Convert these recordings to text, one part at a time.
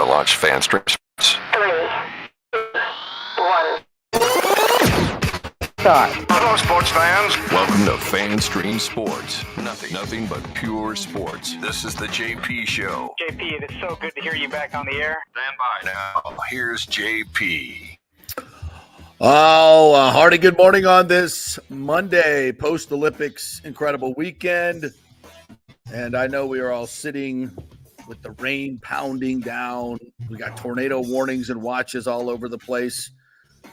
to launch fan streams. 3, 2, 1. Hello, sports fans. Welcome to Fan Stream Sports. Nothing but pure sports. This is the JP Show. JP, it is so good to hear you back on the air. Stand by now. Here's JP. Oh, hearty good morning on this Monday, post-Olympics incredible weekend. And I know we are all sitting with the rain pounding down. We got tornado warnings and watches all over the place.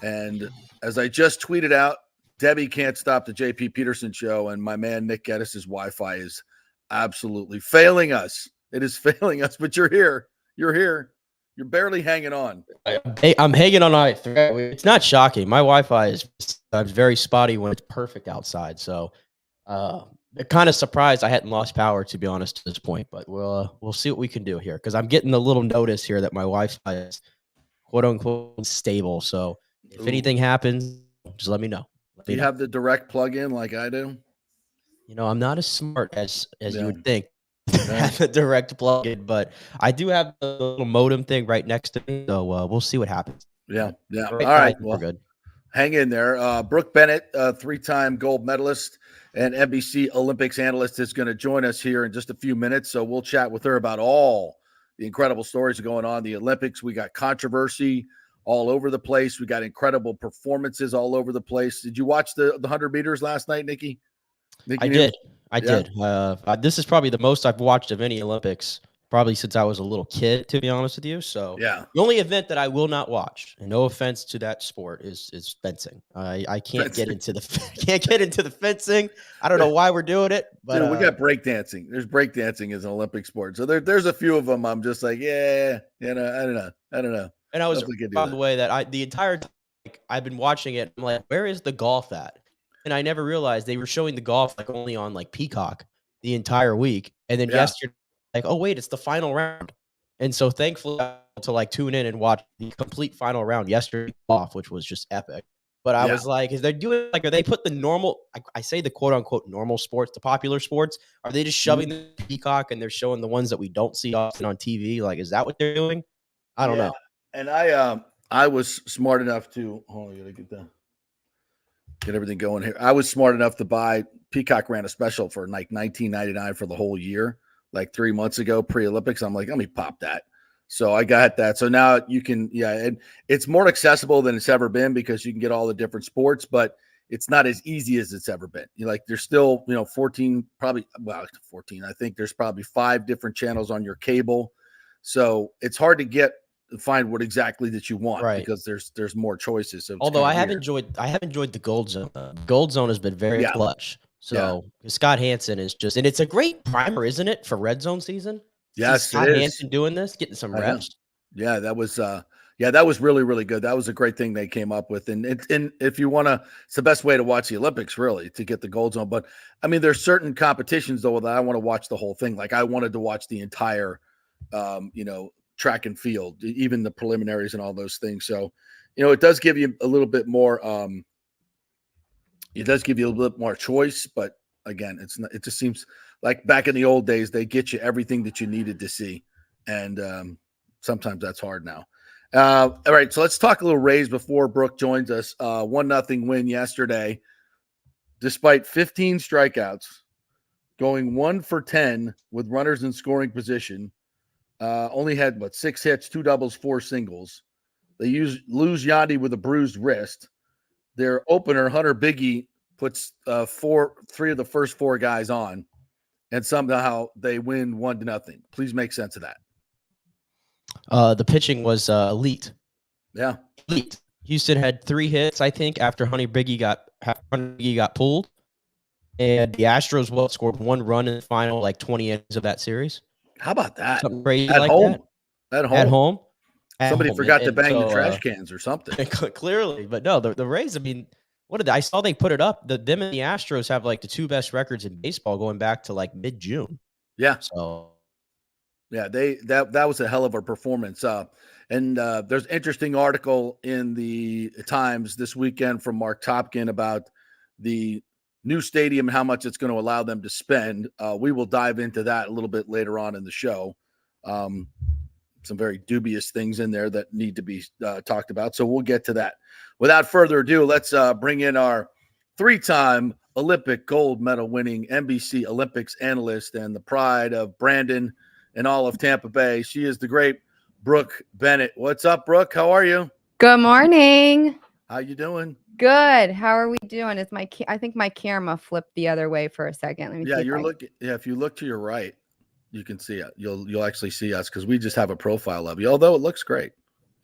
And as I just tweeted out, Debbie can't stop the JP Peterson show, and my man Nick Geddes' Wi-Fi is absolutely failing us. It is failing us, but you're here. You're here. You're barely hanging on. I'm hanging on I thread. It's not shocking. My Wi-Fi is very spotty when it's perfect outside. So kind of surprised I hadn't lost power, to be honest, at this point. But we'll see what we can do here, because I'm getting a little notice here that my Wi-Fi is quote unquote stable. So if anything happens, just let me know. Do you have the direct plug-in like I do? You know, I'm not as smart as you would think. Yeah. Have a direct plug-in, but I do have the little modem thing right next to me, so we'll see what happens. Yeah. All Right, right. we're good. Hang in there. Brooke Bennett, three-time gold medalist and NBC Olympics analyst, is going to join us here in just a few minutes. So we'll chat with her about all the incredible stories going on in the Olympics. We got controversy all over the place. We got incredible performances all over the place. Did you watch the 100 meters last night, Nikki? I did. This is probably the most I've watched of any Olympics, probably since I was a little kid, to be honest with you. So yeah, the only event that I will not watch, and no offense to that sport, is fencing. I can't get into the fencing. I don't know why we're doing it, but dude, we got breakdancing. There's breakdancing as an Olympic sport. So there's a few of them. I'm just like, I don't know. And I was by the way that the entire time I've been watching it, I'm like, where is the golf at? And I never realized they were showing the golf like only on like Peacock the entire week. And then yesterday, like, oh wait, it's the final round. And so thankfully I was able to like tune in and watch the complete final round yesterday off, which was just epic. But I was like, is they doing like, are they put the normal, I say the quote unquote normal sports, the popular sports, are they just shoving the Peacock and they're showing the ones that we don't see often on TV? Like, is that what they're doing? I don't know. And I was smart enough to I gotta get everything going here. I was smart enough to buy Peacock. Ran a special for like $19.99 for the whole year, like 3 months ago, pre-Olympics. I'm like, let me pop that. So I got that. So now you can, and it's more accessible than it's ever been because you can get all the different sports, but it's not as easy as it's ever been. There's still, 14, probably 14. I think there's probably 5 different channels on your cable. So it's hard to find what exactly that you want, right? Because there's more choices. So although I have enjoyed the Gold Zone. Gold Zone has been very clutch. So Scott Hansen is just, and it's a great primer, isn't it, for Red Zone season? Yes, Scott Hansen doing this, getting some reps. Yeah, that was that was really, really good. That was a great thing they came up with. And if you want to, it's the best way to watch the Olympics, really, to get the Gold Zone. But I mean, there's certain competitions though that I want to watch the whole thing. Like I wanted to watch the entire, track and field, even the preliminaries and all those things. So, it does give you a little bit more. It does give you a little bit more choice, but again, it just seems like back in the old days, they get you everything that you needed to see. And sometimes that's hard now. All right. So let's talk a little Rays before Brooke joins us. 1-0 win yesterday, despite 15 strikeouts, going 1 for 10 with runners in scoring position. Only had 6 hits, 2 doubles, 4 singles. They lose Yandy with a bruised wrist. Their opener, Hunter Biggie, puts 3 of the first 4 guys on, and somehow they win 1-0. Please make sense of that. The pitching was elite. Yeah, elite. Houston had 3 hits, I think, after Hunter Biggie got pulled, and the Astros scored 1 run in the final 20 innings of that series. How about that? Something crazy at like home. that. At home. Somebody forgot to bang the trash cans or something. Clearly, but no, the Rays. I mean, I saw they put it up. Them and the Astros have the 2 best records in baseball going back to mid-June. Yeah. So, yeah, that was a hell of a performance. And there's an interesting article in the Times this weekend from Mark Topkin about the new stadium and how much it's going to allow them to spend. We will dive into that a little bit later on in the show. some very dubious things in there that need to be talked about. So we'll get to that. Without further ado, let's bring in our 3-time Olympic gold medal winning NBC Olympics analyst and the pride of Brandon and all of Tampa Bay. She is the great Brooke Bennett. What's up, Brooke? How are you? Good morning. How you doing? Good. How are we doing? Is I think my camera flipped the other way for a second. Let me see. You're looking. Yeah, if you look to your right, you can see it. You'll actually see us because we just have a profile of you. Although it looks great.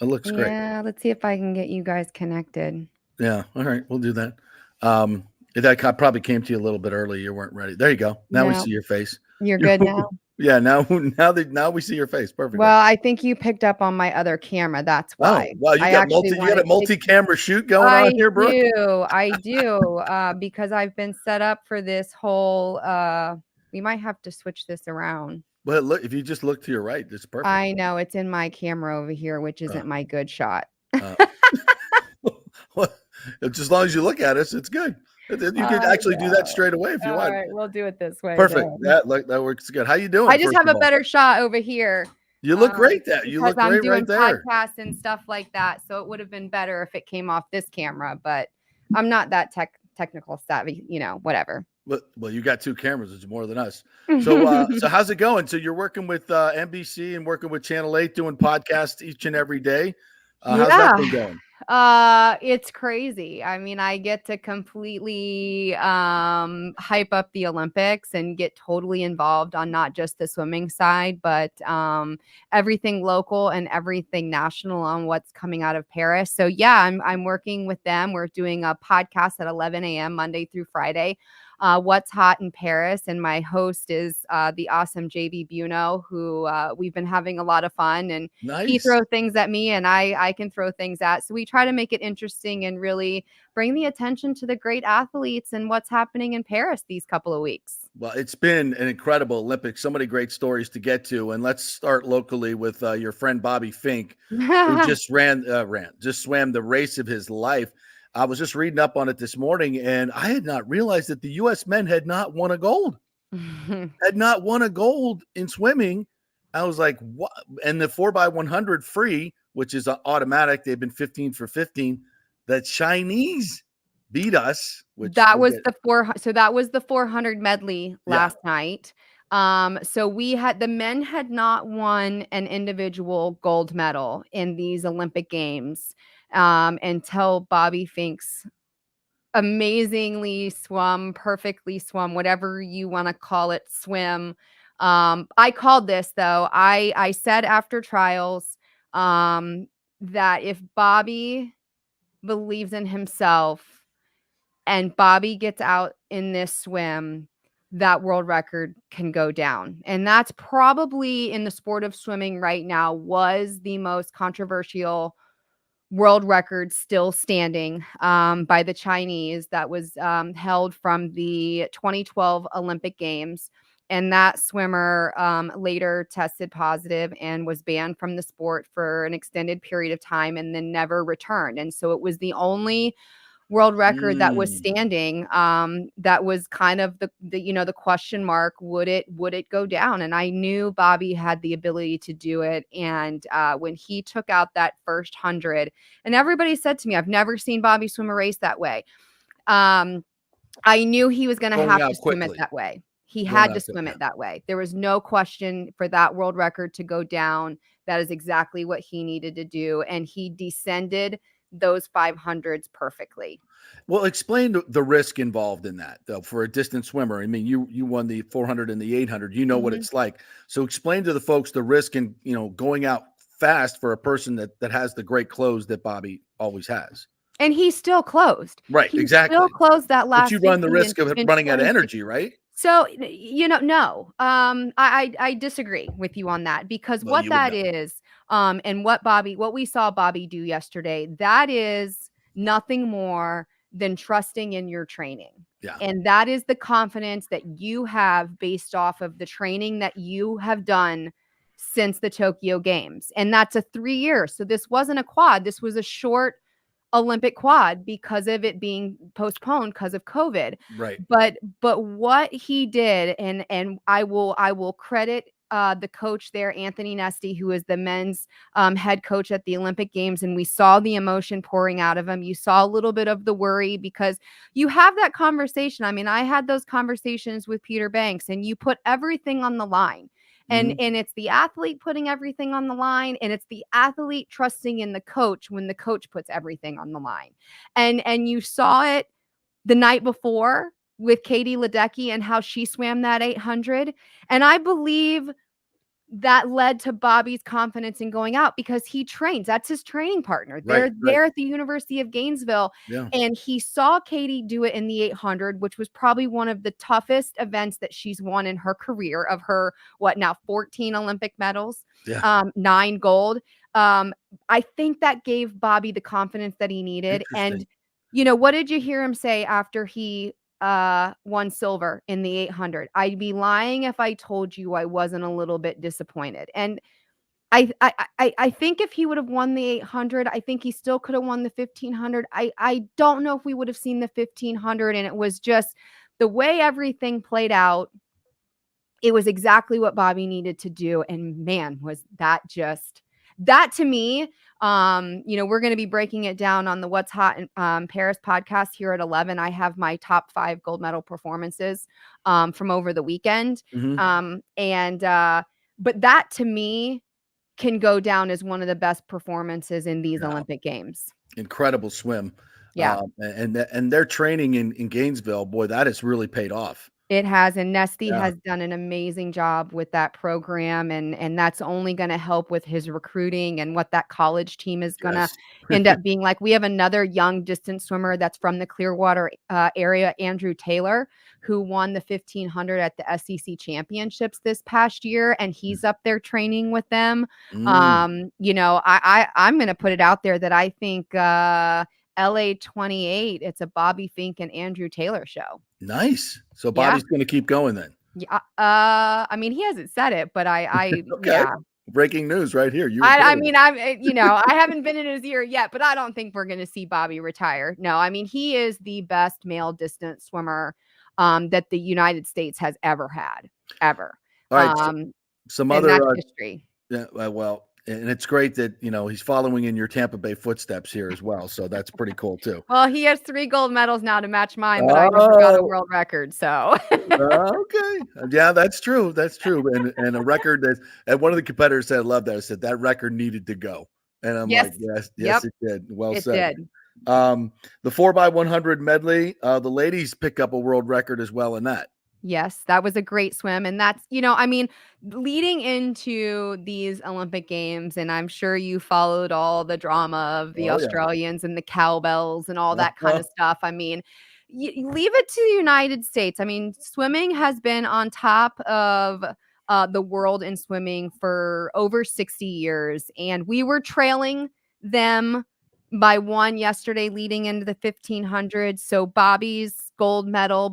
It looks great. Yeah, let's see if I can get you guys connected. Yeah. All right, we'll do that. That probably came to you a little bit early. You weren't ready. There you go. Now we see your face. You're good now. Yeah. Now we see your face. Perfect. Well, I think you picked up on my other camera. That's why. Oh, wow. You got a multi-camera shoot going on here, Brooke? I do. Because I've been set up for this whole. We might have to switch this around. Well, look, if you just look to your right, it's perfect. I know it's in my camera over here, which isn't my good shot. Well, just as long as you look at us, it's good. You could actually do that straight away if you want. All right, we'll do it this way. Perfect. That works good. How you doing? I just have a better shot over here. You look great there. You look great right there. I'm doing podcasts and stuff like that, so it would have been better if it came off this camera, but I'm not that technical savvy, whatever. Well, you got 2 cameras. It's more than us. So, so how's it going? So you're working with NBC and working with Channel 8, doing podcasts each and every day. How's that been going? It's crazy. I mean, I get to completely hype up the Olympics and get totally involved on not just the swimming side, but everything local and everything national on what's coming out of Paris. So yeah, I'm working with them. We're doing a podcast at 11 a.m. Monday through Friday. What's hot in Paris, and my host is the awesome JB Buno, who we've been having a lot of fun, and he throws things at me and I can throw things at. So we try to make it interesting and really bring the attention to the great athletes and what's happening in Paris these couple of weeks. Well, it's been an incredible Olympics. So many great stories to get to, and let's start locally with your friend Bobby Fink, who just swam the race of his life. I was just reading up on it this morning, and I had not realized that the U.S. men had not won a gold. Had not won a gold in swimming. I was like, what? And the 4x100 free, which is automatic, they've been 15 for 15. The Chinese beat us. That was the 400 medley last night. So the men had not won an individual gold medal in these Olympic Games until Bobby Fink's perfectly swum, whatever you want to call it, swim. I called this though. I said after trials that if Bobby believes in himself and Bobby gets out in this swim, that world record can go down. And that's probably in the sport of swimming right now was the most controversial world record still standing by the Chinese that was held from the 2012 Olympic Games. And that swimmer later tested positive and was banned from the sport for an extended period of time and then never returned. And so it was the only world record that was standing. That was kind of the question mark. Would it go down? And I knew Bobby had the ability to do it. And when he took out that first 100, and everybody said to me, I've never seen Bobby swim a race that way. I knew he was going to have to swim it that way. He had to swim it that way. There was no question for that world record to go down. That is exactly what he needed to do. And he descended those 500s perfectly. Well, explain the risk involved in that, though, for a distance swimmer. I mean, you won the 400 and the 800. You know what it's like. So explain to the folks the risk in going out fast for a person that has the great close that Bobby always has. And he's still closed. Right, exactly. Still closed that last. But you run the risk of running out of energy, right? So, no, I disagree with you on that, because what that is, and what we saw Bobby do yesterday, that is nothing more than trusting in your training. Yeah. And that is the confidence that you have based off of the training that you have done since the Tokyo Games. And that's a 3 years. So this wasn't a quad. This was a short Olympic quad because of it being postponed because of COVID. Right. But what he did, and I will credit the coach there, Anthony Nesty, who is the men's head coach at the Olympic Games, and we saw the emotion pouring out of him. You saw a little bit of the worry because you have that conversation. I mean, I had those conversations with Peter Banks, and you put everything on the line. And it's the athlete putting everything on the line, and it's the athlete trusting in the coach when the coach puts everything on the line. And you saw it the night before with Katie Ledecky and how she swam that 800. And I believe that led to Bobby's confidence in going out because he trains. That's his training partner. They're there at the University of Gainesville. Yeah. And he saw Katie do it in the 800, which was probably one of the toughest events that she's won in her career of her, 14 Olympic medals, 9 gold. I think that gave Bobby the confidence that he needed. And, what did you hear him say after he won silver in the 800? I'd be lying if I told you I wasn't a little bit disappointed. And I think if he would have won the 800, I think he still could have won the 1500. I don't know if we would have seen the 1500. And it was just the way everything played out. It was exactly what Bobby needed to do. And man, was that to me, we're going to be breaking it down on the What's Hot in Paris podcast here at 11. I have my top 5 gold medal performances from over the weekend. But that to me can go down as one of the best performances in these Olympic Games. Incredible swim. Yeah. And their training in Gainesville, boy, that has really paid off. It has, and Nesty has done an amazing job with that program, and that's only going to help with his recruiting and what that college team is going to end up being like. We have another young distance swimmer that's from the Clearwater area, Andrew Taylor, who won the 1500 at the SEC championships this past year, and he's up there training with them. I'm going to put it out there that I think LA 28, it's a Bobby Fink and Andrew Taylor show. Nice. So Bobby's going to keep going then. Yeah. I mean, he hasn't said it, but I okay. Breaking news right here. I haven't been in his ear yet, but I don't think we're going to see Bobby retire. No, I mean, he is the best male distance swimmer that the United States has ever had, ever. All right. Some other history. Yeah. Well, and it's great that, he's following in your Tampa Bay footsteps here as well. So that's pretty cool too. Well, he has 3 gold medals now to match mine, but I never got a world record. So okay. Yeah, that's true. That's true. And a record and one of the competitors said, I love that. I said that record needed to go. And I'm like, yes, it did. Well said. Did. The 4x100 medley, the ladies pick up a world record as well in that. Yes, that was a great swim. And that's, leading into these Olympic Games, and I'm sure you followed all the drama of the Australians and the cowbells and all that kind of stuff. I mean, you leave it to the United States. I mean, swimming has been on top of the world in swimming for over 60 years, and we were trailing them by 1 yesterday leading into the 1500. So Bobby's gold medal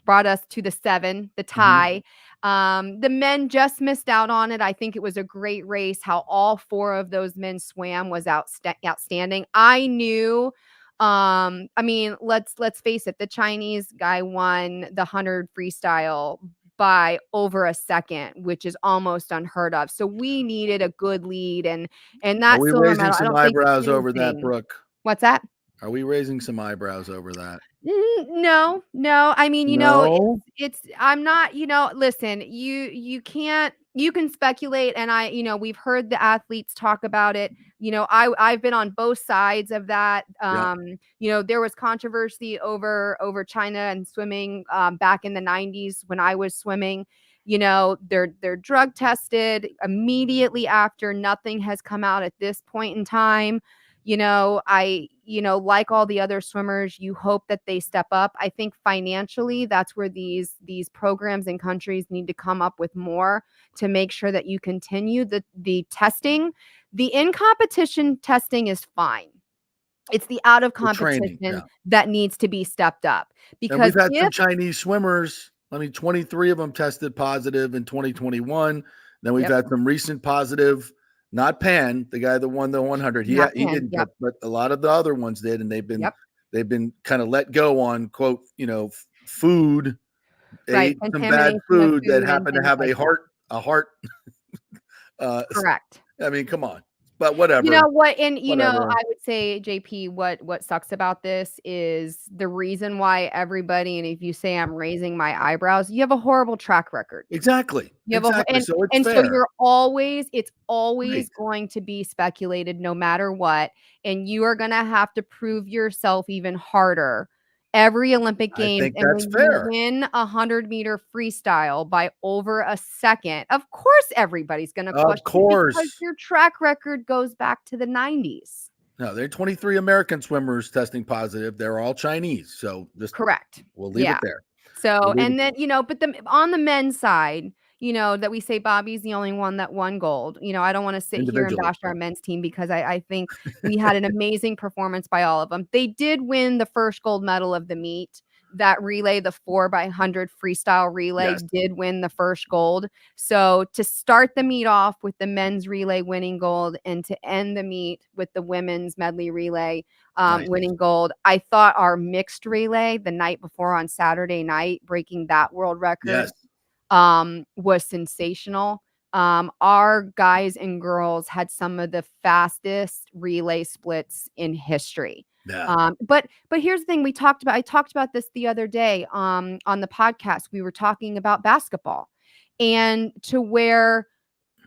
brought us to the 7, the tie. The men just missed out on it. I think it was a great race. How all 4 of those men swam was outstanding. I knew, let's face it, the Chinese guy won the 100 freestyle by over a second, which is almost unheard of. So we needed a good lead, and that's Are we raising some eyebrows over that, Brooke? What's that? Are we raising some eyebrows over that? No. I mean, it's I'm not, listen, you can speculate. And we've heard the athletes talk about it. I've been on both sides of that. There was controversy over China and swimming back in the 90s when I was swimming. They're drug tested immediately after. Nothing has come out at this point in time. Like all the other swimmers, you hope that they step up. I think financially, that's where these programs and countries need to come up with more to make sure that you continue the testing. The in-competition testing is fine. It's the out of competition that needs to be stepped up. Because we've had some Chinese swimmers. 23 of them tested positive in 2021. Then we've had some recent positive. Not Pan, the guy that won the 100. He didn't, but a lot of the other ones did, and they've been kind of let go on quote, food, ate some bad food that happened to have a a heart. Correct. I mean, come on. But whatever. You know what? And Whatever. I would say, JP, what sucks about this is the reason why everybody, and if you say I'm raising my eyebrows, you have a horrible track record. Exactly. You have Exactly. So it's and fair. so it's always Right. going to be speculated no matter what. And you are gonna have to prove yourself even harder every Olympic I Games. think And that's when fair. you win a 100-meter freestyle by over a second, of course everybody's gonna Of question you because course. your track record goes back to the 90s. No, there are 23 American swimmers testing positive. They're all Chinese. So just Correct. we'll leave Yeah. it there. So, We'll leave and it then, but on the men's side, that we say Bobby's the only one that won gold. I don't want to sit here and individually. bash our men's team because I think we had an amazing performance by all of them. They did win the first gold medal of the meet. That relay, the 4x100 freestyle relay, Yes. did win the first gold. So to start the meet off with the men's relay winning gold and to end the meet with the women's medley relay Nice. winning gold. I thought our mixed relay the night before on Saturday night, breaking that world record, Yes. was sensational. Our guys and girls had some of the fastest relay splits in history. Yeah. But here's the thing I talked about this the other day on the podcast. We were talking about basketball and to where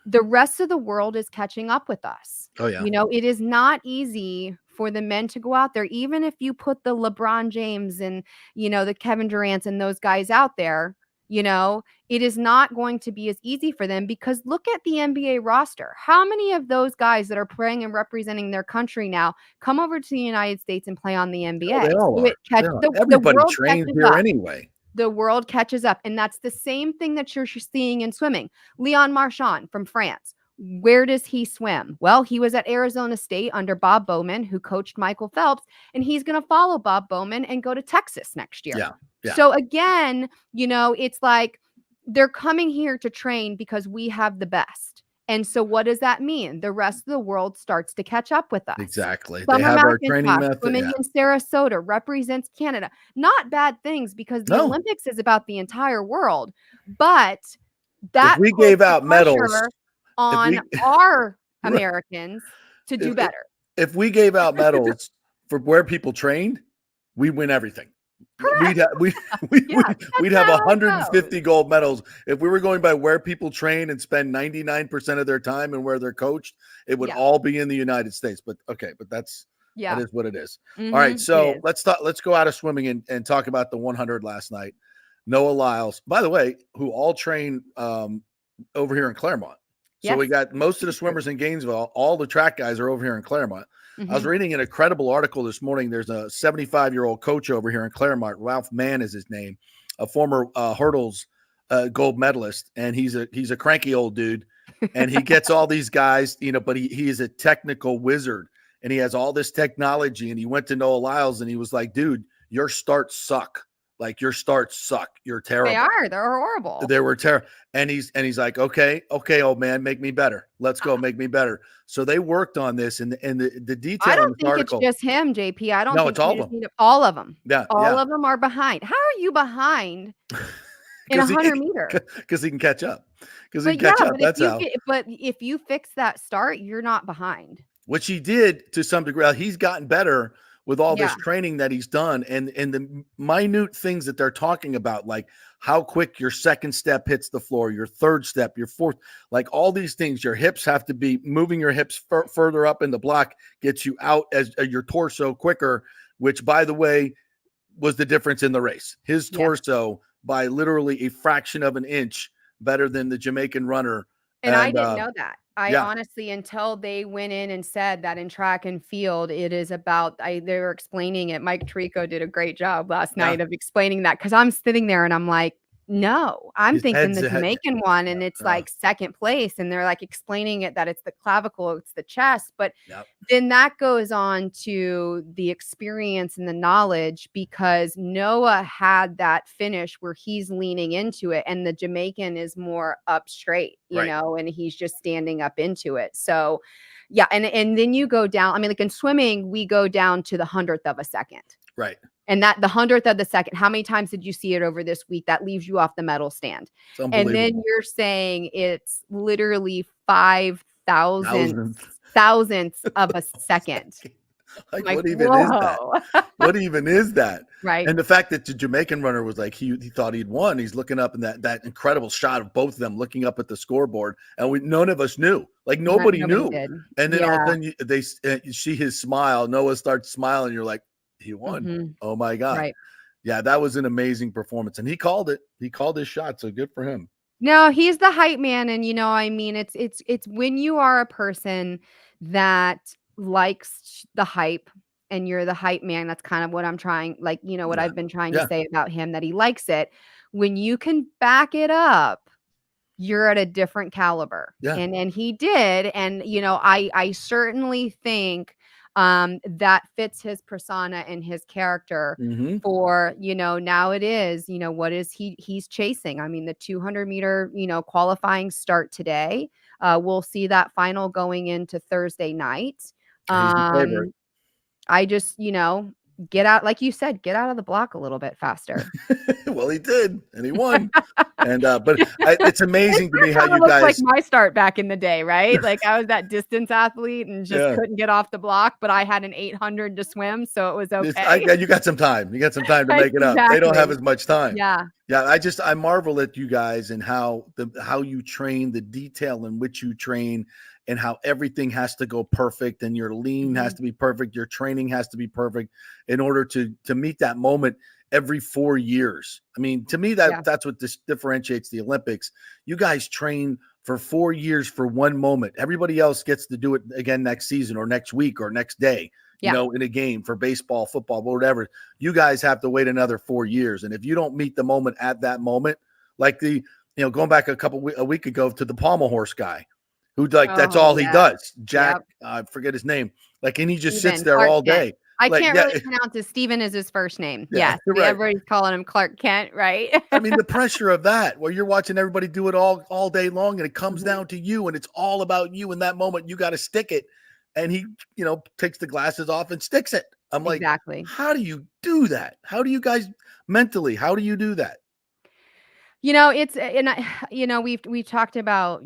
the rest of the world is catching up with us. Oh, yeah. It is not easy for the men to go out there, even if you put the LeBron James and, the Kevin Durant's and those guys out there, it is not going to be as easy for them because look at the NBA roster. How many of those guys that are playing and representing their country now come over to the United States and play on the NBA? Oh, they all are. Everybody world trains catches here up. anyway. The world catches up. And that's the same thing that you're seeing in swimming. Leon Marchand from France. Where does he swim? Well, he was at Arizona State under Bob Bowman, who coached Michael Phelps, and he's going to follow Bob Bowman and go to Texas next year. Yeah. So again, it's like they're coming here to train because we have the best. And so what does that mean? The rest of the world starts to catch up with us. Exactly. Summer They have our McIntosh, training method. swimming Yeah. in Sarasota, represents Canada. Not bad things because the No. Olympics is about the entire world. But that If we puts gave the out medals pressure on our Americans to do better. If we gave out medals for where people trained, we win everything. We'd have we'd have 150 gold medals. If we were going by where people train and spend 99% of their time and where they're coached, it would all be in the United States. But okay, but that is what it is. Mm-hmm, all right, so let's go out of swimming and talk about the 100 last night. Noah Lyles, by the way, who all train over here in Claremont. So we got most of the swimmers in Gainesville. All the track guys are over here in Claremont. I was reading an incredible article this morning. There's a 75-year-old coach over here in Claremont. Ralph Mann is his name, a former hurdles gold medalist, and he's a cranky old dude. And he gets all these guys, but he is a technical wizard, and he has all this technology. And he went to Noah Lyles, and he was like, "Dude, your starts suck. Like your starts suck. You're terrible. They are. They're horrible. They were terrible." And he's like, okay, old man, make me better. Let's go, make me better. So they worked on this, and the detail. I don't in this think article, it's just him, JP. I don't think it's all of them. All of them. Yeah, all of them are behind. How are you behind in 100 meter? Because he can catch up. Because he But can catch up. but That's how. But if you fix that start, you're not behind. Which he did to some degree. He's gotten better with all this Yeah. training that he's done, and the minute things that they're talking about, like how quick your second step hits the floor, your third step, your fourth, like all these things. Your hips have to be moving your hips further up in the block, gets you out as your torso quicker, which, by the way, was the difference in the race. His torso by literally a fraction of an inch better than the Jamaican runner. And I didn't know that. I honestly, until they went in and said that in track and field, it is about, they were explaining it. Mike Tirico did a great job last night of explaining that. Cause I'm sitting there and I'm like, no, I'm thinking the Jamaican one and it's like second place. And they're like explaining it that it's the clavicle, it's the chest. But then that goes on to the experience and the knowledge because Noah had that finish where he's leaning into it and the Jamaican is more up straight, you know, and he's just standing up into it. So, Yeah, and then you go down. I mean, like in swimming, we go down to the 100th of a second. Right. And that the 100th of the second, how many times did you see it over this week? That leaves you off the medal stand. It's unbelievable. And then you're saying it's literally 5,000 thousandths of a second. Like, Like, what even is that? whoa. What even is that? Right. And the fact that the Jamaican runner was like, he thought he'd won. He's looking up in that incredible shot of both of them looking up at the scoreboard. And none of us knew. Like, nobody knew. Did. And then all Yeah. of a sudden you see his smile. Noah starts smiling. You're like, he won. Mhm. Oh my God. Right. Yeah, that was an amazing performance. And he called it. He called his shot. So good for him. No, he's the hype man. And I mean, it's when you are a person that likes the hype and you're the hype man, that's kind of what I'm trying, like, what Yeah. I've been trying Yeah. to say about him, that he likes it. When you can back it up, you're at a different caliber. Yeah. And he did. And, I certainly think that fits his persona and his character Mhm. for, now it is, what is he's chasing. I mean, the 200-meter, qualifying start today. We'll see that final going into Thursday night. He's the favorite. I just, get out, like you said, get out of the block a little bit faster. Well, he did, and he won. And but it's amazing to me how you Looks guys. like my start back in the day, right? Like I was that distance athlete and just Yeah. couldn't get off the block, but I had an 800 to swim, so it was okay. You got some time. You got some time to make it up. They don't have Exactly. as much time. Yeah. Yeah, I marvel at you guys and how you train, the detail in which you train, and how everything has to go perfect, and your lean has to be perfect, your training has to be perfect in order to meet that moment every 4 years. I mean, to me, that's what differentiates the Olympics. You guys train for 4 years for one moment. Everybody else gets to do it again next season or next week or next day. In a game for baseball, football, whatever. You guys have to wait another 4 years. And if you don't meet the moment at that moment, like going back a week ago to the pommel horse guy, who that's all he does. Jack, I forget his name. Like, and he just sits there Clark all Kent. day. I can't really pronounce it. Steven is his first name. Yeah, Yes. right. Everybody's calling him Clark Kent, right? I mean, the pressure of that, where you're watching everybody do it all day long, and it comes down to you, and it's all about you in that moment. You got to stick it. And he, takes the glasses off and sticks it. I'm like, exactly. How do you do that? How do you guys mentally, how do you do that? It's, and we've talked about,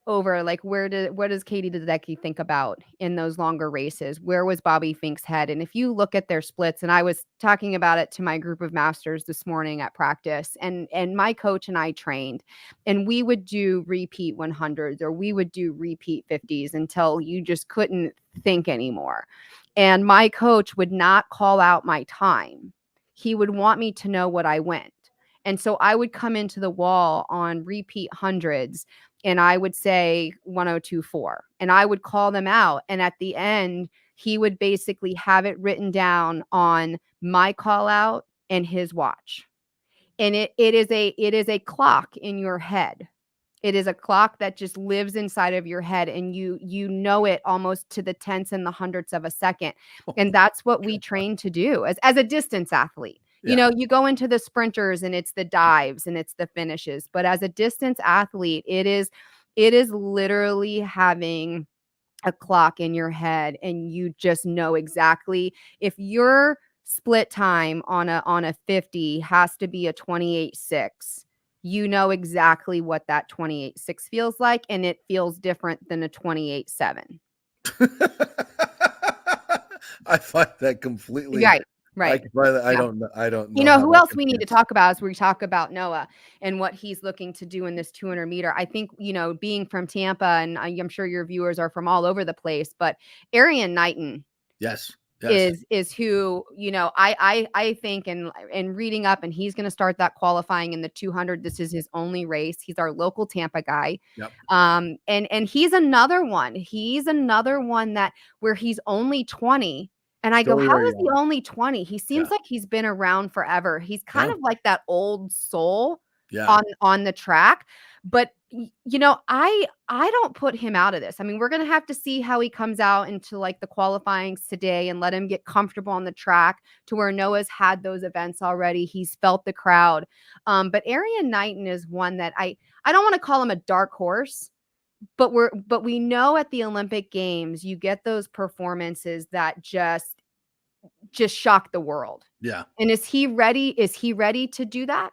over like what does Katie Ledecky think about in those longer races? Where was Bobby Fink's head? And if you look at their splits, and I was talking about it to my group of masters this morning at practice, and my coach and I trained, and we would do repeat 100s or we would do repeat 50s until you just couldn't think anymore. And my coach would not call out my time. He would want me to know what I went. And so I would come into the wall on repeat hundreds and I would say 102.4 and I would call them out. And at the end, he would basically have it written down on my call out and his watch. And it is a clock in your head. It is a clock that just lives inside of your head, and you know it almost to the tenths and the hundredths of a second. And that's what we train to do as a distance athlete. Yeah. You go into the sprinters and it's the dives and it's the finishes, but as a distance athlete, it is literally having a clock in your head, and you just know exactly if your split time on a 50 has to be a 28.6. You know exactly what that 28.6 feels like, and it feels different than a 28.7. I find that completely Right. I don't know. Who else we need to talk about as we talk about Noah and what he's looking to do in this 200 meter. I think, being from Tampa, and I'm sure your viewers are from all over the place, but Arian Knighton. Yes. Is who, I think and reading up, and he's going to start that qualifying in the 200. This is his only race. He's our local Tampa guy. Yep. And he's another one. He's another one that where he's only 20. And I go, how is he only 20? He seems like he's been around forever. He's kind of like that old soul on the track. But I don't put him out of this. I mean, we're going to have to see how he comes out into like the qualifyings today and let him get comfortable on the track to where Noah's had those events already. He's felt the crowd. But Arian Knighton is one that I don't want to call him a dark horse, but we know at the Olympic Games you get those performances that just shock the world. Yeah. And is he ready to do that?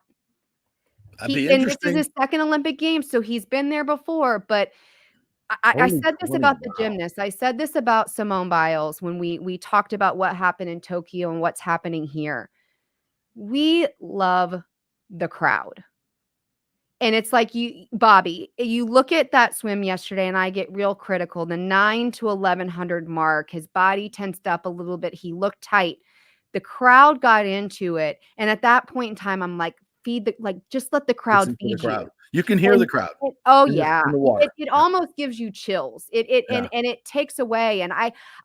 That'd be And this is interesting. his second Olympic Games, so he's been there before. But I Holy said this 20, about the wow. gymnasts. I said this about Simone Biles when we talked about what happened in Tokyo and what's happening here. We love the crowd. And it's like Bobby, you look at that swim yesterday, and I get real critical. The 9 to 1100 mark, his body tensed up a little bit. He looked tight. The crowd got into it. And at that point in time, I'm like, just let the crowd Listen to the feed crowd. you. You can hear And the crowd oh in yeah, the water. it almost gives you chills. Yeah. And it takes away. And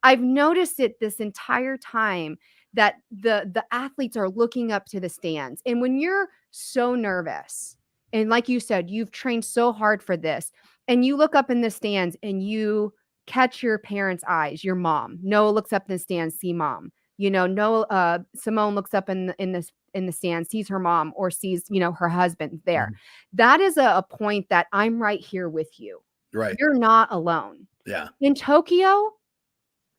I've noticed it this entire time that the athletes are looking up to the stands. And when you're so nervous, and like you said, you've trained so hard for this, and you look up in the stands and you catch your parents' eyes, your mom. Noah looks up in the stands, see mom. Simone looks up in the stand, sees her mom, or sees, her husband there. Mhm. That is a point that I'm right here with you. Right. You're not alone. Yeah. In Tokyo,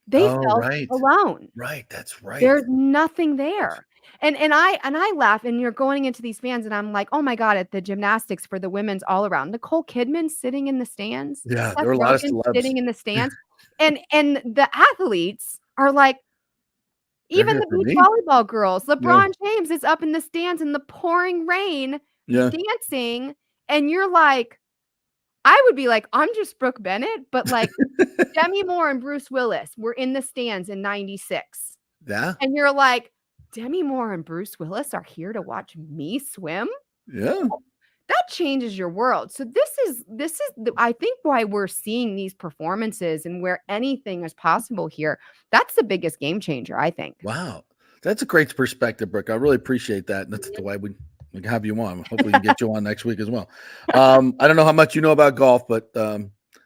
they felt Right. alone. Right. That's right. There's nothing there. And I laugh, and you're going into these fans, and I'm like, oh my God, at the gymnastics for the women's all around. Nicole Kidman sitting in the stands. Yeah. Seth There are a lot of Rogen celebs. sitting in the stands. And the athletes are like, They're even here the for beach me. volleyball girls, Yeah. LeBron James is up in the stands in the pouring rain Yeah. dancing. And you're like, I would be like, I'm just Brooke Bennett, but like Demi Moore and Bruce Willis were in the stands in 96. Yeah. And you're like, Demi Moore and Bruce Willis are here to watch me swim? Yeah. That changes your world. So this is I think why we're seeing these performances and where anything is possible here. That's the biggest game changer, I think. Wow. That's a great perspective, Brooke. I really appreciate that. And that's the way we can have you on. Hopefully we can get you on next week as well. I don't know how much you know about golf, but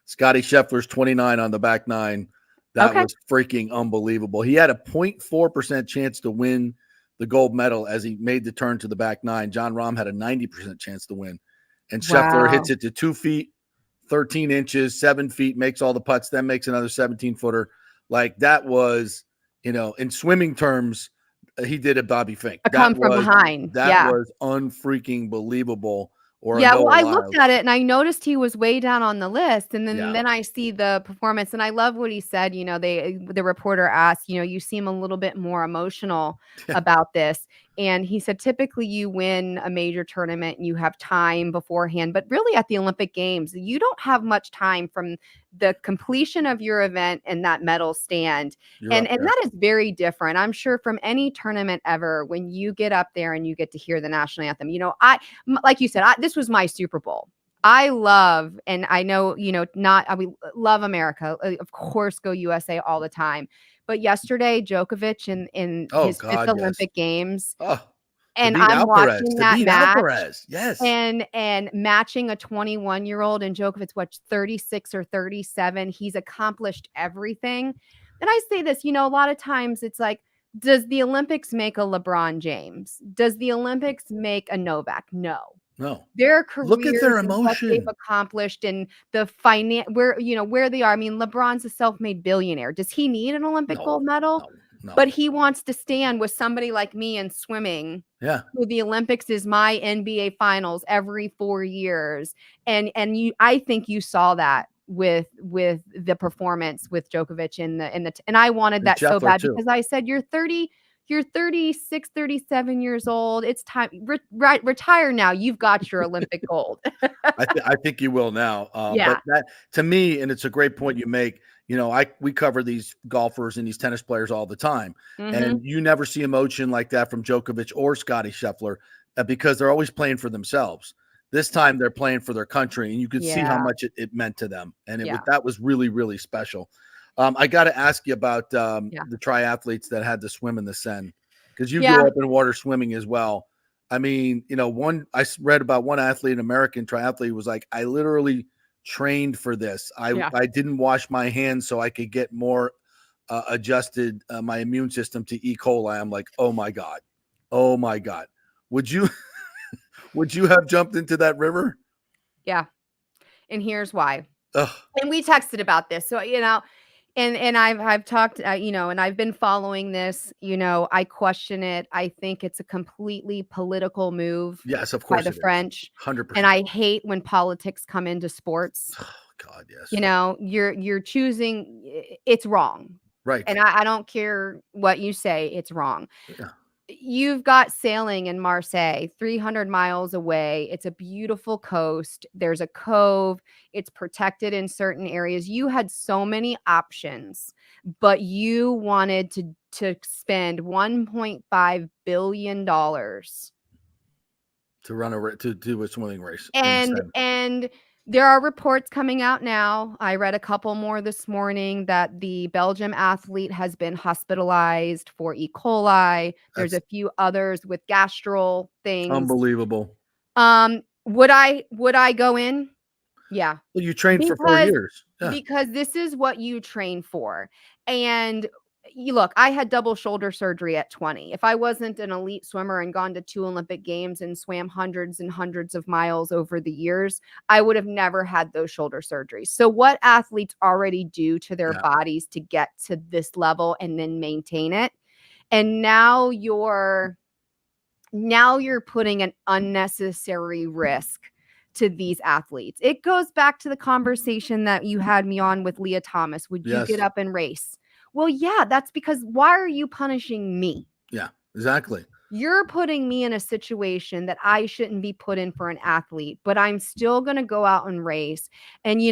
Scotty Scheffler's 29 on the back nine. That Okay. was freaking unbelievable. He had a 0.4% chance to win the gold medal as he made the turn to the back nine. John Rahm had a 90% chance to win. And Scheffler Wow. hits it to 2 feet, 13 inches, 7 feet, makes all the putts, then makes another 17-footer. Like that was, in swimming terms, he did a Bobby Fink. A come from behind. That was unfreaking believable. Or Yeah, well, I Noah looked Lyles. at it and I noticed he was way down on the list, and then Yeah. then I see the performance, and I love what he said. The reporter asked, you seem a little bit more emotional about this, and he said typically you win a major tournament and you have time beforehand, but really at the Olympic Games you don't have much time from the completion of your event and that medal stand. And that is very different, I'm sure, from any tournament ever when you get up there and you get to hear the national anthem. Like you said, this was my Super Bowl. I love, and I know, we love America. Of course, go USA all the time. But yesterday, Djokovic in his fifth Olympic Games, and I'm watching that match. Yes. And matching a 21-year-old, and Djokovic, 36 or 37. He's accomplished everything. And I say this, a lot of times it's like, does the Olympics make a LeBron James? Does the Olympics make a Novak? No. Their careers, look at their and what emotion they've accomplished, and the where they are. I mean, LeBron's a self-made billionaire. Does he need an Olympic gold medal? No. But he wants to stand with somebody like me in swimming. Yeah. Who the Olympics is my NBA finals every 4 years. And I think you saw that with the performance with Djokovic and I wanted that so bad too. Because I said, you're 36, 37 years old. It's time. Retire now. You've got your Olympic gold. I think you will now. Yeah. But that, to me, and it's a great point you make, we cover these golfers and these tennis players all the time. Mm-hmm. And you never see emotion like that from Djokovic or Scotty Scheffler because they're always playing for themselves. This time they're playing for their country, and you could see how much it meant to them. And that was really, really special. I got to ask you about the triathletes that had to swim in the Seine, because you grew up in water swimming as well. I mean, I read about one athlete, an American triathlete, was like, I literally trained for this. I didn't wash my hands so I could get more adjusted my immune system to E. coli. I'm like, oh my God. Would you have jumped into that river? Yeah. And here's why. Ugh. And we texted about this. So, and I've talked, and I've been following this, I question it. I think it's a completely political move Yes, of by course the it is. French. 100%. And I hate when politics come into sports. Oh, God, yes. You're choosing, it's wrong. Right. And I don't care what you say, it's wrong. Yeah. You've got sailing in Marseille, 300 miles away. It's a beautiful coast. There's a cove. It's protected in certain areas. You had so many options, but you wanted to spend $1.5 billion to do a swimming race. and there are reports coming out now. I read a couple more this morning that the Belgium athlete has been hospitalized for E. coli. There's a few others with gastral things. Unbelievable. Would I go in? Yeah. Well, you trained for 4 years. Yeah. Because this is what you train for. And look, I had double shoulder surgery at 20. If I wasn't an elite swimmer and gone to 2 Olympic games and swam hundreds and hundreds of miles over the years, I would have never had those shoulder surgeries. So what athletes already do to their bodies to get to this level and then maintain it. And now you're putting an unnecessary risk to these athletes. It goes back to the conversation that you had me on with Leah Thomas. Would you get up and race? Well, yeah, that's because why are you punishing me? Yeah, exactly. You're putting me in a situation that I shouldn't be put in for an athlete, but I'm still going to go out and race. And,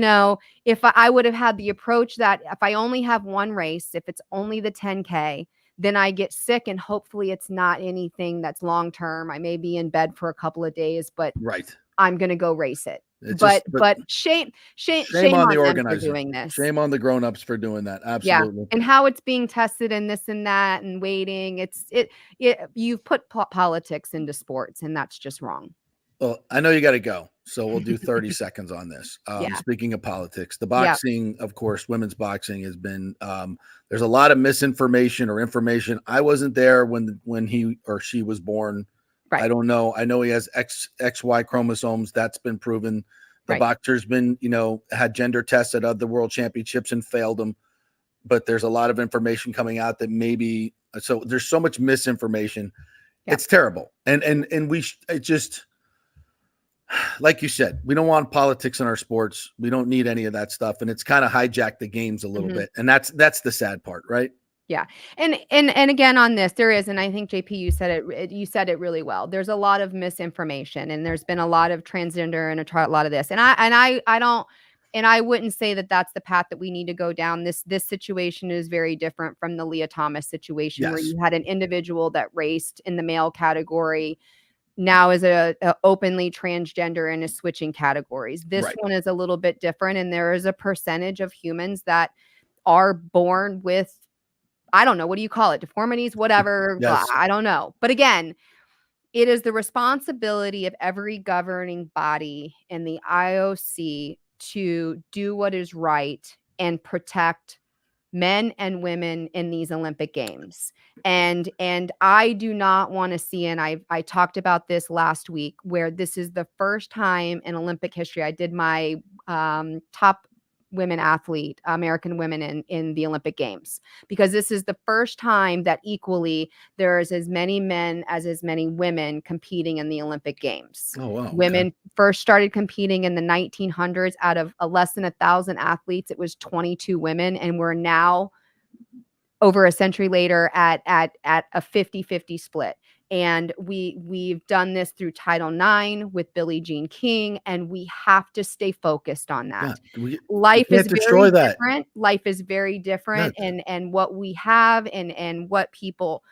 if I would have had the approach that if I only have one race, if it's only the 10K, then I get sick and hopefully it's not anything that's long-term. I may be in bed for a couple of days, but I'm going to go race it. But shame on the organizers for doing this. Shame on the grown-ups for doing that. Absolutely. Yeah. And how it's being tested and this and that and waiting. You've put politics into sports and that's just wrong. Well, I know you got to go, so we'll do 30 seconds on this. Speaking of politics, the boxing, of course, women's boxing has been, there's a lot of misinformation or information. I wasn't there when he or she was born. Right. I don't know. I know he has XY chromosomes. That's been proven. The boxer's been, had gender tests at other world championships and failed them. But there's a lot of information coming out that so there's so much misinformation. Yep. It's terrible. And it just, like you said, we don't want politics in our sports. We don't need any of that stuff. And it's kind of hijacked the games a little bit. And that's the sad part, right? Yeah. And again, on this, there is, and I think JP, you said it really well. There's a lot of misinformation and there's been a lot of transgender and a lot of this. And I wouldn't say that that's the path that we need to go down. This situation is very different from the Leah Thomas situation where you had an individual that raced in the male category, now is a openly transgender and is switching categories. This one is a little bit different. And there is a percentage of humans that are born with, I don't know, what do you call it? Deformities, whatever. Yes. I don't know. But again, it is the responsibility of every governing body in the IOC to do what is right and protect men and women in these Olympic Games. And I do not want to see, and I talked about this last week, where this is the first time in Olympic history. I did my top women athlete, American women in the Olympic Games, because this is the first time that equally there's as many men as many women competing in the Olympic Games. Oh, wow. Women first started competing in the 1900s. Out of less than 1,000 athletes, it was 22 women. And we're now over a century later at a 50-50 split. And we've done this through Title IX with Billie Jean King, and we have to stay focused on that. Life is very different. Life is very different, and what we have and what people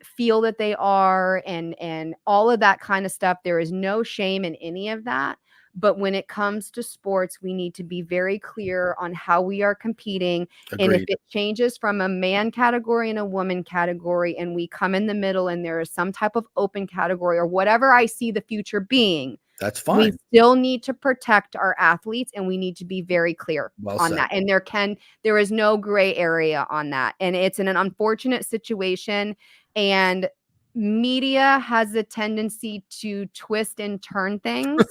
feel that they are, and all of that kind of stuff. There is no shame in any of that. But when it comes to sports, we need to be very clear on how we are competing. Agreed. And if it changes from a man category and a woman category, and we come in the middle and there is some type of open category or whatever I see the future being, that's fine. We still need to protect our athletes, and we need to be very clear on that. And there is no gray area on that. And it's an unfortunate situation. And media has a tendency to twist and turn things.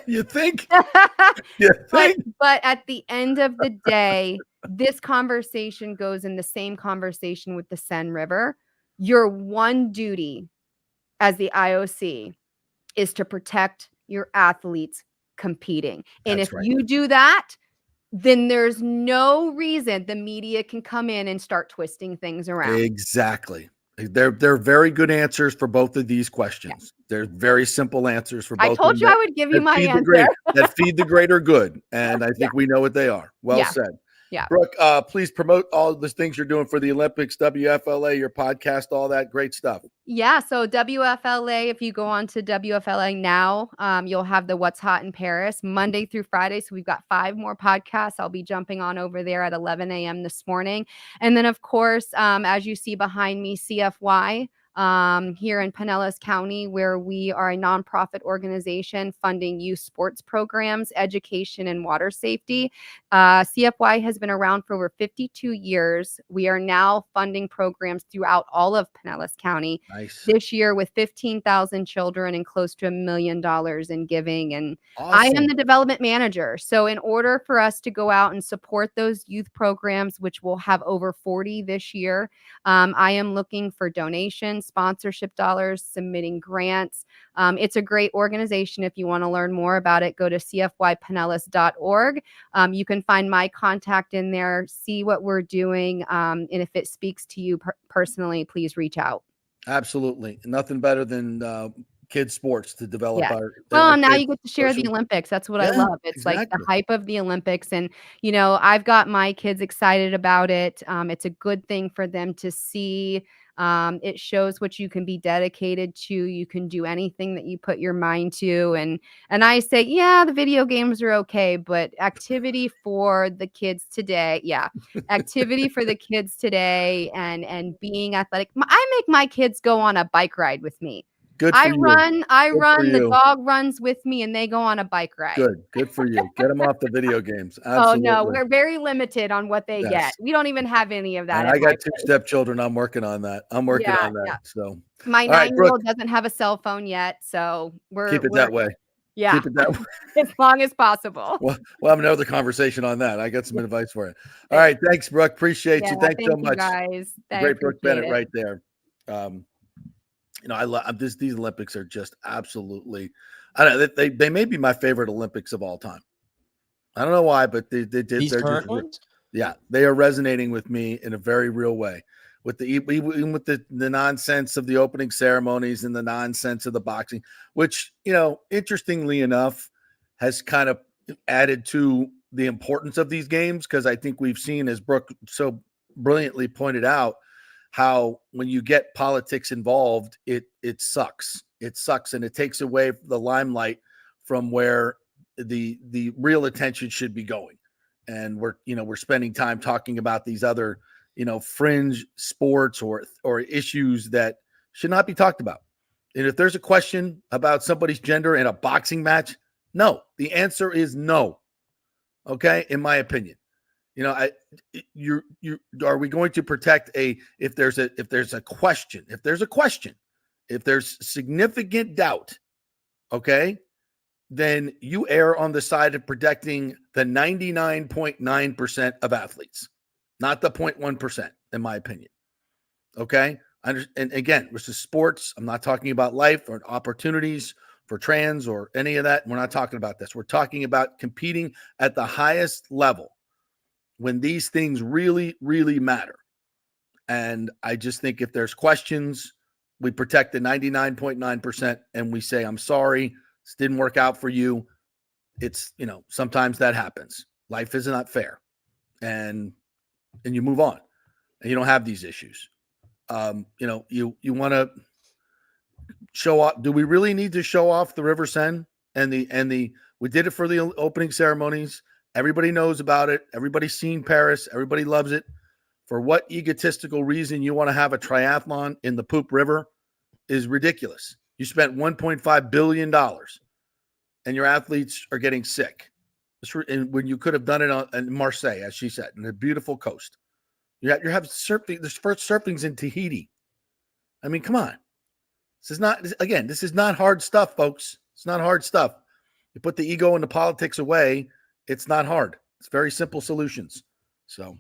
You think? but, You think? but at the end of the day, this conversation goes in the same conversation with the Seine River. Your one duty as the IOC is to protect your athletes competing. And That's if right. you do that, then there's no reason the media can come in and start twisting things around. Exactly. They're very good answers for both of these questions. They're very simple answers for both. I told you I would give you my answer. That feed the greater good, and I think we know what they are. Well said. Yeah. Brooke, please promote all the things you're doing for the Olympics, WFLA, your podcast, all that great stuff. Yeah. So WFLA, if you go on to WFLA now, you'll have the What's Hot in Paris Monday through Friday. So we've got 5 more podcasts. I'll be jumping on over there at 11 a.m. this morning. And then, of course, as you see behind me, CFY. Here in Pinellas County, where we are a nonprofit organization funding youth sports programs, education, and water safety. CFY has been around for over 52 years. We are now funding programs throughout all of Pinellas County. Nice. This year with 15,000 children and close to $1 million in giving. And Awesome. I am the development manager. So in order for us to go out and support those youth programs, which will have over 40 this year, I am looking for donations, sponsorship dollars, submitting grants. It's a great organization. If you want to learn more about it, go to cfypinellas.org. You can find my contact in there, see what we're doing. And if it speaks to you personally, please reach out. Absolutely. Nothing better than kids sports to develop our. Well, now you get to share the Olympics. That's what I love. It's like the hype of the Olympics. And, you know, I've got my kids excited about it. It's a good thing for them to see. It shows what you can be dedicated to. You can do anything that you put your mind to. And I say, yeah, the video games are okay, but activity for the kids today. Yeah. Activity for the kids today and being athletic. I make my kids go on a bike ride with me. I run, the dog runs with me, and they go on a bike ride. Good for you. Get them off the video games. Oh, Absolutely. no, we're very limited on what they get. We don't even have any of that. And I got 2 stepchildren. I'm working on that. Yeah. So my 9-year-old doesn't have a cell phone yet, so keep it that way. Yeah. Keep it that way. As long as possible. Well, we'll have another conversation on that. I got some advice for you. All right. Thanks, Brooke. Appreciate you. Thanks so much. Guys. Great Brooke Bennett right there. You know, I love these Olympics are just absolutely. I don't know. They may be my favorite Olympics of all time. I don't know why, but they did. These current ones? Yeah, they are resonating with me in a very real way. With even with the nonsense of the opening ceremonies and the nonsense of the boxing, which, you know, interestingly enough, has kind of added to the importance of these games, because I think we've seen, as Brooke so brilliantly pointed out, how when you get politics involved, it sucks. It sucks, and it takes away the limelight from where the real attention should be going. And we're spending time talking about these other, fringe sports or issues that should not be talked about. And if there's a question about somebody's gender in a boxing match, no, the answer is no. Okay, in my opinion. Are we going to protect if there's a question, if there's significant doubt, okay, then you err on the side of protecting the 99.9% of athletes, not the 0.1%, in my opinion. Okay. And again, this is sports. I'm not talking about life or opportunities for trans or any of that. We're not talking about this. We're talking about competing at the highest level, when these things really, really matter. And I just think if there's questions, we protect the 99.9% and we say, I'm sorry, this didn't work out for you. It's, sometimes that happens. Life is not fair. And you move on and you don't have these issues. You want to show off. Do we really need to show off the River Seine we did it for the opening ceremonies. Everybody knows about it. Everybody's seen Paris. Everybody loves it. For what egotistical reason you want to have a triathlon in the Poop River is ridiculous. You spent $1.5 billion and your athletes are getting sick. And when you could have done it in Marseille, as she said, in a beautiful coast. You have surfing. There's first surfings in Tahiti. I mean, come on. This is not hard stuff, folks. It's not hard stuff. You put the ego and the politics away. It's not hard. It's very simple solutions. So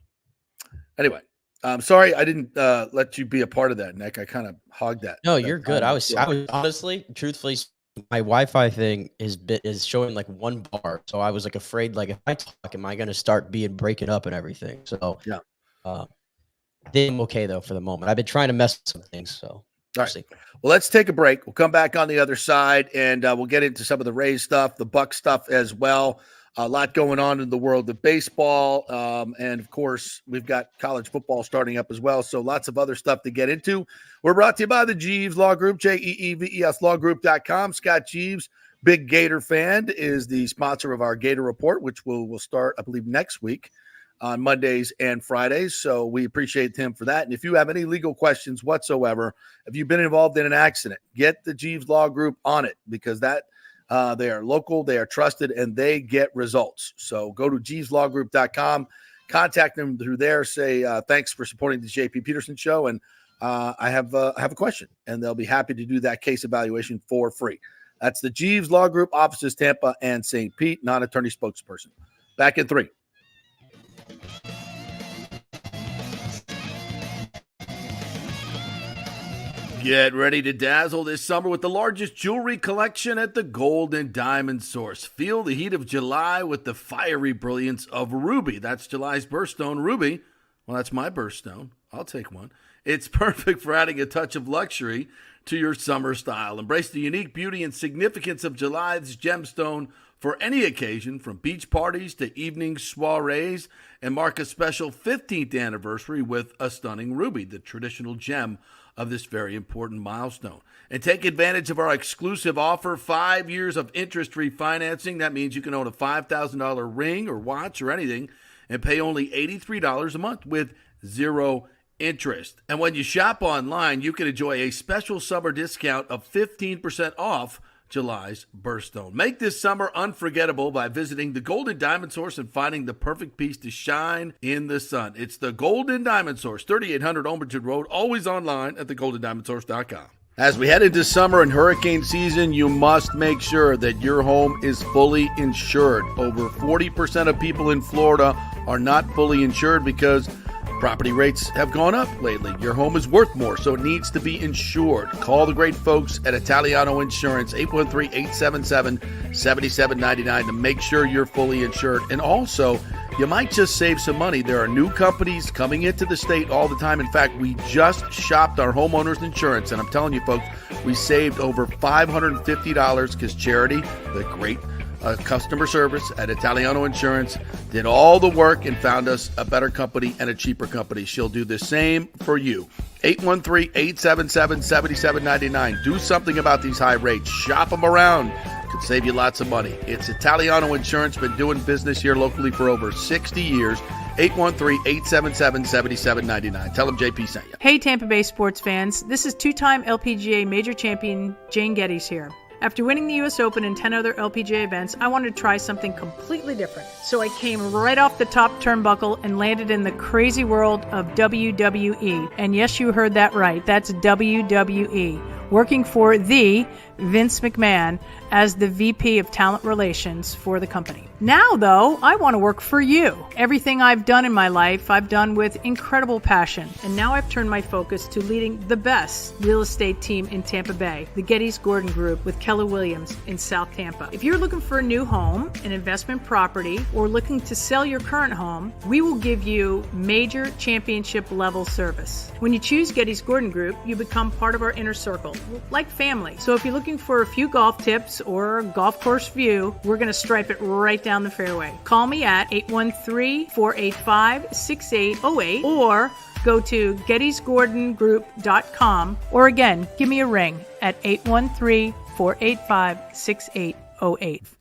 anyway, I'm sorry I didn't let you be a part of that, Nick. I kind of hogged that. No, you're good. I was honestly, truthfully, my Wi-Fi thing is showing like one bar, so I was like afraid, like if I talk, am I going to start breaking up and everything? So yeah, I think I'm okay though for the moment. I've been trying to mess with some things, so all right. see. Well, let's take a break. We'll come back on the other side, and we'll get into some of the Rays stuff, the Buck stuff as well. A lot going on in the world of baseball. And, of course, we've got college football starting up as well. So lots of other stuff to get into. We're brought to you by the Jeeves Law Group, JEEVES lawgroup.com. Scott Jeeves, big Gator fan, is the sponsor of our Gator Report, which will start, I believe, next week on Mondays and Fridays. So we appreciate him for that. And if you have any legal questions whatsoever, if you've been involved in an accident, get the Jeeves Law Group on it, because they are local, they are trusted, and they get results. So go to jeeveslawgroup.com, contact them through there, say thanks for supporting the JP Peterson Show, and I have a question, and they'll be happy to do that case evaluation for free. That's the Jeeves Law Group, offices Tampa and St. Pete, non-attorney spokesperson. Back in 3. Get ready to dazzle this summer with the largest jewelry collection at the Gold and Diamond Source. Feel the heat of July with the fiery brilliance of ruby. That's July's birthstone, ruby. Well, that's my birthstone. I'll take one. It's perfect for adding a touch of luxury to your summer style. Embrace the unique beauty and significance of July's gemstone for any occasion, from beach parties to evening soirees, and mark a special 15th anniversary with a stunning ruby, the traditional gem of this very important milestone. And take advantage of our exclusive offer, 5 years of interest-free financing. That means you can own a $5,000 ring or watch or anything and pay only $83 a month with zero interest. And when you shop online, you can enjoy a special summer discount of 15% off July's birthstone. Make this summer unforgettable by visiting the Golden Diamond Source and finding the perfect piece to shine in the sun. It's the Golden Diamond Source, 3800 Omerton Road, always online at thegoldendiamondsource.com. As we head into summer and hurricane season, you must make sure that your home is fully insured. Over 40% of people in Florida are not fully insured because property rates have gone up lately. Your home is worth more, so it needs to be insured. Call the great folks at Italiano Insurance, 813-877-7799 to make sure you're fully insured. And also, you might just save some money. There are new companies coming into the state all the time. In fact, we just shopped our homeowners insurance, and I'm telling you, folks, we saved over $550 because Charity, the great customer service at Italiano Insurance, did all the work and found us a better company and a cheaper company. She'll do the same for you. 813-877-7799. Do something about these high rates. Shop them around. Could save you lots of money. It's Italiano Insurance. Been doing business here locally for over 60 years. 813-877-7799. Tell them JP sent you. Hey, Tampa Bay sports fans. This is two-time LPGA major champion Jane Geddes here. After winning the U.S. Open and 10 other LPGA events, I wanted to try something completely different. So I came right off the top turnbuckle and landed in the crazy world of WWE. And yes, you heard that right. That's WWE. Working for the Vince McMahon as the VP of Talent Relations for the company. Now, though, I want to work for you. Everything I've done in my life, I've done with incredible passion. And now I've turned my focus to leading the best real estate team in Tampa Bay, the Geddes Gordon Group with Keller Williams in South Tampa. If you're looking for a new home, an investment property, or looking to sell your current home, we will give you major championship level service. When you choose Geddes Gordon Group, you become part of our inner circle, like family. So if you're looking for a few golf tips or a golf course view, we're going to stripe it right down the fairway. Call me at 813-485-6808 or go to gettysgordongroup.com, or again, give me a ring at 813-485-6808.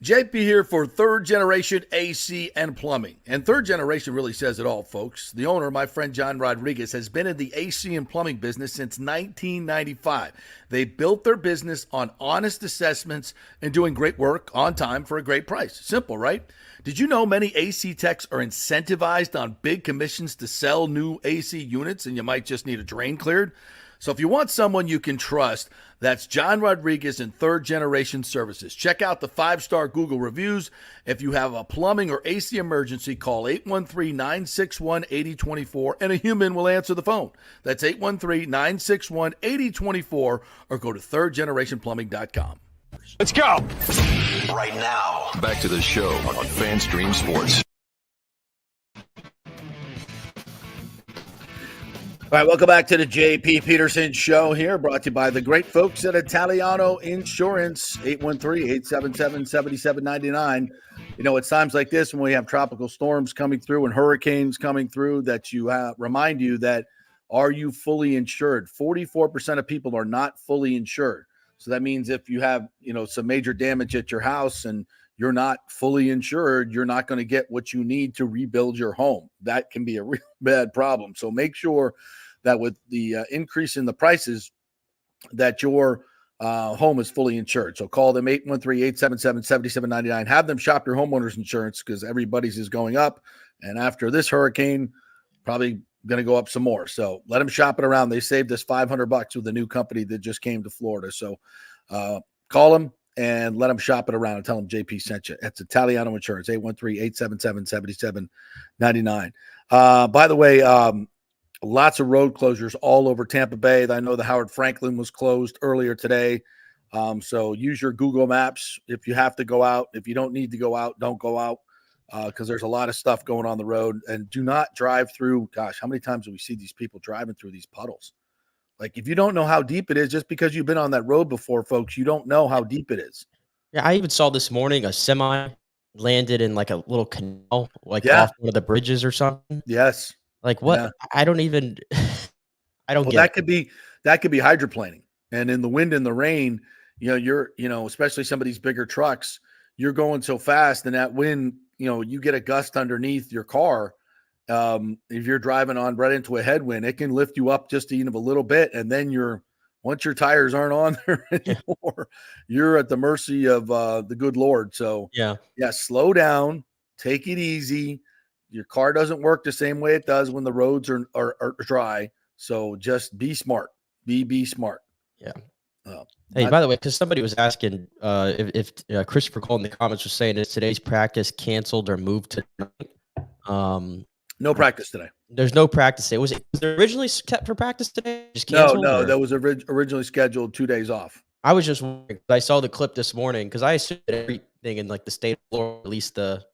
JP here for Third Generation AC and Plumbing. And Third Generation really says it all, folks. The owner, my friend John Rodriguez, has been in the AC and plumbing business since 1995. They built their business on honest assessments and doing great work on time for a great price. Simple, right? Did you know many AC techs are incentivized on big commissions to sell new AC units, and you might just need a drain cleared? So if you want someone you can trust, that's John Rodriguez and Third Generation Services. Check out the 5-star Google reviews. If you have a plumbing or AC emergency, call 813-961-8024 and a human will answer the phone. That's 813-961-8024 or go to thirdgenerationplumbing.com. Let's go. Right now. Back to the show on FanStream Sports. All right, welcome back to the J.P. Peterson Show here, brought to you by the great folks at Italiano Insurance, 813-877-7799. You know, it's times like this when we have tropical storms coming through and hurricanes coming through that you remind you that, are you fully insured? 44% of people are not fully insured. So that means if you have, some major damage at your house and you're not fully insured, you're not going to get what you need to rebuild your home. That can be a real bad problem. So make sure that with the increase in the prices, that your home is fully insured. So call them 813-877-7799. Have them shop your homeowner's insurance because everybody's is going up. And after this hurricane, probably going to go up some more. So let them shop it around. They saved us $500 with a new company that just came to Florida. So call them and let them shop it around and tell them JP sent you. It's Italiano Insurance, 813-877-7799. By the way, lots of road closures all over Tampa Bay. I know the Howard Franklin was closed earlier today. So use your Google Maps if you have to go out. If you don't need to go out, don't go out because there's a lot of stuff going on the road. And do not drive through. Gosh, how many times do we see these people driving through these puddles? Like, if you don't know how deep it is, just because you've been on that road before, folks, you don't know how deep it is. Yeah, I even saw this morning a semi landed in like a little canal, like Yeah. off one of the bridges or something. Yes. Like what? Yeah. I don't even. I don't get. That could be hydroplaning, and in the wind and the rain, you're especially some of these bigger trucks, you're going so fast, and that wind, you get a gust underneath your car. If you're driving on right into a headwind, it can lift you up just even a little bit, and then once your tires aren't on there anymore, you're at the mercy of the good Lord. So yeah, slow down, take it easy. Your car doesn't work the same way it does when the roads are dry. So just be smart. Be smart. Yeah. Hey, by the way, because somebody was asking if Christopher Cole in the comments was saying, is today's practice canceled or moved to tonight? No practice today. There's no practice today. Was it originally kept for practice today? Just canceled? No. That was originally scheduled 2 days off. I was just wondering. I saw the clip this morning because I assumed that everything in like the state of Florida, at least the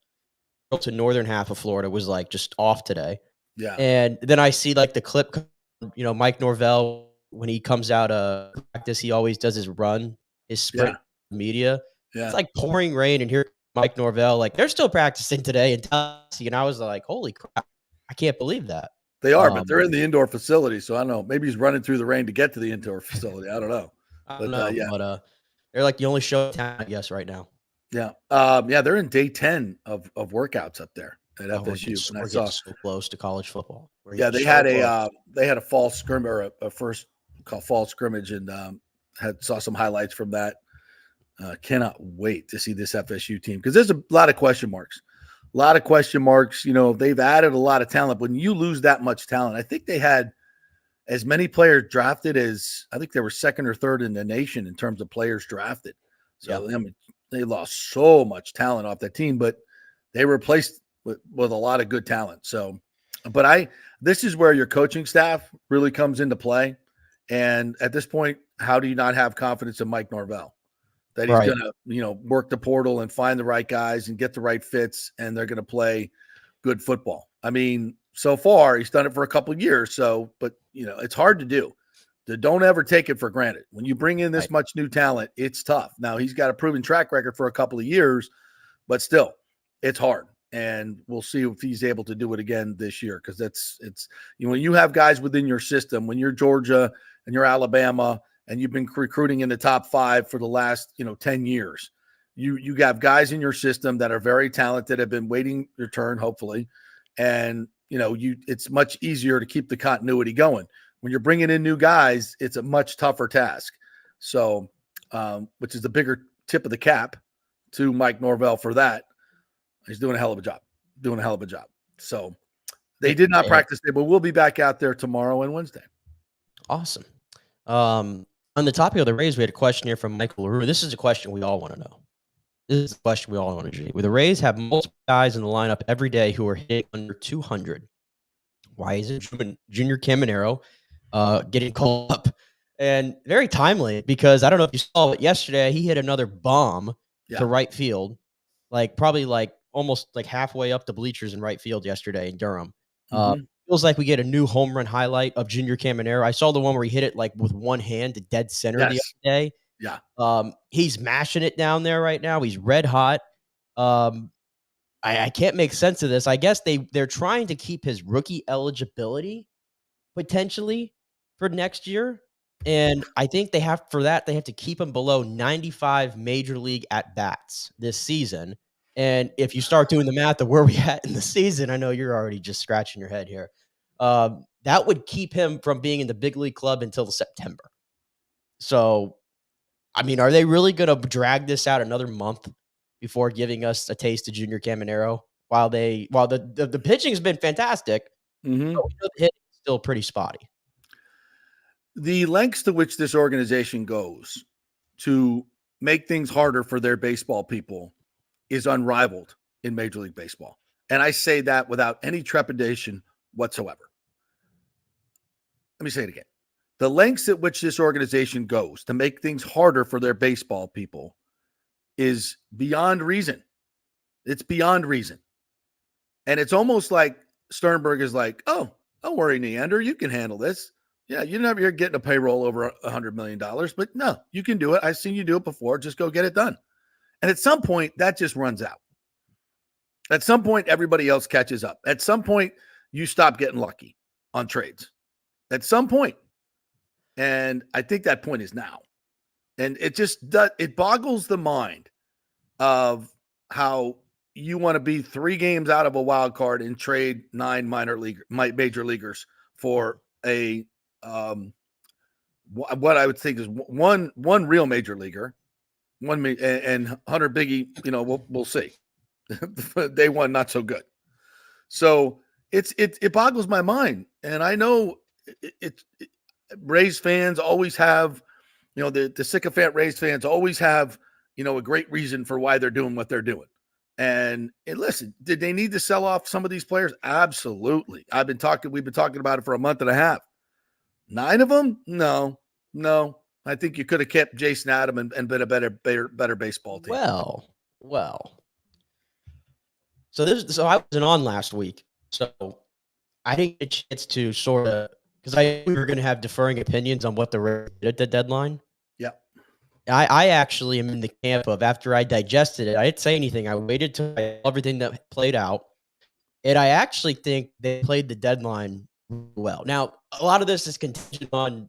to northern half of Florida, was like just off today. Yeah. And then I see like the clip, Mike Norvell, when he comes out of practice, he always does his run, his sprint media. Yeah. It's like pouring rain, and here Mike Norvell, like they're still practicing today in Tennessee. And I was like, holy crap, I can't believe that. They are, but they're in the indoor facility. So I don't know. Maybe he's running through the rain to get to the indoor facility. I don't know. But they're like the only show in town, I guess, right now. Yeah. They're in day 10 of workouts up there at FSU. We're getting so close to college football. They had a fall scrimmage, or a first called fall scrimmage, and saw some highlights from that. Cannot wait to see this FSU team because there's a lot of question marks. They've added a lot of talent. When you lose that much talent, I think they had as many players drafted as I think they were second or third in the nation in terms of players drafted. So they lost so much talent off that team, but they replaced with a lot of good talent. So, this is where your coaching staff really comes into play. And at this point, how do you not have confidence in Mike Norvell that he's going to, work the portal and find the right guys and get the right fits, and they're going to play good football? I mean, so far he's done it for a couple of years. So, but it's hard to do. Don't ever take it for granted. When you bring in this much new talent, it's tough. Now he's got a proven track record for a couple of years, but still, it's hard. And we'll see if he's able to do it again this year. Cause when you have guys within your system, when you're Georgia and you're Alabama and you've been recruiting in the top 5 for the last, 10 years, you have guys in your system that are very talented, have been waiting your turn, hopefully. And, it's much easier to keep the continuity going. When you're bringing in new guys, it's a much tougher task. So, which is the bigger tip of the cap to Mike Norvell for that. He's doing a hell of a job. So they did not practice today, but we'll be back out there tomorrow and Wednesday. Awesome. On the topic of the Rays, we had a question here from Michael LaRue. This is a question we all want to know. This is a question we all want to know. Where the Rays have multiple guys in the lineup every day who are hitting under 200. Why isn't Junior Caminero getting called up? And very timely, because I don't know if you saw it yesterday, he hit another bomb to right field, probably almost halfway up the bleachers in right field yesterday in Durham. Feels like we get a new home run highlight of Junior Caminero. I saw the one where he hit it with one hand to dead center the other day. Yeah. He's mashing it down there right now. He's red hot. I can't make sense of this. I guess they're trying to keep his rookie eligibility potentially for next year. And I think they have to keep him below 95 major league at bats this season. And if you start doing the math of where we at in the season, I know you're already just scratching your head here. That would keep him from being in the big league club until September. So, I mean, are they really going to drag this out another month before giving us a taste of Junior Caminero? While the pitching has been fantastic, but the hitting is still pretty spotty. The lengths to which this organization goes to make things harder for their baseball people is unrivaled in Major League Baseball. And I say that without any trepidation whatsoever. Let me say it again. The lengths at which this organization goes to make things harder for their baseball people is beyond reason. It's beyond reason. And it's almost like Sternberg is like, oh, don't worry, Neander, you can handle this. Yeah, you're getting a payroll over $100 million, but no, you can do it. I've seen you do it before. Just go get it done. And at some point, that just runs out. At some point, everybody else catches up. At some point, you stop getting lucky on trades. At some point. And I think that point is now. And it boggles the mind of how you want to be 3 games out of a wild card and trade 9 major leaguers for a what I would think is one real major leaguer, and Hunter Biggie. We'll see. Day one, not so good. So it boggles my mind, and I know Rays fans always have, the sycophant Rays fans always have, a great reason for why they're doing what they're doing. And listen, did they need to sell off some of these players? Absolutely. We've been talking about it for a month and a half. 9 of them? No. I think you could have kept Jason Adam and been a better baseball team. Well. So I wasn't on last week, so I didn't get a chance to sort of, because we were going to have differing opinions on what the Rays did at the deadline. Yeah. I actually am in the camp of, after I digested it, I didn't say anything. I waited till everything that played out, and I actually think they played the deadline well. Now, a lot of this is contingent on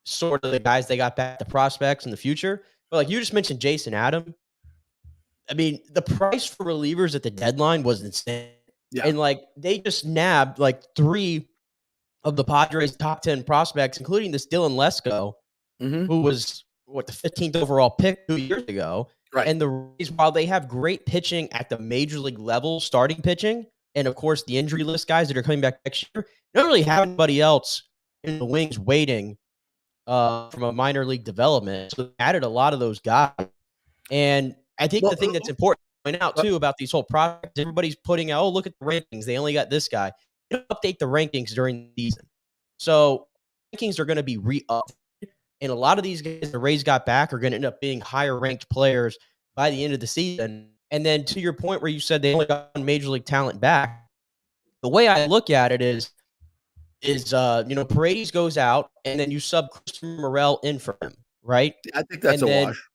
sort of the guys they got back, the prospects in the future. But like you just mentioned, Jason Adam. I mean, the price for relievers at the deadline was insane. Yeah. And they just nabbed 3 of the Padres' top 10 prospects, including this Dylan Lesko, who was the 15th overall pick 2 years ago. Right. And the Rays, while they have great pitching at the major league level, starting pitching, and of course the injury list guys that are coming back next year, don't really have anybody else in the wings waiting from a minor league development. So they added a lot of those guys. And I think the thing that's important to point out too about these whole projects, everybody's putting out, oh, look at the rankings. They only got this guy. They don't update the rankings during the season. So rankings are going to be re-upped. And a lot of these guys the Rays got back are going to end up being higher ranked players by the end of the season. And then to your point where you said they only got major league talent back, the way I look at it is Paredes goes out and then you sub Christopher Morel in for him, right? I think that's a wash.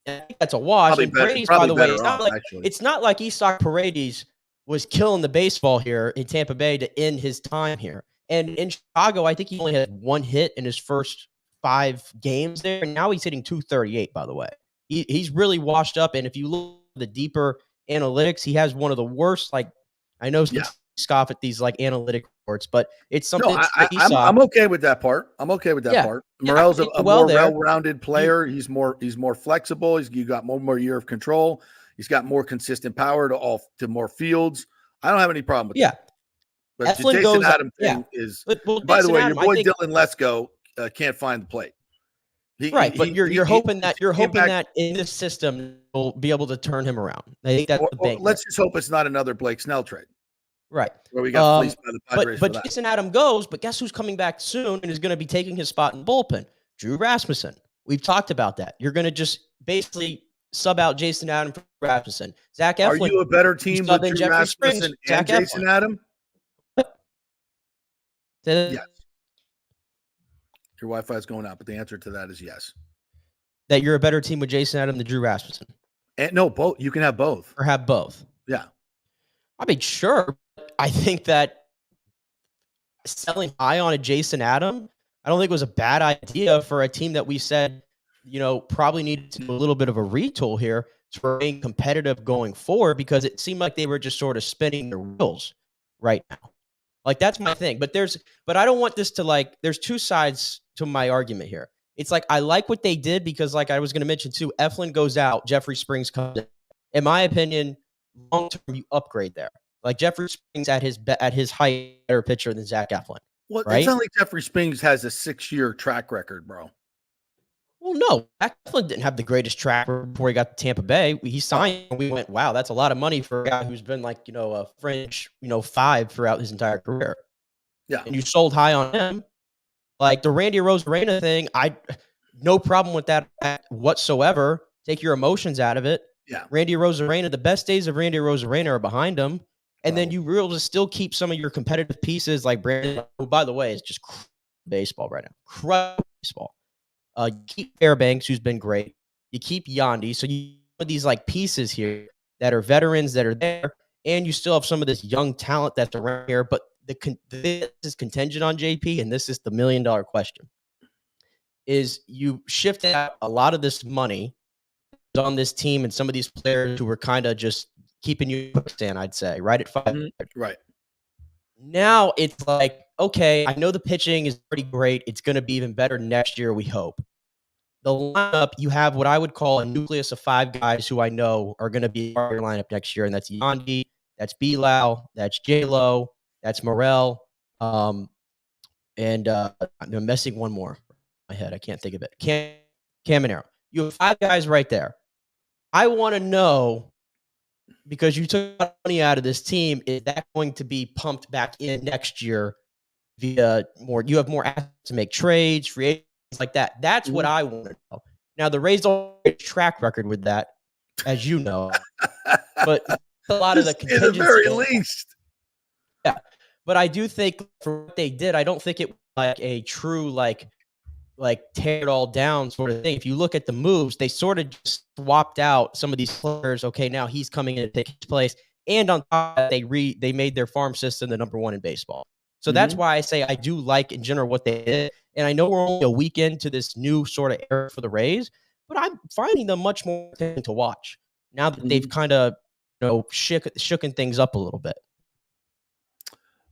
I think that's a wash. Probably and better, Paredes, by the way, actually. It's not like Isak Paredes was killing the baseball here in Tampa Bay to end his time here. And in Chicago, I think he only had 1 hit in his first 5 games there. And now he's hitting .238, by the way. He's really washed up. And if you look at the deeper analytics, he has one of the worst, I know scoff at these analytic reports, but it's something. No, I'm okay with that part. Part. Morel's a more well-rounded player. He's more flexible. You got more year of control. He's got more consistent power to more fields. I don't have any problem with that. But the Jason Adam thing is. By the way, your boy Dylan Lesko, can't find the plate. Right, but you're hoping back, that in this system will be able to turn him around. I think that's the bank. Let's just hope it's not another Blake Snell trade. Right. Where we got fleeced by the Padres but Jason Adam goes, but guess who's coming back soon and is going to be taking his spot in the bullpen? Drew Rasmussen. We've talked about that. You're going to just basically sub out Jason Adam for Rasmussen. Zach Eflin. Are you a better team with Drew Jeffrey Rasmussen and Jason Adam? Yes. Your Wi-Fi is going out, but the answer to that is yes. That you're a better team with Jason Adam than Drew Rasmussen. And no, both. You can have both. Or have both. Yeah. I mean, sure. I think that selling high on a Jason Adam, I don't think it was a bad idea for a team that we said, probably needed to do a little bit of a retool here to remain competitive going forward, because it seemed like they were just sort of spinning their wheels right now. Like, that's my thing. But I don't want this to there's two sides to my argument here. It's like, I like what they did because, like I was going to mention too, Eflin goes out, Jeffrey Springs comes in. In my opinion, long-term, you upgrade there. Like, Jeffrey Springs at his height, better pitcher than Zach Eflin. Well, right? It's not like Jeffrey Springs has a 6-year track record, bro. Well, no, Zach Eflin didn't have the greatest track record before he got to Tampa Bay. He signed, and we went, wow, that's a lot of money for a guy who's been a fringe, 5 throughout his entire career. Yeah. And you sold high on him. Like the Randy Arozarena thing, no problem with that whatsoever. Take your emotions out of it. Yeah. Randy Arozarena, the best days of Randy Arozarena are behind him. And then you were able to still keep some of your competitive pieces like Brandon, who, by the way, is just baseball right now. Crush baseball. You keep Fairbanks, who's been great. You keep Yandy. So you have these pieces here that are veterans that are there. And you still have some of this young talent that's around here. But this is contingent on JP, and this is the $1 million question, is you shifted out a lot of this money on this team and some of these players who were kind of just keeping you stand, I'd say, right at 5. Right. Now it's like, okay, I know the pitching is pretty great. It's going to be even better next year, we hope. The lineup, you have what I would call a nucleus of 5 guys who I know are going to be part of your lineup next year, and that's Yandy, that's Bilal, that's J-Lo, that's Morel, and I'm missing one more in my head. I can't think of it. Caminero. You have 5 guys right there. I want to know, because you took money out of this team, is that going to be pumped back in next year via more? You have more assets to make trades, free agents like that. That's what I want to know. Now, the Rays don't have a track record with that, as you know, but a lot of the contingency. At the very least. Yeah. But I do think for what they did, I don't think it was like a true, like tear it all down sort of thing. If you look at the moves, they sort of just swapped out some of these players. Okay, now he's coming in to take his place. And on top of that, they made their farm system the number 1 in baseball. So that's why I say I do like in general what they did. And I know we're only a week into this new sort of era for the Rays, but I'm finding them much more to watch now that they've kind of shooken things up a little bit.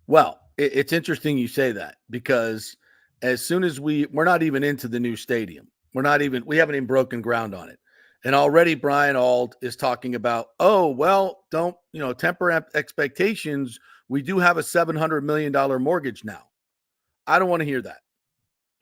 Well, it's interesting you say that, because as soon as we're not even into the new stadium, we haven't even broken ground on it. And already Brian Auld is talking about, don't, temper expectations. We do have a $700 million mortgage now. I don't want to hear that.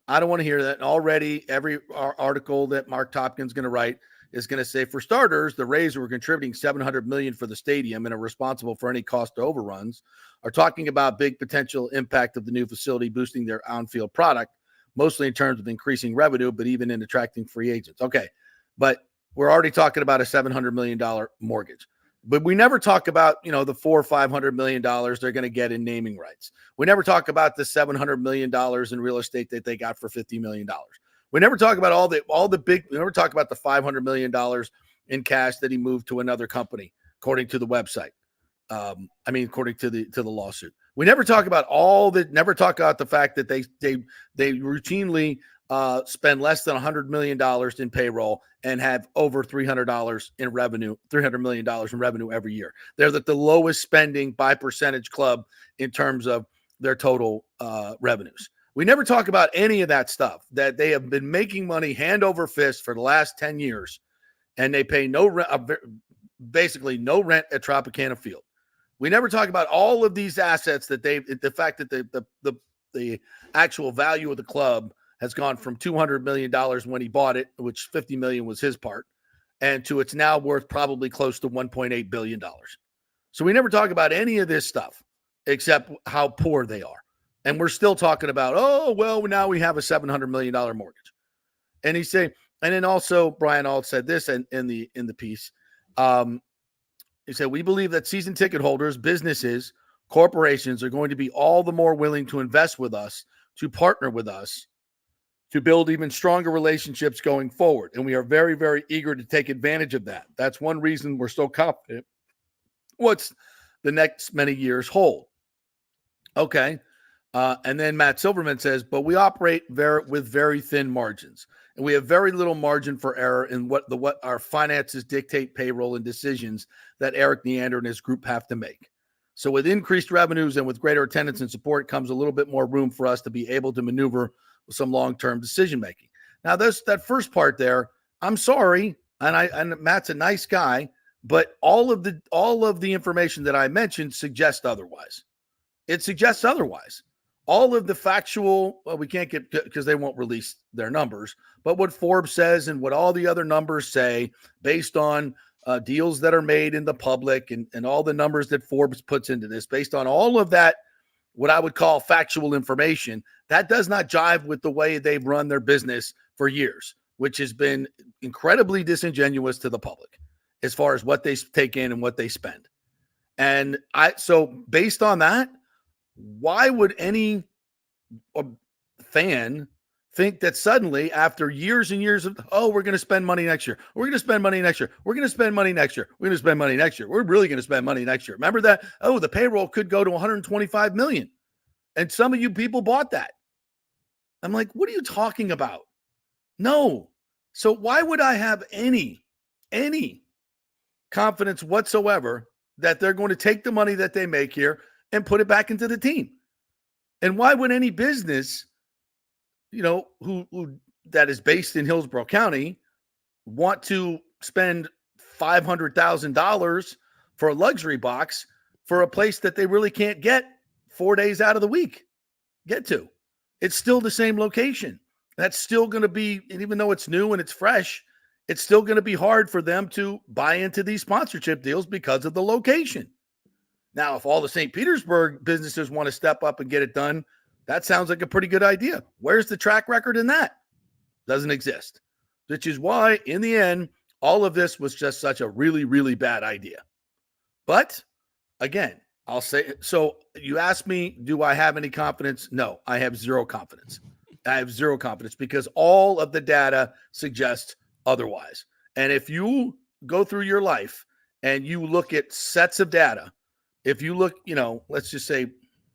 And already every article that Mark Topkin's going to write is going to say, for starters, the Rays, who are contributing $700 million for the stadium and are responsible for any cost overruns, are talking about big potential impact of the new facility boosting their on-field product, mostly in terms of increasing revenue, but even in attracting free agents. Okay, but we're already talking about a $700 million mortgage. But we never talk about, the $400 or $500 million they're going to get in naming rights. We never talk about the $700 million in real estate that they got for $50 million. We never talk about we never talk about the $500 million in cash that he moved to another company, according to the website. According to the lawsuit. We never talk about never talk about the fact that they routinely spend less than $100 million in payroll and have over $300 million in revenue every year. They're the lowest spending by percentage club in terms of their total revenues. We never talk about any of that stuff, that they have been making money hand over fist for the last 10 years, and they pay basically no rent at Tropicana Field. We never talk about all of these assets that the fact that the actual value of the club has gone from $200 million when he bought it, which $50 million was his part, and to it's now worth probably close to $1.8 billion. So we never talk about any of this stuff except how poor they are. And we're still talking about, oh, well, now we have a $700 million mortgage. And he's saying, and then also Brian Ault said this in the piece. He said, we believe that season ticket holders, businesses, corporations are going to be all the more willing to invest with us, to partner with us, to build even stronger relationships going forward. And we are very, very eager to take advantage of that. That's one reason we're so confident what's the next many years hold. Okay. And then Matt Silverman says, but we operate with very thin margins, and we have very little margin for error in what our finances dictate payroll and decisions that Eric Neander and his group have to make. So with increased revenues and with greater attendance and support comes a little bit more room for us to be able to maneuver with some long-term decision-making. Now, that first part there, I'm sorry, and Matt's a nice guy, but all of the information that I mentioned suggests otherwise. It suggests otherwise. All of the factual, well, we can't get, because they won't release their numbers, but what Forbes says and what all the other numbers say based on deals that are made in the public and all the numbers that Forbes puts into this, based on all of that, what I would call factual information, that does not jive with the way they've run their business for years, which has been incredibly disingenuous to the public as far as what they take in and what they spend. And so based on that, why would any fan think that suddenly after years and years of, oh, we're going to spend money next year. We're going to spend money next year. We're going to spend money next year. We're going to spend money next year. We're really going to spend money next year. Remember that? Oh, the payroll could go to 125 million. And some of you people bought that. I'm like, what are you talking about? No. So why would I have any confidence whatsoever that they're going to take the money that they make here and put it back into the team? And why would any business, who that is based in Hillsborough County, want to spend $500,000 for a luxury box for a place that they really can't get 4 days out of the week? Get to. It's still the same location. That's still going to be, and even though it's new and it's fresh, it's still going to be hard for them to buy into these sponsorship deals because of the location. Now, if all the St. Petersburg businesses want to step up and get it done, that sounds like a pretty good idea. Where's the track record in that? Doesn't exist. Which is why, in the end, all of this was just such a really, really bad idea. But, again, I'll say, so you asked me, do I have any confidence? No, I have zero confidence. I have zero confidence because all of the data suggests otherwise. And if you go through your life and you look at sets of data, if you look, let's just say,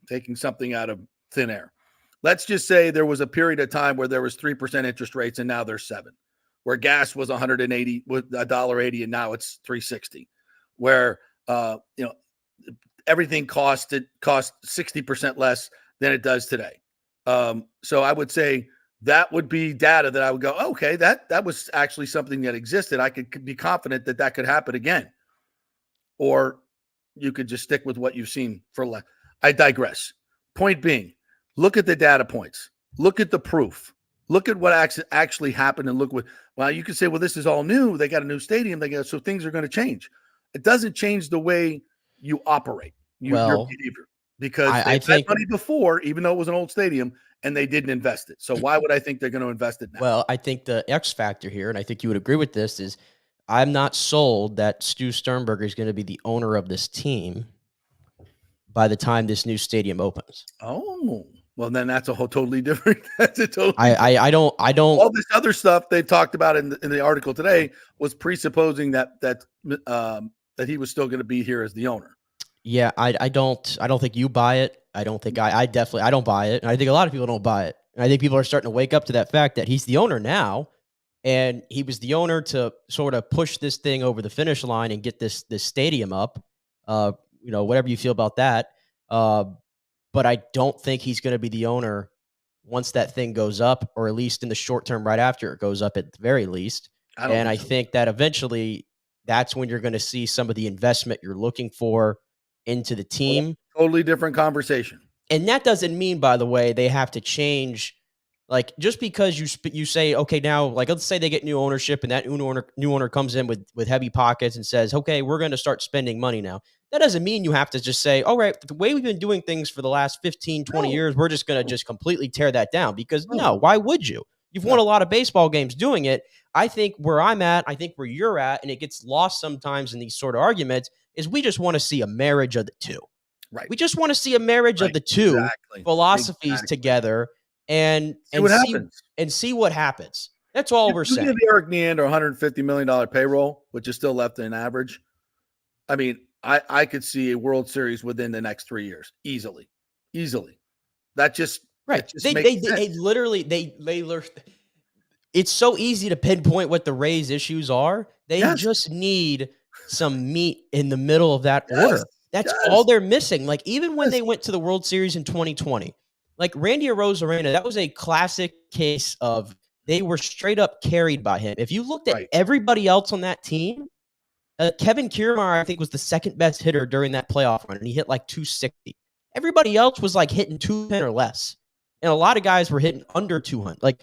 taking something out of thin air, let's just say there was a period of time where there was 3% interest rates and now there's 7%, where gas was $180 with $1.80 and now it's $3.60, where everything cost 60% less than it does today. So I would say that would be data that I would go, okay, that was actually something that existed. I could be confident that could happen again. Or you could just stick with what you've seen for less. I digress. Point being, look at the data points. Look at the proof. Look at what actually happened and look what, well, you could say, well, this is all new. They got a new stadium. So things are going to change. It doesn't change the way you operate, your behavior, because they had money before, even though it was an old stadium, and they didn't invest it. So why would I think they're going to invest it now? Well, I think the X factor here, and I think you would agree with this, is I'm not sold that Stu Sternberger is going to be the owner of this team by the time this new stadium opens. Oh, well, then that's a whole totally different. That's a totally. I don't. All this other stuff they talked about in the article today was presupposing that he was still going to be here as the owner. Yeah, I don't think you buy it. I don't think I don't buy it. And I think a lot of people don't buy it. And I think people are starting to wake up to that fact that he's the owner now. And he was the owner to sort of push this thing over the finish line and get this stadium up. Whatever you feel about that. But I don't think he's going to be the owner once that thing goes up, or at least in the short term right after it goes up at the very least. I think that eventually that's when you're going to see some of the investment you're looking for into the team. Totally different conversation. And that doesn't mean, by the way, they have to change Like, just because you say, okay, now, like, let's say they get new ownership and that new owner comes in with heavy pockets and says, okay, we're going to start spending money now. That doesn't mean you have to just say, all right, the way we've been doing things for the last 15, 20 years, we're just going to just completely tear that down. Because no, why would you? You've won a lot of baseball games doing it. I think where I'm at, I think where you're at, and it gets lost sometimes in these sort of arguments, is we just want to see a marriage of the two. Right. We just want to see a marriage of the two philosophies together and see what happens. That's all we're saying. Give Eric Neander $150 million payroll, which is still left in average. I mean, I could see a World Series within the next 3 years easily. That just right. Just makes sense. They literally it's so easy to pinpoint what the Rays' issues are. They just need some meat in the middle of that order. That's all they're missing. Like, even when they went to the World Series in 2020, like Randy Arozarena, that was a classic case of they were straight up carried by him. If you looked at everybody else on that team, Kevin Kiermaier, I think, was the second best hitter during that playoff run, and he hit like 260. Everybody else was like hitting 210 or less. And a lot of guys were hitting under 200. Like,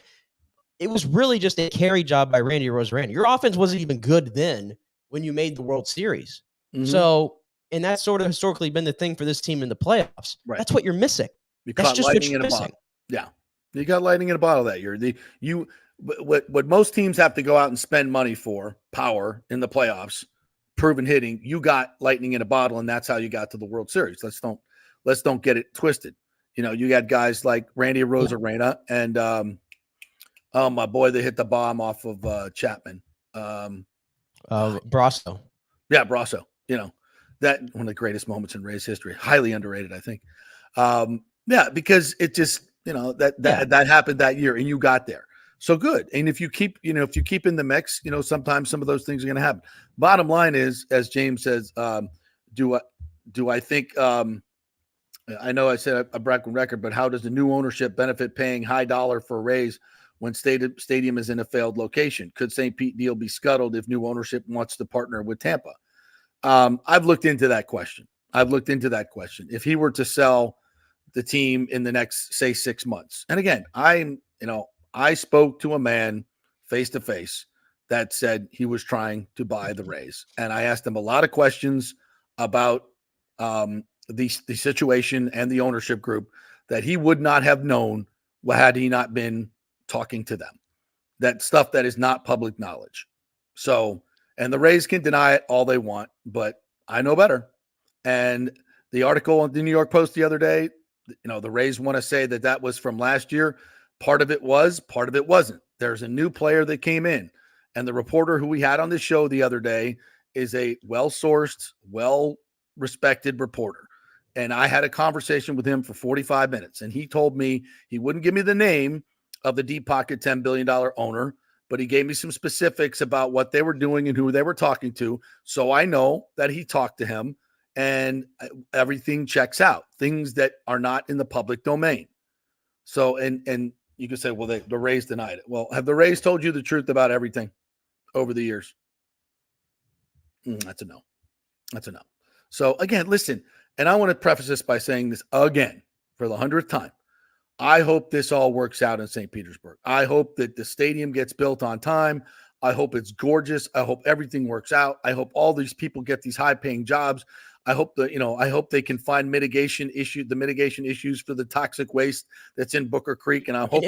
it was really just a carry job by Randy Arozarena. Your offense wasn't even good then when you made the World Series. Mm-hmm. So, and that's sort of historically been the thing for this team in the playoffs. Right. That's what you're missing. That's just what you're missing. Yeah. You got lightning in a bottle that year. What most teams have to go out and spend money for, power in the playoffs, proven hitting, you got lightning in a bottle, and that's how you got to the World Series. Let's don't get it twisted. You know, you got guys like Randy Arozarena and my boy that hit the bomb off of Chapman. Brasso. Yeah, Brasso. You know, that one of the greatest moments in Rays history. Highly underrated, I think. Yeah, because it just, you know, that happened that year and you got there. So good. And if you keep in the mix, you know, sometimes some of those things are going to happen. Bottom line is, as James says, do I think, I know I said a broken record, but how does the new ownership benefit paying high dollar for a raise when stadium is in a failed location? Could St. Pete deal be scuttled if new ownership wants to partner with Tampa? I've looked into that question. If he were to sell the team in the next, say, 6 months. And again, I spoke to a man face to face that said he was trying to buy the Rays. And I asked him a lot of questions about the situation and the ownership group that he would not have known had he not been talking to them. That stuff that is not public knowledge. So, and the Rays can deny it all they want, but I know better. And the article in the New York Post the other day, you know, the Rays want to say that was from last year. Part of it was, part of it wasn't. There's a new player that came in, and the reporter who we had on the show the other day is a well-sourced, well-respected reporter. And I had a conversation with him for 45 minutes, and he told me he wouldn't give me the name of the deep pocket $10 billion owner, but he gave me some specifics about what they were doing and who they were talking to. So I know that he talked to him, and everything checks out, things that are not in the public domain. So, and you could say, well, the Rays denied it. Well, have the Rays told you the truth about everything over the years? That's a no. So again, listen, and I want to preface this by saying this again for the 100th time. I hope this all works out in St. Petersburg. I hope that the stadium gets built on time. I hope it's gorgeous. I hope everything works out. I hope all these people get these high-paying jobs. I hope they can find the mitigation issues for the toxic waste that's in Booker Creek. And I hope,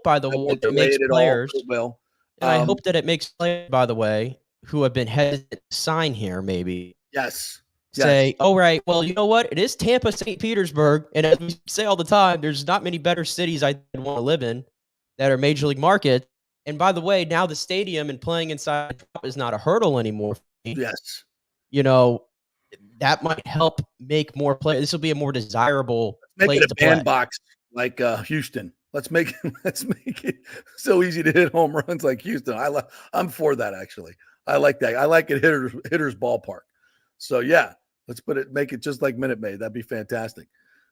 by the way, it makes players. I hope that it makes players, by the way, who have been hesitant to sign here, maybe. Yes. Say, oh, right. Well, you know what? It is Tampa, St. Petersburg. And as we say all the time, there's not many better cities I want to live in that are major league markets. And by the way, now the stadium and playing inside is not a hurdle anymore. Yes. You know, that might help make more play. This will be a more desirable place to play. Make it a bandbox like Houston. Let's make it so easy to hit home runs like Houston. I'm for that, actually. I like that. I like it hitter's ballpark. So yeah, let's make it just like Minute Maid. That'd be fantastic.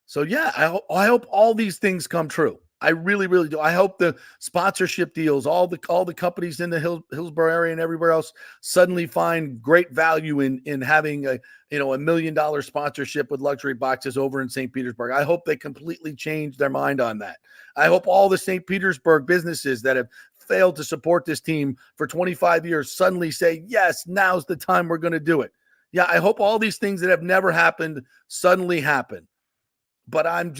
So yeah, I hope all these things come true. I really, really do. I hope the sponsorship deals, all the companies in the Hillsborough area and everywhere else suddenly find great value in having a $1 million sponsorship with luxury boxes over in St. Petersburg. I hope they completely change their mind on that. I hope all the St. Petersburg businesses that have failed to support this team for 25 years suddenly say, yes, now's the time we're going to do it. Yeah, I hope all these things that have never happened suddenly happen. But I'm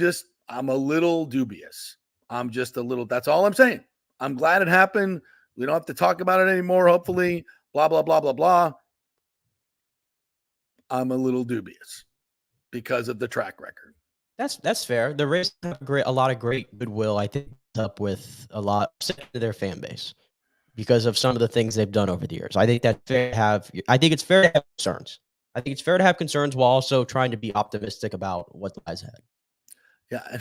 a little dubious. I'm just a little, that's all I'm saying. I'm glad it happened. We don't have to talk about it anymore, hopefully, blah, blah, blah, blah, blah. I'm a little dubious because of the track record. That's fair. The Rays have a lot of great goodwill, I think, up with a lot of their fan base because of some of the things they've done over the years. I think that's fair to have. I think it's fair to have concerns. I think it's fair to have concerns while also trying to be optimistic about what lies ahead. Yeah.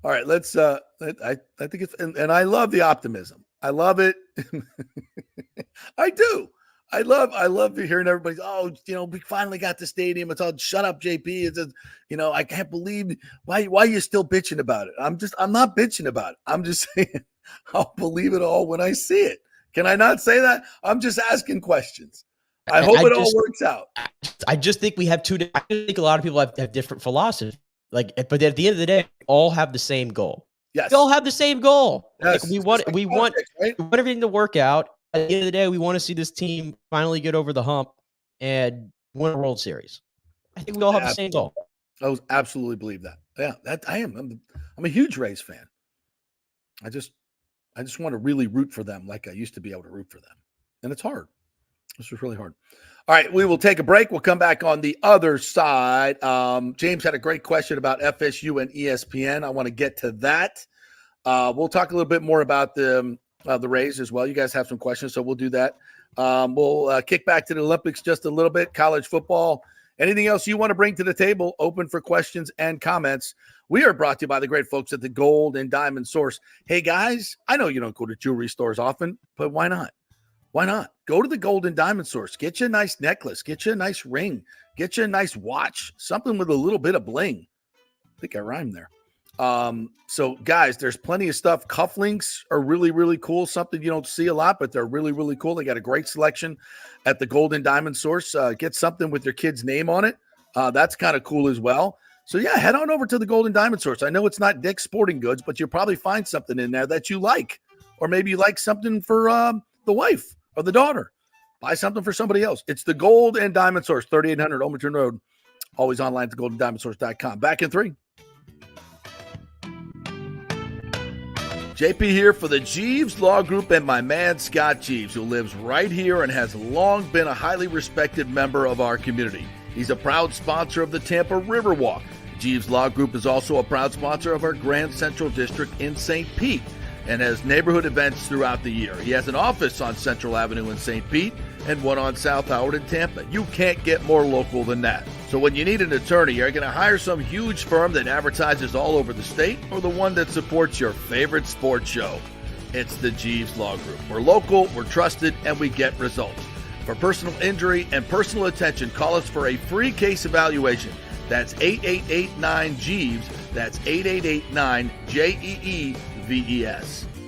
All right, let's I think it's and I love the optimism. I love it. I do. I love hearing everybody, we finally got the stadium. It's all shut up, JP. It's I can't believe why are you still bitching about it? I'm not bitching about it. I'm just saying I'll believe it all when I see it. Can I not say that? I'm just asking questions. I hope it all works out. I just think I think a lot of people have different philosophies. But at the end of the day, we all have the same goal. Yes. We all have the same goal. Yes. We want everything to work out. At the end of the day, we want to see this team finally get over the hump and win a World Series. I think we all have the same goal. I absolutely believe that. Yeah, that I am. I'm a huge Rays fan. I just want to really root for them like I used to be able to root for them. And it's hard. This is really hard. All right, we will take a break. We'll come back on the other side. James had a great question about FSU and ESPN. I want to get to that. We'll talk a little bit more about the Rays as well. You guys have some questions, so we'll do that. We'll kick back to the Olympics just a little bit, college football. Anything else you want to bring to the table, open for questions and comments. We are brought to you by the great folks at the Gold and Diamond Source. Hey, guys, I know you don't go to jewelry stores often, but why not? Why not? Go to the Gold and Diamond Source. Get you a nice necklace. Get you a nice ring. Get you a nice watch. Something with a little bit of bling. I think I rhymed there. So, guys, there's plenty of stuff. Cufflinks are really, really cool. Something you don't see a lot, but they're really, really cool. They got a great selection at the Gold and Diamond Source. Get something with your kid's name on it. That's kind of cool as well. So, yeah, head on over to the Gold and Diamond Source. I know it's not Dick's Sporting Goods, but you'll probably find something in there that you like. Or maybe you like something for the wife or the daughter. Buy something for somebody else. It's the Gold and Diamond Source, 3800 Olmerton Road. Always online at thegoldendiamondsource.com. Back in 3. JP here for the Jeeves Law Group and my man Scott Jeeves, who lives right here and has long been a highly respected member of our community. He's a proud sponsor of the Tampa Riverwalk. Jeeves Law Group is also a proud sponsor of our Grand Central District in St. Pete and has neighborhood events throughout the year. He has an office on Central Avenue in St. Pete and one on South Howard in Tampa. You can't get more local than that. So when you need an attorney, you're going to hire some huge firm that advertises all over the state or the one that supports your favorite sports show. It's the Jeeves Law Group. We're local, we're trusted, and we get results. For personal injury and personal attention, call us for a free case evaluation. That's 8889-JEEVES. That's 8889-JEEVES.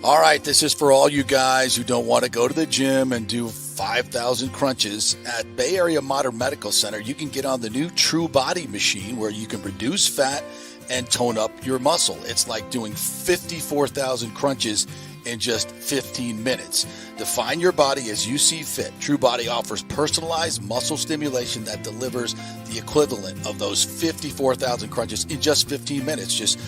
All right, this is for all you guys who don't want to go to the gym and do 5,000 crunches. At Bay Area Modern Medical Center, you can get on the new True Body machine where you can reduce fat and tone up your muscle. It's like doing 54,000 crunches in just 15 minutes. Define your body as you see fit. True Body offers personalized muscle stimulation that delivers the equivalent of those 54,000 crunches in just 15 minutes. Just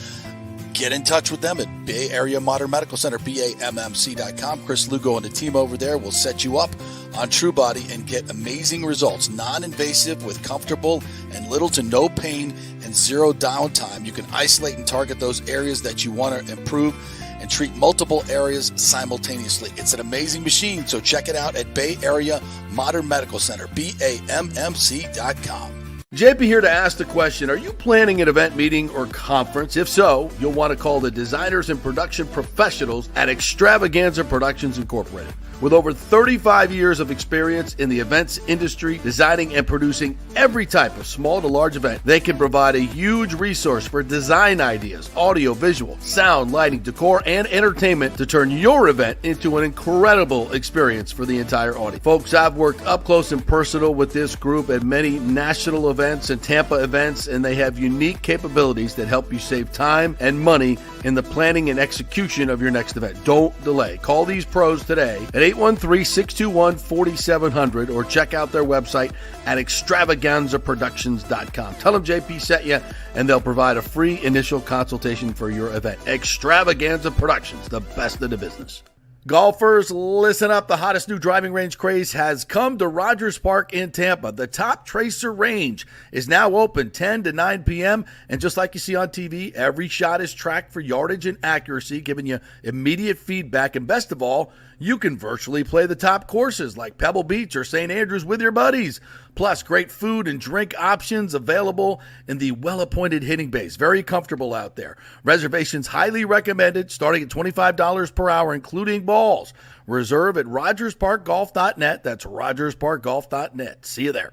get in touch with them at Bay Area Modern Medical Center, BAMMC.com. Chris Lugo and the team over there will set you up on True Body and get amazing results. Non-invasive with comfortable and little to no pain and zero downtime. You can isolate and target those areas that you want to improve and treat multiple areas simultaneously. It's an amazing machine, so check it out at Bay Area Modern Medical Center, BAMMC.com. JP here to ask the question, are you planning an event, meeting, or conference? If so, you'll want to call the designers and production professionals at Extravaganza Productions Incorporated. With over 35 years of experience in the events industry, designing and producing every type of small to large event, they can provide a huge resource for design ideas, audio, visual, sound, lighting, decor, and entertainment to turn your event into an incredible experience for the entire audience. Folks, I've worked up close and personal with this group at many national events and Tampa events, and they have unique capabilities that help you save time and money in the planning and execution of your next event. Don't delay. Call these pros today at 813-621-4700 or check out their website at extravaganzaproductions.com. Tell them JP sent you, and they'll provide a free initial consultation for your event. Extravaganza Productions, the best in the business. Golfers, listen up. The hottest new driving range craze has come to Rogers Park in Tampa. The Top Tracer range is now open 10 to 9 p.m. And just like you see on TV, every shot is tracked for yardage and accuracy, giving you immediate feedback. And best of all, you can virtually play the top courses like Pebble Beach or St. Andrews with your buddies. Plus, great food and drink options available in the well-appointed hitting bays. Very comfortable out there. Reservations highly recommended, starting at $25 per hour, including balls. Reserve at rogersparkgolf.net. That's rogersparkgolf.net. See you there.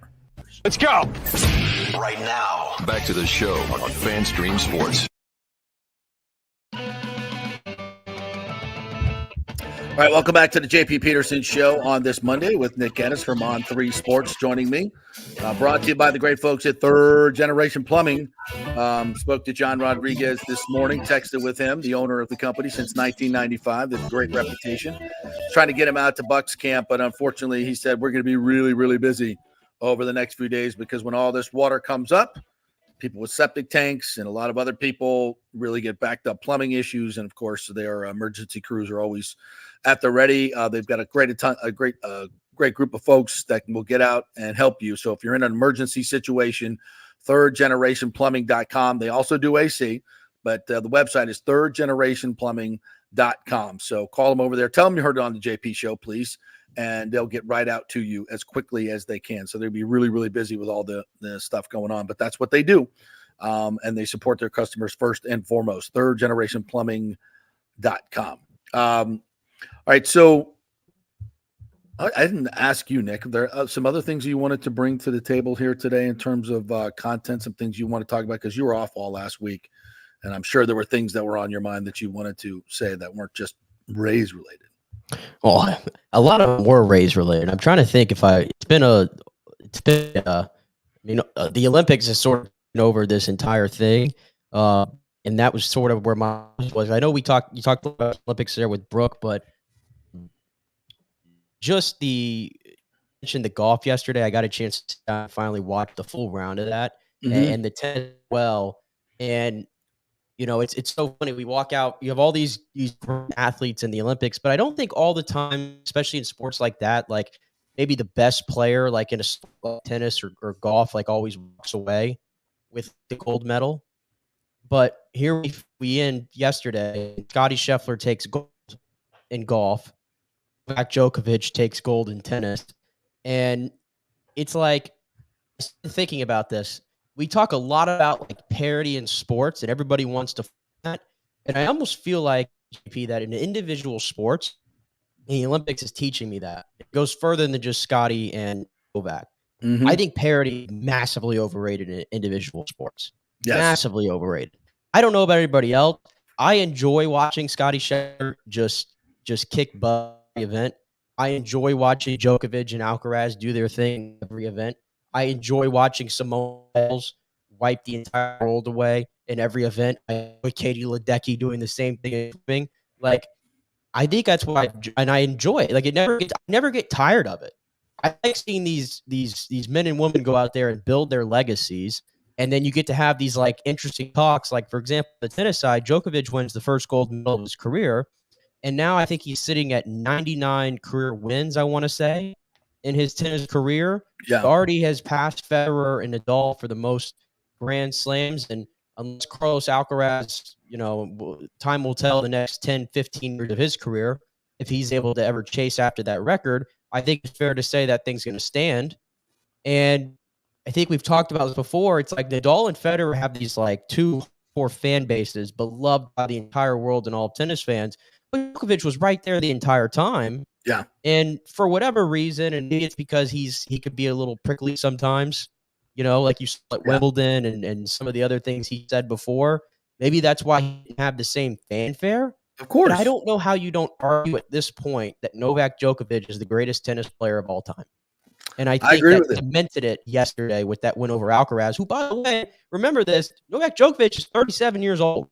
Let's go. Right now, back to the show on FanStream Sports. All right, welcome back to the JP Peterson Show on this Monday with Nick Ennis from On3 Sports joining me. Brought to you by the great folks at Third Generation Plumbing. Spoke to John Rodriguez this morning, texted with him, the owner of the company since 1995. They have a great reputation. Trying to get him out to Bucks camp, but unfortunately he said we're going to be really, really busy over the next few days because when all this water comes up, people with septic tanks and a lot of other people really get backed up plumbing issues. And of course, their emergency crews are always at the ready. They've got a great group of folks that will get out and help you. So if you're in an emergency situation, thirdgenerationplumbing.com. They also do AC, but the website is thirdgenerationplumbing.com. So call them over there. Tell them you heard it on the JP Show, please. And they'll get right out to you as quickly as they can. So they'll be really, really busy with all the stuff going on. But that's what they do. And they support their customers first and foremost. thirdgenerationplumbing.com. All right, so I didn't ask you, Nick. There are some other things you wanted to bring to the table here today in terms of content, some things you want to talk about because you were off all last week. And I'm sure there were things that were on your mind that you wanted to say that weren't just Rays related. Well, a lot of them were Rays related. I'm trying to think if the Olympics is sort of over this entire thing. And that was sort of where my was. I know you talked about Olympics there with Brooke, but just mentioned the golf yesterday. I got a chance to finally watch the full round of that and the 10 as well. And it's so funny. We walk out, you have all these athletes in the Olympics, but I don't think all the time, especially in sports like that, like maybe the best player, like in a tennis or golf, like always walks away with the gold medal. But here we end yesterday. Scotty Scheffler takes gold in golf. Novak Djokovic takes gold in tennis. And it's like, thinking about this, we talk a lot about like parity in sports and everybody wants to that. And I almost feel like, JP, that in individual sports, the Olympics is teaching me that. It goes further than just Scotty and Novak. I think parity is massively overrated in individual sports. Yes. Massively overrated. I don't know about everybody else. I enjoy watching Scotty Scheffler just kick butt event. I enjoy watching Djokovic and Alcaraz do their thing every event. I enjoy watching Simone Biles wipe the entire world away in every event. I enjoy Katie Ledecky doing the same thing. Like, I think that's why, I enjoy it. Like, I never get tired of it. I like seeing these men and women go out there and build their legacies, and then you get to have these like interesting talks. Like, for example, the tennis side, Djokovic wins the first gold medal of his career, and now I think he's sitting at 99 career wins, I want to say, in his tennis career. Yeah. He already has passed Federer and Nadal for the most Grand Slams, and unless Carlos Alcaraz, time will tell the next 10, 15 years of his career if he's able to ever chase after that record. I think it's fair to say that thing's going to stand. And I think we've talked about this before. It's like Nadal and Federer have these like 2 core fan bases, beloved by the entire world and all tennis fans. But Djokovic was right there the entire time. Yeah. And for whatever reason, and maybe it's because he could be a little prickly sometimes, like you saw at Wimbledon and some of the other things he said before. Maybe that's why he didn't have the same fanfare. Of course. But I don't know how you don't argue at this point that Novak Djokovic is the greatest tennis player of all time. And I think that cemented it yesterday with that win over Alcaraz, who, by the way, remember this, Novak Djokovic is 37 years old.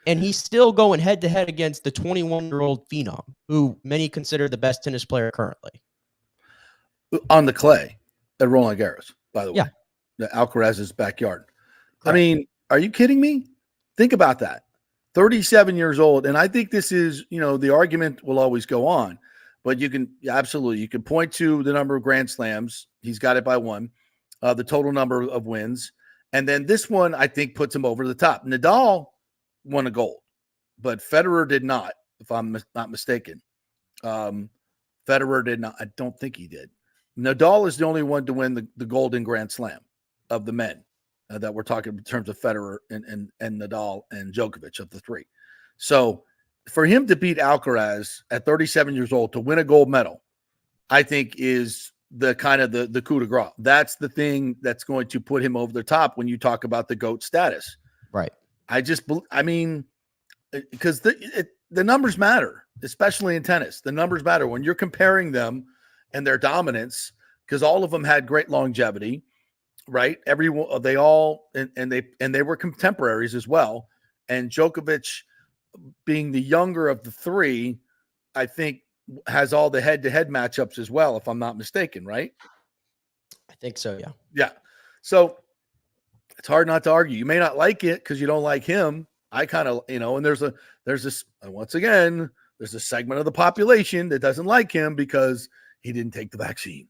And he's still going head-to-head against the 21-year-old phenom, who many consider the best tennis player currently. On the clay at Roland Garros, by the way. Yeah. The Alcaraz's backyard. Correct. I mean, are you kidding me? Think about that. 37 years old. And I think this is, the argument will always go on. But you can point to the number of Grand Slams. He's got it by one. The total number of wins. And then this one, I think, puts him over the top. Nadal won a gold, but Federer did not, if I'm not mistaken. Federer did not. I don't think he did. Nadal is the only one to win the Golden Grand Slam of the men that we're talking in terms of Federer and Nadal and Djokovic of the three. So for him to beat Alcaraz at 37 years old to win a gold medal, I think is the kind of the coup de grace. That's the thing that's going to put him over the top when you talk about the GOAT status. Right. Because the numbers matter, especially in tennis. The numbers matter when you're comparing them and their dominance, because all of them had great longevity, right? Everyone, they all, and they were contemporaries as well. And Djokovic, being the younger of the three, I think has all the head-to-head matchups as well, if I'm not mistaken, right? I think so, yeah. Yeah. So it's hard not to argue. You may not like it because you don't like him. I kind of, and there's this, once again, there's a segment of the population that doesn't like him because he didn't take the vaccine,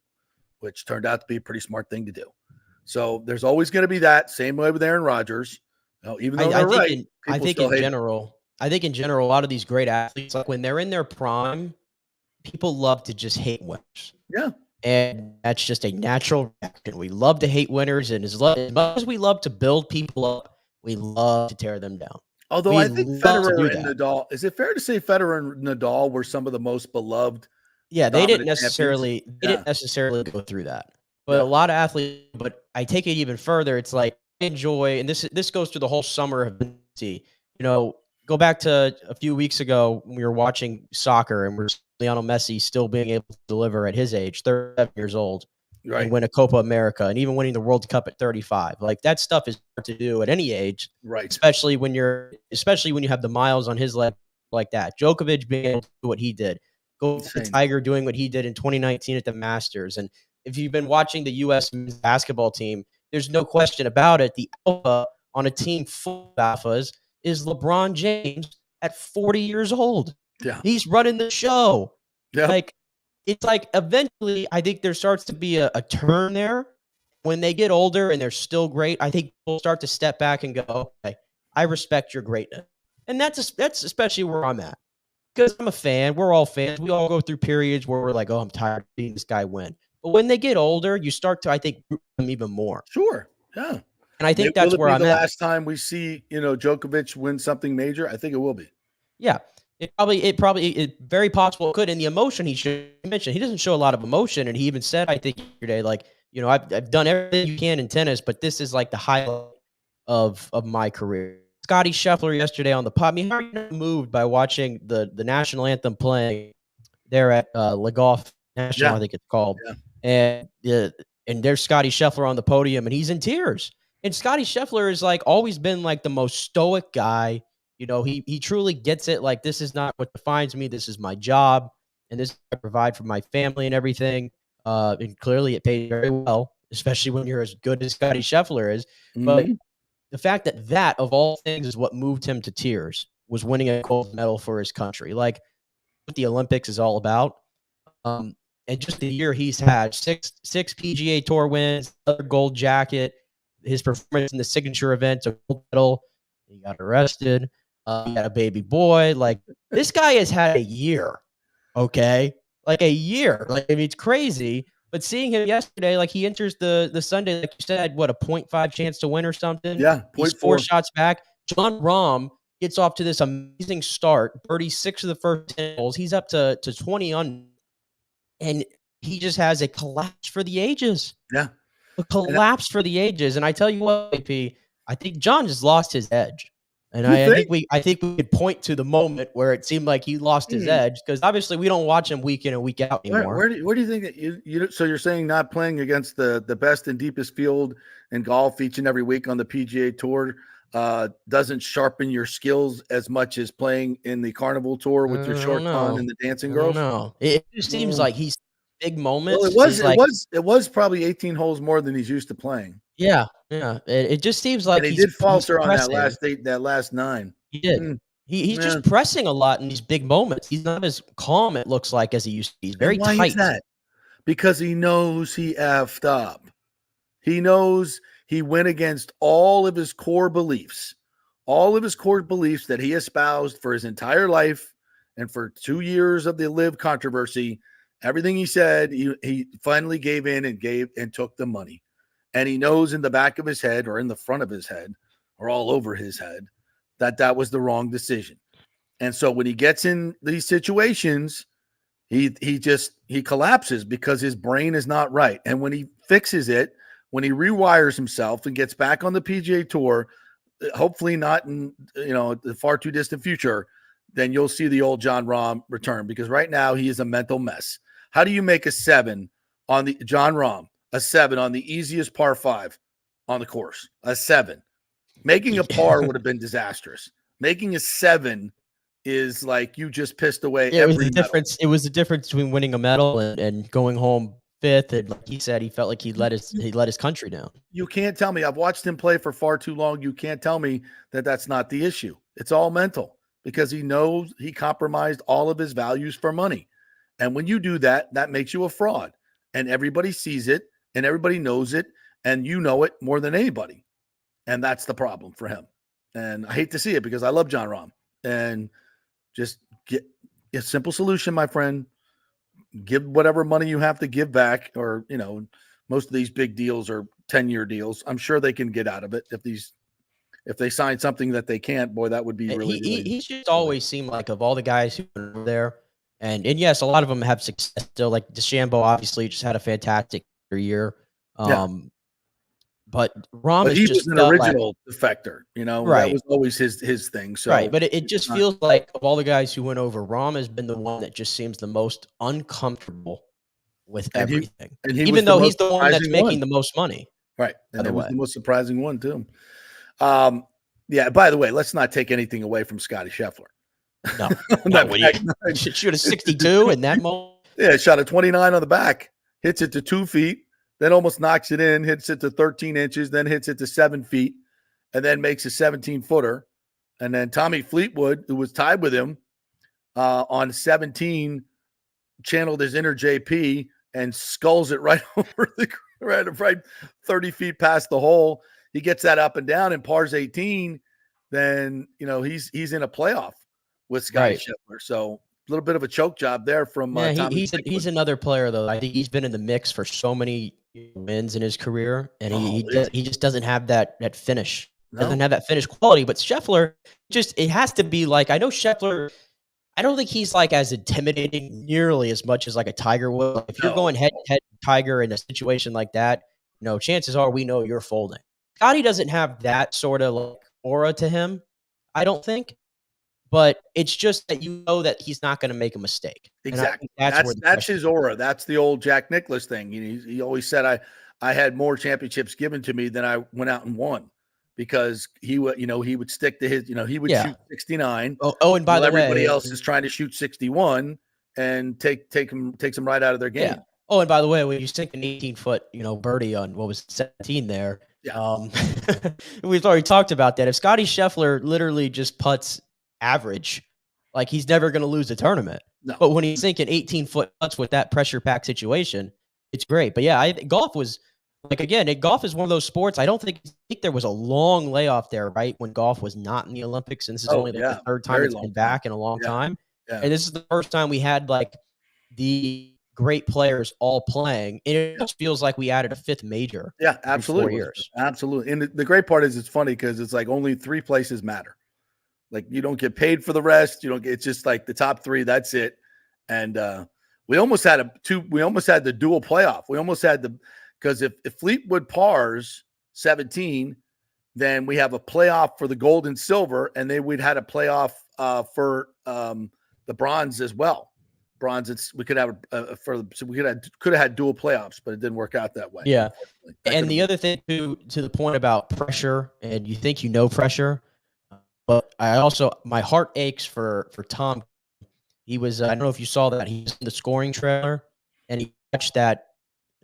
which turned out to be a pretty smart thing to do. So there's always going to be that. Same way with Aaron Rodgers. Even though I think in general, a lot of these great athletes, like when they're in their prime, people love to just hate winners. Yeah. And that's just a natural reaction. We love to hate winners, and as much as we love to build people up, we love to tear them down. Although I think Federer and Nadal, is it fair to say Federer and Nadal were some of the most beloved? Yeah, they didn't necessarily go through that. But a lot of athletes, but I take it even further. It's like enjoy, and this goes through the whole summer of go back to a few weeks ago when we were watching soccer and we're Lionel Messi still being able to deliver at his age, 37 years old, right, and win a Copa America and even winning the World Cup at 35. Like that stuff is hard to do at any age, right? Especially when you have the miles on his leg like that. Djokovic being able to do what he did, go to Tiger doing what he did in 2019 at the Masters. And if you've been watching the U.S. men's basketball team, there's no question about it. The alpha on a team full of alphas is LeBron James at 40 years old. Yeah. He's running the show. Yeah. It's like eventually I think there starts to be a turn there. When they get older and they're still great, I think people start to step back and go, okay, I respect your greatness. And that's especially where I'm at. Because I'm a fan. We're all fans. We all go through periods where we're like, oh, I'm tired of seeing this guy win. But when they get older, you start to, I think, root them even more. Sure. Yeah. And I think that's where I'm at. The last time we see, Djokovic win something major, I think it will be. Yeah. It's very possible it could. And the emotion he mentioned, he doesn't show a lot of emotion. And he even said, I think yesterday, I've done everything you can in tennis, but this is like the highlight of my career. Scotty Scheffler yesterday on the pod. I mean, how are you not moved by watching the national anthem playing there at Le Golf National, I think it's called. Yeah. And there's Scotty Scheffler on the podium, and he's in tears. And Scotty Scheffler is always been the most stoic guy. He truly gets it. Like, this is not what defines me. This is my job, and this I provide for my family and everything. And clearly it paid very well, especially when you're as good as Scotty Scheffler is. Mm-hmm. But the fact that of all things is what moved him to tears was winning a gold medal for his country. Like what the Olympics is all about. And just the year he's had, six PGA Tour wins, another gold jacket, his performance in the signature event, a gold medal. He got arrested. He had a baby boy. Like, this guy has had a year. Okay. Like a year. It's crazy. But seeing him yesterday, he enters the Sunday, like you said, what, a 0.5 chance to win or something? Yeah. He's 4 shots back. John Rahm gets off to this amazing start, birdie 6 of the first 10 holes. He's up to 20 on, and he just has a collapse for the ages. Yeah. A collapse for the ages. And I tell you what, AP, I think John just lost his edge. And I think we could point to the moment where it seemed like he lost his edge, because obviously we don't watch him week in and week out anymore. Where do you think that you so you're saying not playing against the best and deepest field in golf each and every week on the PGA Tour doesn't sharpen your skills as much as playing in the Carnival Tour with your short con and the dancing girls? No, it just seems like he's big moments. Well, it was probably 18 holes more than he's used to playing. Yeah. It just seems like and he did falter on that last 9. He did. He's just pressing a lot in these big moments. He's not as calm, it looks like, as he used to be. He's very tight. Why is that? Because he knows he effed up. He knows he went against all of his core beliefs that he espoused for his entire life and for 2 years of the LIV controversy. Everything he said, he finally gave in and took the money. And he knows in the back of his head or in the front of his head or all over his head that was the wrong decision. And so when he gets in these situations, he collapses because his brain is not right. And when he fixes it, when he rewires himself and gets back on the PGA Tour, hopefully not in the far too distant future, then you'll see the old Jon Rahm return, because right now he is a mental mess. How do you make a 7 on the Jon Rahm? A 7 on the easiest par 5 on the course. A 7. Making a par would have been disastrous. Making a 7 is like you just pissed away every medal. It was the difference between winning a medal and going home 5th. And like he said, he felt like he let his country down. You can't tell me. I've watched him play for far too long. You can't tell me that that's not the issue. It's all mental, because he knows he compromised all of his values for money. And when you do that, that makes you a fraud. And everybody sees it. And everybody knows it, and you know it more than anybody. And that's the problem for him. And I hate to see it, because I love Jon Rahm. And just get a simple solution, my friend. Give whatever money you have to give back, or, most of these big deals are 10-year deals. I'm sure they can get out of it. If they sign something that they can't, boy, that would be really. He just always seemed like, of all the guys who were there, and yes, a lot of them have success still. Like DeChambeau obviously just had a fantastic year. But Rahm he was an original defector, right. That was always his thing. So right, but it just feels like, of all the guys who went over, Rahm has been the one that just seems the most uncomfortable with everything. Even though he's the one that's making the most money. Right. And it was the most surprising one too. By the way, let's not take anything away from Scotty Scheffler. No. Shoot a 62 in that moment. Yeah, shot a 29 on the back. Hits it to 2 feet, then almost knocks it in, hits it to 13 inches, then hits it to 7 feet, and then makes a 17-footer. And then Tommy Fleetwood, who was tied with him on 17, channeled his inner JP and sculls it right over right 30 feet past the hole. He gets that up and down and pars 18. Then, he's in a playoff with Scotty Scheffler. So a little bit of a choke job there from Tommy. He's another player, though. I think he's been in the mix for so many wins in his career, and he just doesn't have that finish. No. Doesn't have that finish quality. But Scheffler, it has to be like, I know Scheffler, I don't think he's like as intimidating nearly as much as like a Tiger would. Like, if you're going head to head with Tiger in a situation like that, chances are we know you're folding. Scotty doesn't have that sort of like aura to him, I don't think. But it's just that that he's not going to make a mistake. Exactly. That's his aura. That's the old Jack Nicklaus thing. He always said, I had more championships given to me than I went out and won, because he would stick to his, he would shoot 69. Oh, and by the way, everybody else is trying to shoot 61 and takes them right out of their game. Yeah. Oh, and by the way, when you sink an 18-foot, birdie on 17 there, we've already talked about that. If Scotty Scheffler literally just putts average, like, he's never going to lose a tournament. No. But when he's sinking 18-foot putts with that pressure-packed situation, it's great. But yeah, golf was like, again, golf is one of those sports. I think there was a long layoff there, right, when golf was not in the Olympics, and this is only the third time it's been back in a long time. Yeah. And this is the first time we had like the great players all playing. And it just feels like we added a fifth major. Yeah, absolutely. In 4 years. Absolutely. And the great part is, it's funny because it's like only 3 places matter. Like you don't get paid for the rest. You don't get, it's just like the top 3, that's it. And we almost had the dual playoff. We almost had because if Fleetwood pars 17, then we have a playoff for the gold and silver, and then we'd had a playoff for the bronze as well. Bronze, we could have could have had dual playoffs, but it didn't work out that way. Yeah, and the other thing to the point about pressure, and you think pressure, but my heart aches for Tom. He was, I don't know if you saw that, he was in the scoring trailer, and he catched that.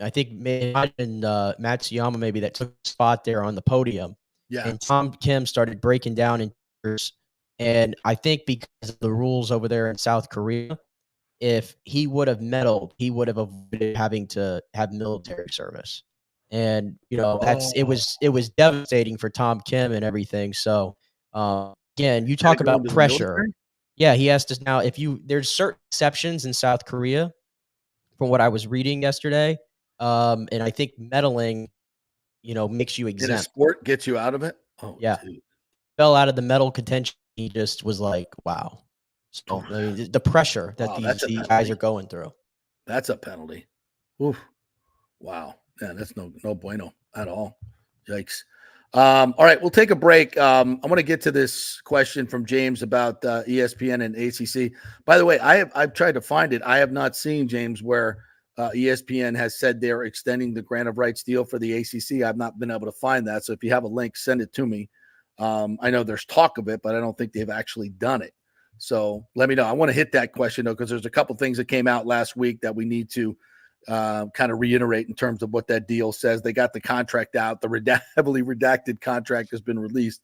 I think maybe Matsuyama maybe that took the spot there on the podium. Yeah, and Tom Kim started breaking down in tears, and I think because of the rules over there in South Korea, if he would have medaled, he would have avoided having to have military service. And, it was devastating for Tom Kim and everything. So, again, you talk about pressure. Yeah, he has to now, there's certain exceptions in South Korea from what I was reading yesterday. And I think medaling, makes you exempt. In a sport gets you out of it? Oh, yeah. Dude. Fell out of the medal contention. He just was like, wow. So, I mean, the pressure that these guys are going through. That's a penalty. Oof. Wow. Yeah, that's no bueno at all. Yikes. All right, we'll take a break. I want to get to this question from James about ESPN and ACC. By the way, I've tried to find it. I have not seen, James, where ESPN has said they're extending the grant of rights deal for the ACC. I've not been able to find that. So if you have a link, send it to me. I know there's talk of it, but I don't think they've actually done it. So let me know. I want to hit that question, though, because there's a couple things that came out last week that we need to kind of reiterate in terms of what that deal says. They got the contract out. The heavily redacted contract has been released.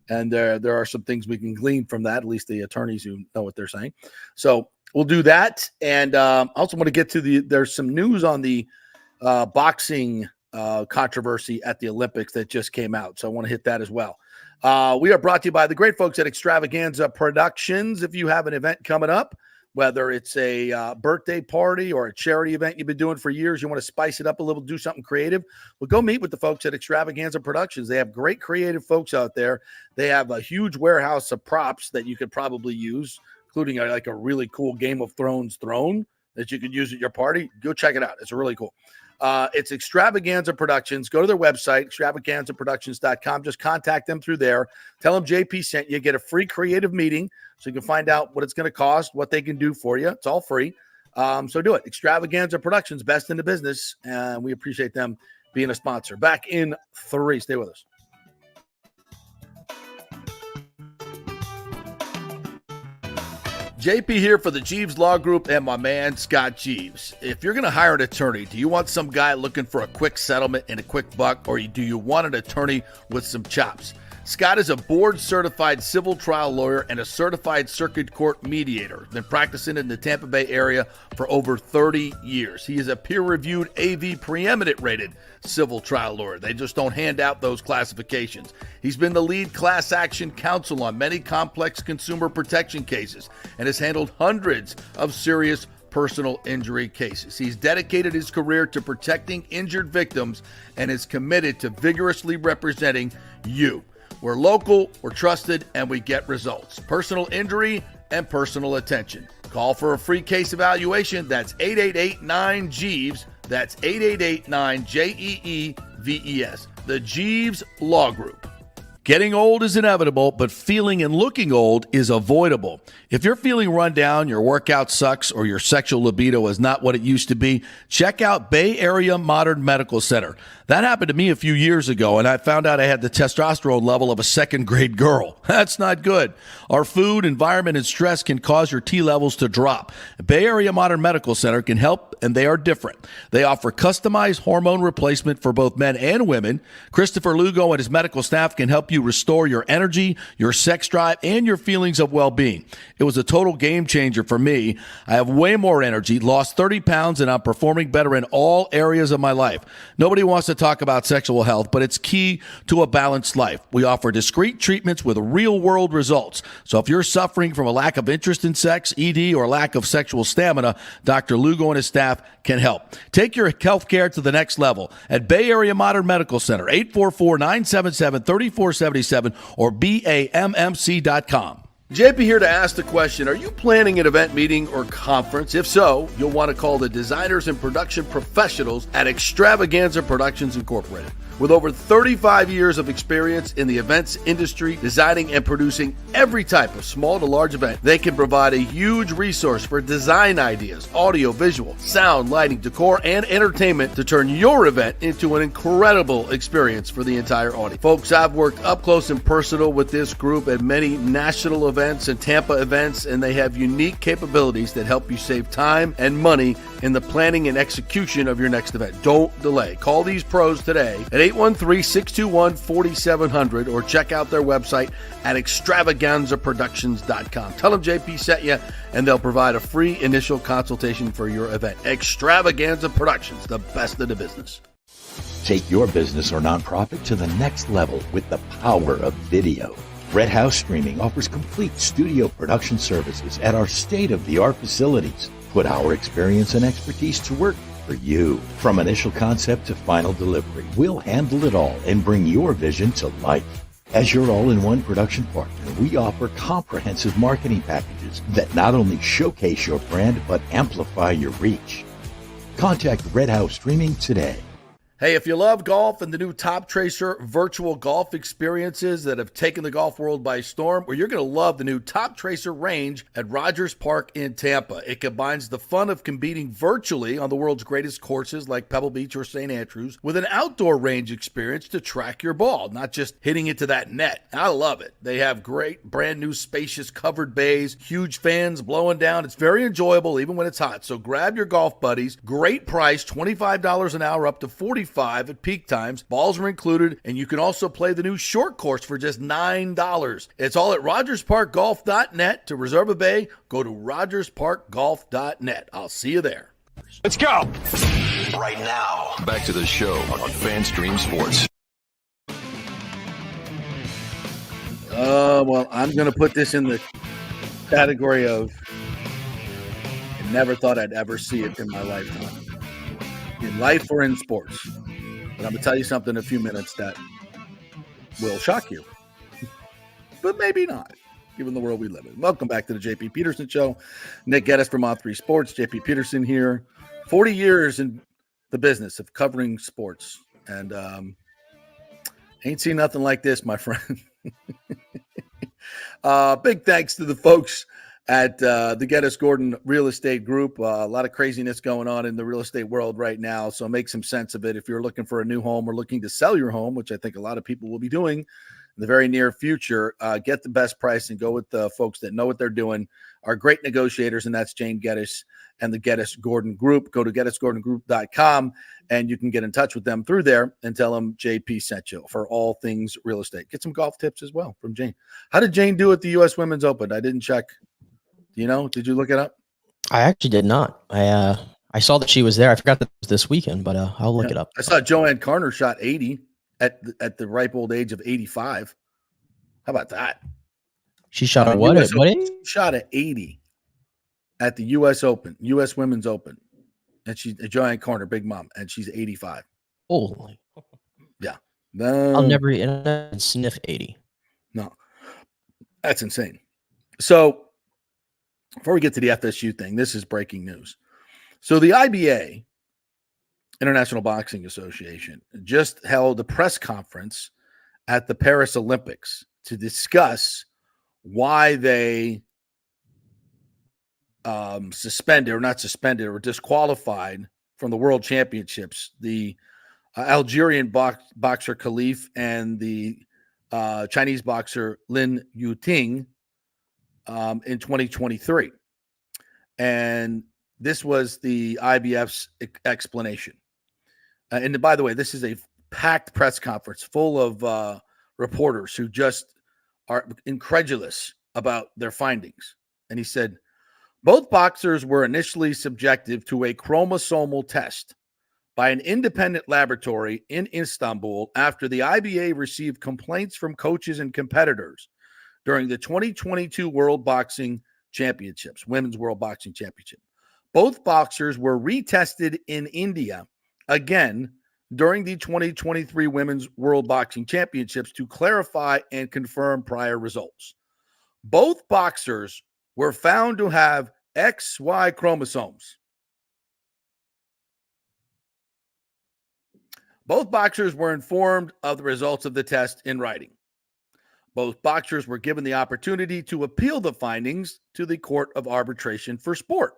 And there are some things we can glean from that, at least the attorneys who know what they're saying. So we'll do that. And I also want to get to there's some news on the boxing controversy at the Olympics that just came out. So I want to hit that as well. We are brought to you by the great folks at Extravaganza Productions. If you have an event coming up, whether it's a birthday party or a charity event you've been doing for years, you want to spice it up a little, do something creative, well, go meet with the folks at Extravaganza Productions. They have great creative folks out there. They have a huge warehouse of props that you could probably use, including like a really cool Game of Thrones throne that you could use at your party. Go check it out. It's really cool. It's Extravaganza Productions. Go to their website, extravaganzaproductions.com. Just contact them through there. Tell them JP sent you. Get a free creative meeting so you can find out what it's going to cost, what they can do for you. It's all free. So do it. Extravaganza Productions, best in the business. And we appreciate them being a sponsor. Back in 3. Stay with us. JP here for the Jeeves Law Group and my man, Scott Jeeves. If you're going to hire an attorney, do you want some guy looking for a quick settlement and a quick buck, or do you want an attorney with some chops? Scott is a board-certified civil trial lawyer and a certified circuit court mediator. Been practicing in the Tampa Bay area for over 30 years. He is a peer-reviewed AV preeminent-rated civil trial lawyer. They just don't hand out those classifications. He's been the lead class action counsel on many complex consumer protection cases and has handled hundreds of serious personal injury cases. He's dedicated his career to protecting injured victims and is committed to vigorously representing you. We're local, we're trusted, and we get results. Personal injury and personal attention. Call for a free case evaluation. That's 888-9-JEEVES. That's 888-9-JEEVES. The Jeeves Law Group. Getting old is inevitable, but feeling and looking old is avoidable. If you're feeling run down, your workout sucks, or your sexual libido is not what it used to be, check out Bay Area Modern Medical Center. That happened to me a few years ago, and I found out I had the testosterone level of a second-grade girl. That's not good. Our food, environment, and stress can cause your T levels to drop. Bay Area Modern Medical Center can help, and they are different. They offer customized hormone replacement for both men and women. Christopher Lugo and his medical staff can help you restore your energy, your sex drive, and your feelings of well-being. It was a total game changer for me. I have way more energy, lost 30 pounds, and I'm performing better in all areas of my life. Nobody wants to talk about sexual health, but it's key to a balanced life. We offer discrete treatments with real-world results. So if you're suffering from a lack of interest in sex, ED, or lack of sexual stamina, Dr. Lugo and his staff can help. Take your health care to the next level at Bay Area Modern Medical Center, 844-977-3477 or BAMMC.com. JP here to ask the question, are you planning an event, meeting, or conference? If so, you'll want to call the designers and production professionals at Extravaganza Productions Incorporated. With over 35 years of experience in the events industry, designing and producing every type of small to large event, they can provide a huge resource for design ideas, audio, visual, sound, lighting, decor, and entertainment to turn your event into an incredible experience for the entire audience. Folks, I've worked up close and personal with this group at many national events and Tampa events, and they have unique capabilities that help you save time and money in the planning and execution of your next event. Don't delay. Call these pros today at 813-621-4700 or check out their website at extravaganzaproductions.com. Tell them JP sent you, and they'll provide a free initial consultation for your event. Extravaganza Productions, the best of the business. Take your business or nonprofit to the next level with the power of video. Red House Streaming offers complete studio production services at our state-of-the-art facilities. Put our experience and expertise to work for you. From initial concept to final delivery, we'll handle it all and bring your vision to life. As your all-in-one production partner, we offer comprehensive marketing packages that not only showcase your brand, but amplify your reach. Contact Red House Streaming today. Hey, if you love golf and the new Top Tracer virtual golf experiences that have taken the golf world by storm, well, you're going to love the new Top Tracer range at Rogers Park in Tampa. It combines the fun of competing virtually on the world's greatest courses like Pebble Beach or St. Andrews with an outdoor range experience to track your ball, not just hitting it to that net. I love it. They have great brand new spacious covered bays, huge fans blowing down. It's very enjoyable even when it's hot. So grab your golf buddies. Great price, $25 an hour up to $45 at peak times. Balls are included, and you can also play the new short course for just $9. It's all at rogersparkgolf.net. To reserve a bay, go to rogersparkgolf.net. I'll see you there. Let's go. Right now, back to the show on FanStream Sports. Well, I'm going to put this in the category of I never thought I'd ever see it in my lifetime. In life or in sports. But I'm going to tell you something in a few minutes that will shock you. But maybe not, given the world we live in. Welcome back to the JP Peterson Show. Nick Geddes from On3 Sports. JP Peterson here. 40 years in the business of covering sports. And ain't seen nothing like this, my friend. Big thanks to the folks at the Geddes Gordon Real Estate Group. A lot of craziness going on in the real estate world right now, so make some sense of it. If you're looking for a new home or looking to sell your home, which I think a lot of people will be doing in the very near future, get the best price and go with the folks that know what they're doing, are great negotiators, and that's Jane Geddes and the Geddes Gordon Group. Go to GeddesGordonGroup.com, and you can get in touch with them through there and tell them JP sent you for all things real estate. Get some golf tips as well from Jane. How did Jane do at the U.S. Women's Open? I didn't check. You know, did you look it up? I actually did not. I saw that she was there. I forgot that it was this weekend, but I'll look it up. I saw Joanne Carter shot 80 at the ripe old age of 85. How about that? She shot at what? Shot at 80 at the U.S. Open, U.S. Women's Open, and she's Joanne Carter, big mom, and she's 85. Holy. Yeah. I'll never sniff 80. No, that's insane. So, before we get to the FSU thing, this is breaking news. So the IBA, International Boxing Association, just held a press conference at the Paris Olympics to discuss why they suspended or disqualified from the World Championships the Algerian boxer Khalif and the Chinese boxer Lin Yuting in 2023. And this was the IBF's explanation. And by the way, this is a packed press conference full of reporters who just are incredulous about their findings. And he said, both boxers were initially subjected to a chromosomal test by an independent laboratory in Istanbul after the IBA received complaints from coaches and competitors during the 2022 World Boxing Championships, Women's World Boxing Championship. Both boxers were retested in India again during the 2023 Women's World Boxing Championships to clarify and confirm prior results. Both boxers were found to have XY chromosomes. Both boxers were informed of the results of the test in writing. Both boxers were given the opportunity to appeal the findings to the Court of Arbitration for Sport.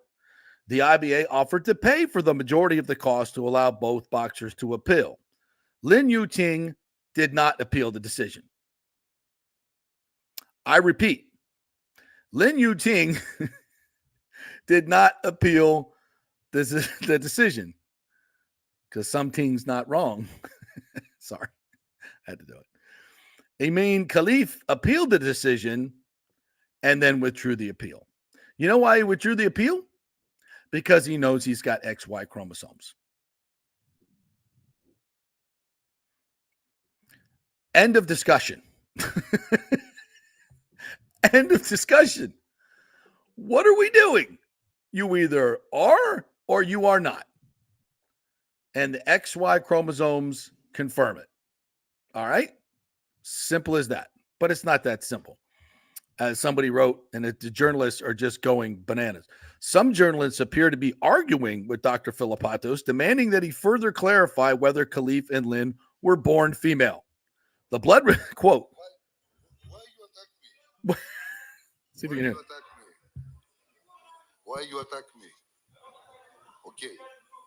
The IBA offered to pay for the majority of the cost to allow both boxers to appeal. Lin Yuting did not appeal the decision. I repeat, Lin Yuting did not appeal the decision because something's not wrong. Sorry, I had to do it. Amin Khalif appealed the decision and then withdrew the appeal. You know why he withdrew the appeal? Because he knows he's got XY chromosomes. End of discussion. End of discussion. What are we doing? You either are or you are not. And the XY chromosomes confirm it. All right? Simple as that. But it's not that simple. As somebody wrote, and the journalists are just going bananas. Some journalists appear to be arguing with Dr. Philippatos, demanding that he further clarify whether Khalif and Lin were born female. The blood quote. Why you attack me? See if we can hear. Why you attack me? Okay,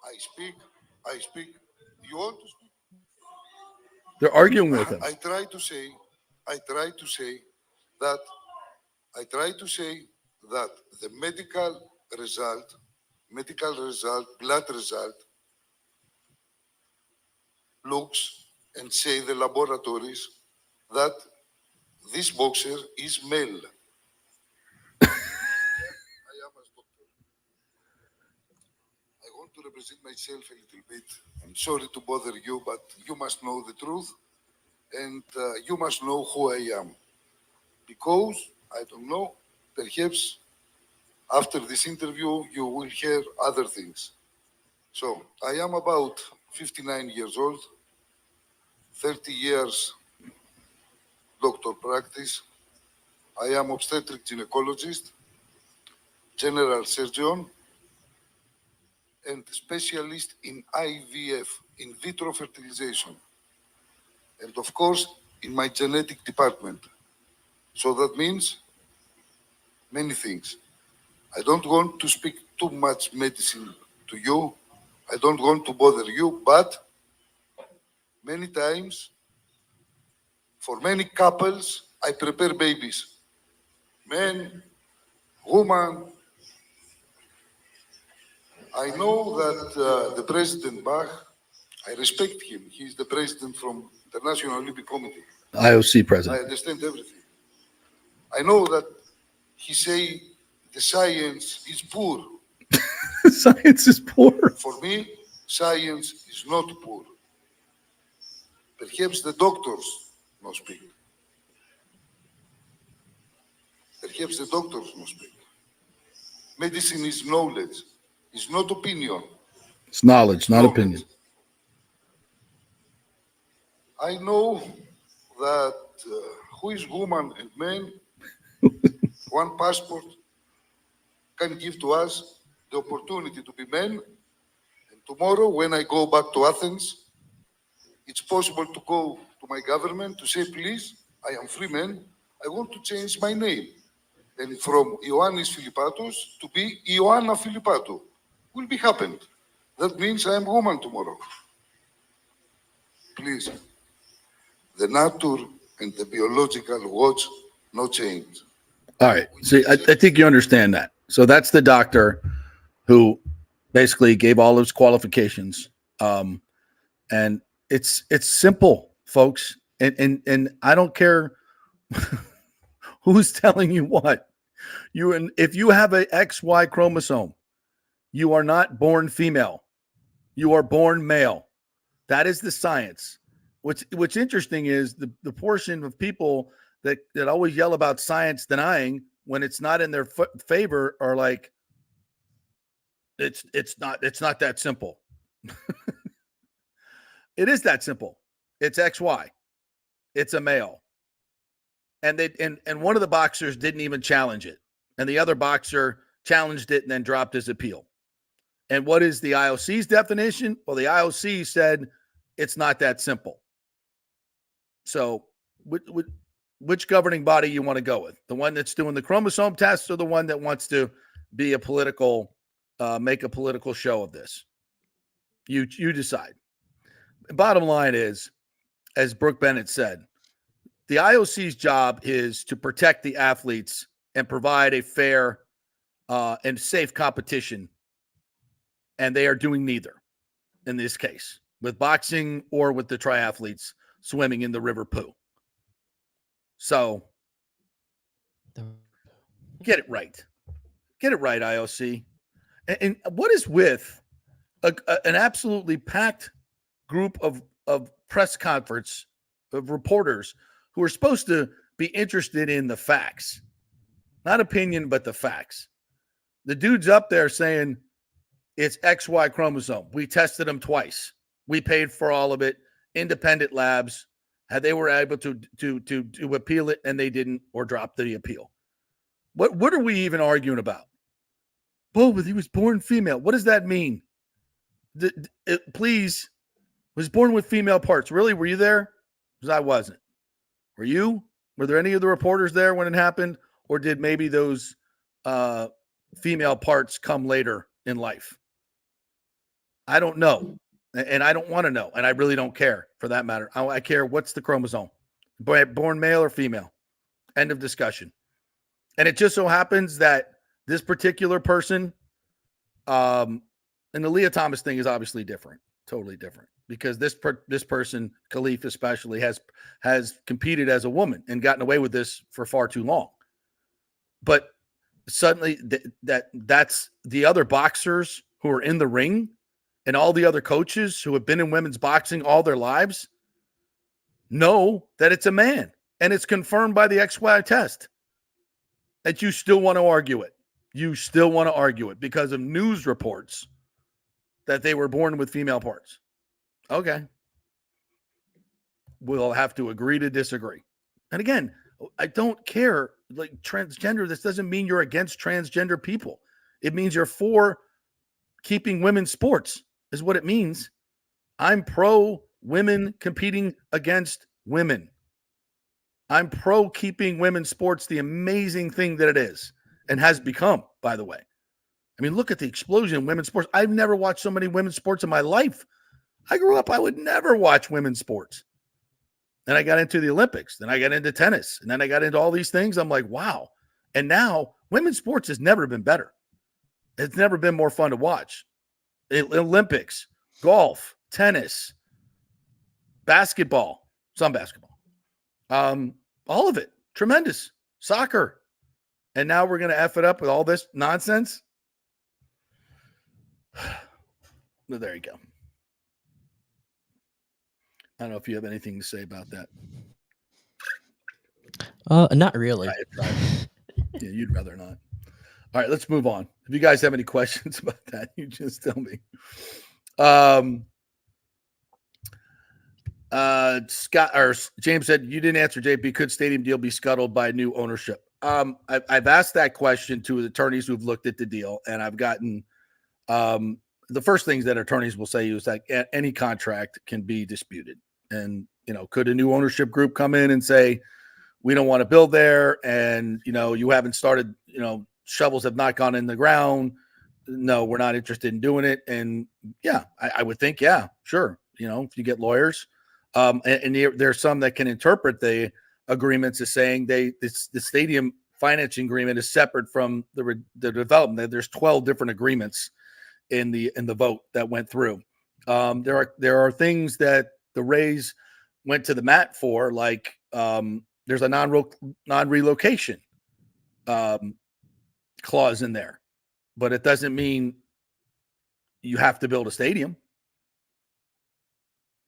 I speak. You want to speak? They're arguing with him. I try to say that the medical result, blood result, looks and say the laboratories that this boxer is male. I am a doctor. I want to represent myself a little bit. I'm sorry to bother you, but you must know the truth, and you must know who I am. Because, I don't know, perhaps after this interview, you will hear other things. So, I am about 59 years old, 30 years doctor practice. I am obstetric gynecologist, general surgeon, and specialist in IVF, in vitro fertilization. And of course, in my genetic department. So that means many things. I don't want to speak too much medicine to you. I don't want to bother you, but many times, for many couples, I prepare babies. Men, woman. I know that the President Bach, I respect him. He's the president from the National Olympic Committee. IOC I president. understand everything. I know that he say the science is poor. Science is poor. For me, science is not poor. Perhaps the doctors must speak. Perhaps the doctors must speak. Medicine is knowledge, is not opinion. It's knowledge, not Knowledge. opinion. I know that who is woman and man, one passport can give to us the opportunity to be men. And tomorrow, when I go back to Athens, it's possible to go to my government to say, please, I am free man. I want to change my name. And from Ioannis Philippatos to be Ioanna Philippatou. Will be happened. That means I am woman tomorrow. Please. The nature and the biological watch, no change. All right. See, I think you understand that. So that's the doctor who basically gave all his qualifications. And it's simple, folks. And I don't care who's telling you what. If you have a XY chromosome, you are not born female. You are born male. That is the science. What's interesting is the portion of people that always yell about science denying when it's not in their favor are like, it's not that simple. It is that simple. It's XY. It's a male. and one of the boxers didn't even challenge it, and the other boxer challenged it and then dropped his appeal. And what is the IOC's definition? Well, the IOC said it's not that simple. So which governing body you want to go with? The one that's doing the chromosome tests, or the one that wants to be a political, make a political show of this? You decide. Bottom line is, as Brooke Bennett said, the IOC's job is to protect the athletes and provide a fair and safe competition. And they are doing neither in this case, with boxing or with the triathletes swimming in the River Pooh. So get it right. Get it right, IOC. And what is with an absolutely packed group of press conference of reporters who are supposed to be interested in the facts, not opinion, but the facts? The dude's up there saying it's XY chromosome. We tested them twice. We paid for all of it. Independent labs. They were able to appeal it, and they didn't, or dropped the appeal. What are we even arguing about? Oh, but he was born female. What does that mean? Please, was born with female parts. Really? Were you there? Because I wasn't. Were you? Were there any of the reporters there when it happened? Or did maybe those female parts come later in life? I don't know. And I don't want to know. And I really don't care, for that matter. I care what's the chromosome. Born male or female. End of discussion. And it just so happens that this particular person, and the Leah Thomas thing is obviously different. Totally different. Because this person, Khalif especially, has competed as a woman and gotten away with this for far too long. But suddenly that's the other boxers who are in the ring, and all the other coaches who have been in women's boxing all their lives know that it's a man, and it's confirmed by the XY test. That you still want to argue it. You still want to argue it because of news reports that they were born with female parts. Okay. We'll have to agree to disagree. And again, I don't care. Like, transgender, this doesn't mean you're against transgender people. It means you're for keeping women's sports, is what it means. I'm pro women competing against women. I'm pro keeping women's sports the amazing thing that it is and has become, by the way. I mean, look at the explosion in women's sports. I've never watched so many women's sports in my life. I grew up, I would never watch women's sports. Then I got into the Olympics. Then I got into tennis. And then I got into all these things. I'm like, wow. And now women's sports has never been better. It's never been more fun to watch. Olympics, golf, tennis, basketball, some basketball. All of it. Tremendous. Soccer. And now we're going to F it up with all this nonsense. Well, there you go. I don't know if you have anything to say about that. Not really. Yeah, you'd rather not. All right, let's move on. If you guys have any questions about that, you just tell me. Scott or James said you didn't answer, JP. Could stadium deal be scuttled by new ownership? I've asked that question to attorneys who've looked at the deal, and I've gotten the first things that attorneys will say is that any contract can be disputed. And, could a new ownership group come in and say, we don't want to build there, and, you haven't started, shovels have not gone in the ground. No, we're not interested in doing it. And yeah, I would think, yeah, sure. If you get lawyers, and there's some that can interpret the agreements as saying the stadium financing agreement is separate from the development. There's 12 different agreements in the vote that went through. There are things that the Rays went to the mat for, like there's a non-relocation clause in there, but it doesn't mean you have to build a stadium.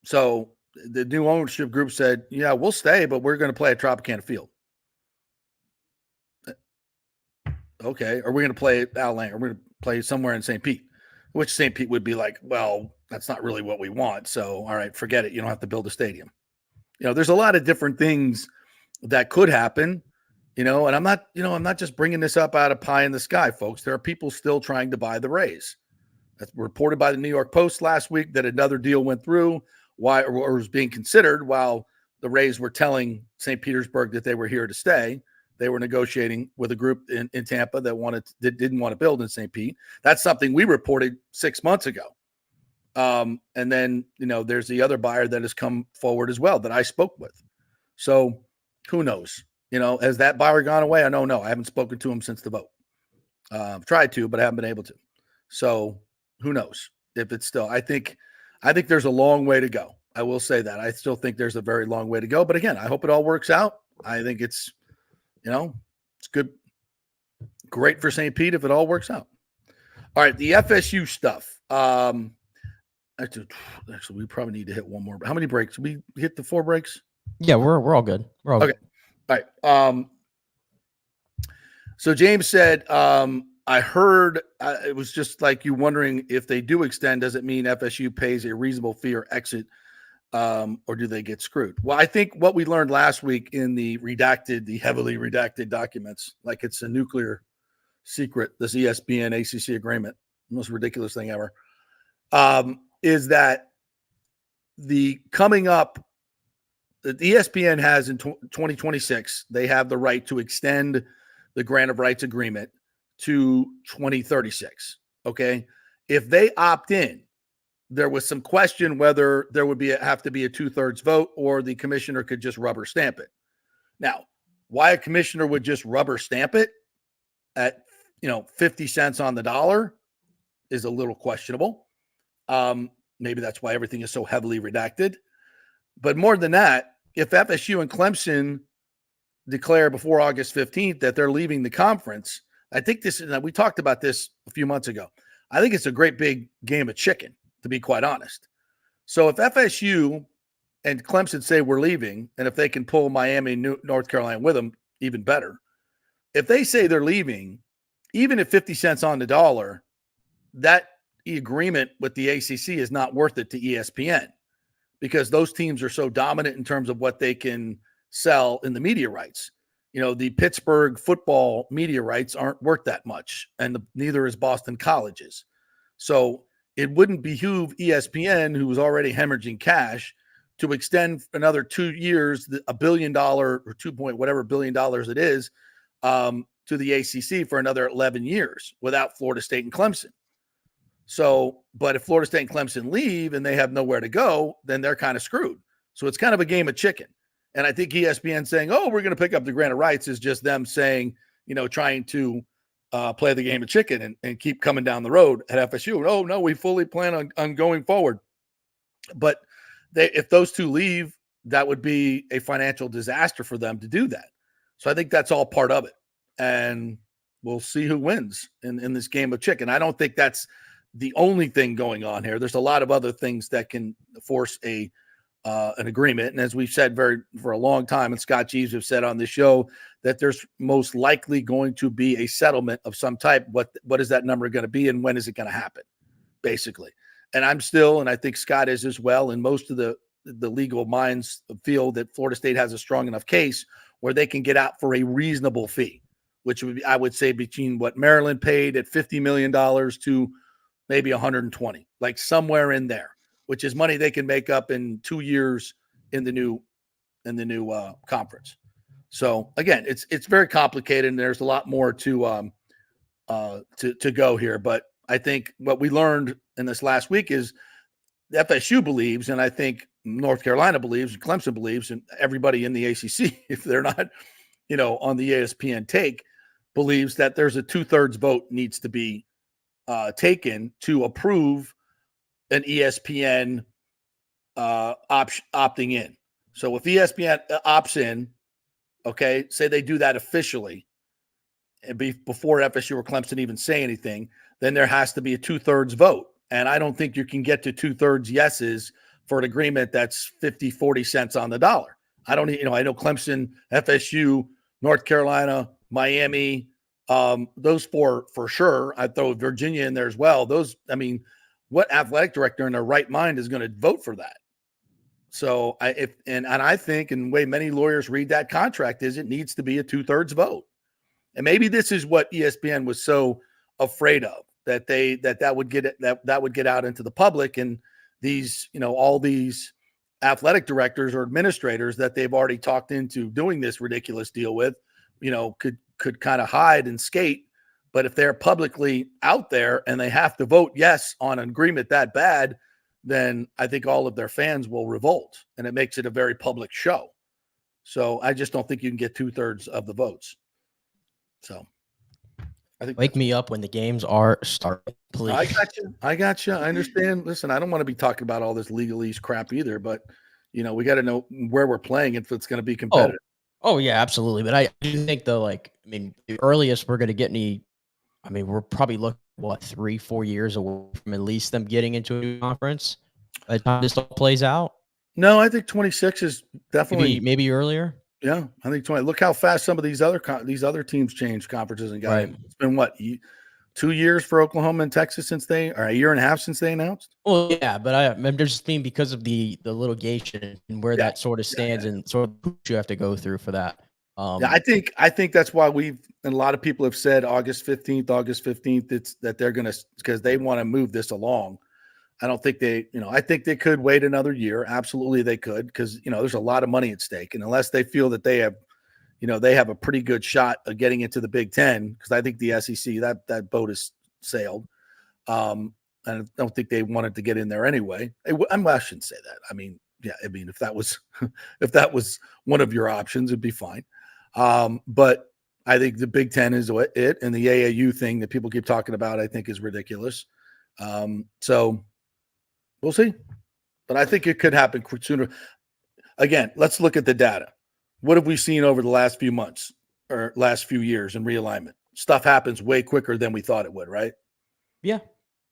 So the new ownership group said, yeah, we'll stay, but we're going to play at Tropicana Field. Okay. Are we going to play at Al Lang? Are we going to play somewhere in St. Pete? Which St. Pete would be like, well, that's not really what we want. So, all right, forget it. You don't have to build a stadium. There's a lot of different things that could happen, and I'm not just bringing this up out of pie in the sky, folks. There are people still trying to buy the Rays. That's reported by the New York Post last week that another deal went through or was being considered while the Rays were telling St. Petersburg that they were here to stay. They were negotiating with a group in Tampa that didn't want to build in St. Pete. That's something we reported 6 months ago. And then, there's the other buyer that has come forward as well that I spoke with. So who knows? Has that buyer gone away? I don't know. I haven't spoken to him since the vote. I've tried to, but I haven't been able to. So who knows if it's still, I think there's a long way to go. I will say that. I still think there's a very long way to go. But again, I hope it all works out. I think it's, it's good. Great for St. Pete if it all works out. All right. The FSU stuff. Actually, we probably need to hit one more. How many breaks? Did we hit the 4 breaks? Yeah, we're all good. We're all okay. Good. All right. So James said, I heard it was just like you wondering if they do extend, does it mean FSU pays a reasonable fee or exit, or do they get screwed? Well, I think what we learned last week in the heavily redacted documents, like it's a nuclear secret, this ESPN ACC agreement, most ridiculous thing ever, is that the ESPN has in 2026, they have the right to extend the grant of rights agreement to 2036. Okay. If they opt in, there was some question whether there would have to be a 2/3 vote or the commissioner could just rubber stamp it. Now, why a commissioner would just rubber stamp it at, 50 cents on the dollar is a little questionable. Maybe that's why everything is so heavily redacted. But more than that, if FSU and Clemson declare before August 15th that they're leaving the conference, I think we talked about this a few months ago. I think it's a great big game of chicken, to be quite honest. So if FSU and Clemson say we're leaving, and if they can pull Miami, North Carolina with them, even better. If they say they're leaving, even at 50 cents on the dollar, that agreement with the ACC is not worth it to ESPN because those teams are so dominant in terms of what they can sell in the media rights. The Pittsburgh football media rights aren't worth that much, and neither is Boston College's. So it wouldn't behoove ESPN, who was already hemorrhaging cash, to extend another 2 years, $1 billion or whatever billion dollars it is, to the ACC for another 11 years without Florida State and Clemson. So, but if Florida State and Clemson leave and they have nowhere to go, then they're kind of screwed. So it's kind of a game of chicken. And I think ESPN saying, oh, we're going to pick up the grant of rights is just them saying, trying to play the game of chicken and keep coming down the road at FSU. Oh, no, we fully plan on going forward. But if those two leave, that would be a financial disaster for them to do that. So I think that's all part of it. And we'll see who wins in this game of chicken. I don't think that's the only thing going on here. There's a lot of other things that can force an agreement. And as we've said for a long time, and Scott Jeeves have said on the show, that there's most likely going to be a settlement of some type. What is that number going to be and when is it going to happen, basically? And I think Scott is as well, and most of the legal minds feel that Florida State has a strong enough case where they can get out for a reasonable fee, which would be, I would say, between what Maryland paid at $50 million to maybe 120, like somewhere in there, which is money they can make up in 2 years in the new conference. So again, it's very complicated, and there's a lot more to go here. But I think what we learned in this last week is the FSU believes, and I think North Carolina believes, and Clemson believes, and everybody in the ACC, if they're not, on the ESPN take, believes that there's a 2/3 vote needs to be taken to approve an ESPN opting in. So if ESPN opts in, okay, say they do that officially, and before FSU or Clemson even say anything, then there has to be a 2/3 vote. And I don't think you can get to 2/3 yeses for an agreement that's 50, 40 cents on the dollar. I know Clemson, FSU, North Carolina, Miami, those four for sure. I'd throw Virginia in there as well. What athletic director in their right mind is going to vote for that? So I think, and the way many lawyers read that contract is, it needs to be a 2/3 vote. And maybe this is what ESPN was so afraid of, that that would get out into the public, and these, all these athletic directors or administrators that they've already talked into doing this ridiculous deal with, could kind of hide and skate. But if they're publicly out there and they have to vote yes on an agreement that bad, then I think all of their fans will revolt, and it makes it a very public show. So I just don't think you can get 2/3 of the votes. So I think wake me up when the games are starting, please. I got you. I understand. Listen, I don't want to be talking about all this legalese crap either, but we got to know where we're playing if it's going to be competitive. Oh yeah, absolutely. But I do think though, the earliest we're going to get we're probably looking 3-4 years away from at least them getting into a new conference by the time this all plays out. No, I think 26 is definitely maybe earlier. Yeah, I think 20. Look how fast some of these other teams changed conferences and got in. It's been 2 years for Oklahoma and Texas or a year and a half since they announced. Well, yeah, but I'm just mean because of the litigation and where that sort of stands and sort of what you have to go through for that. I think that's why and a lot of people have said August 15th. It's that they're going to, because they want to move this along. I don't think I think they could wait another year. Absolutely, they could, because there's a lot of money at stake, and unless they feel that they have, they have a pretty good shot of getting into the Big Ten, because I think the SEC that boat has sailed. I don't think they wanted to get in there anyway. I shouldn't say that. If that was one of your options, it'd be fine. But I think the Big Ten is it, and the AAU thing that people keep talking about, I think, is ridiculous. So we'll see, but I think it could happen sooner. Again, let's look at the data. What have we seen over the last few months or last few years in realignment? Stuff happens way quicker than we thought it would, right? Yeah,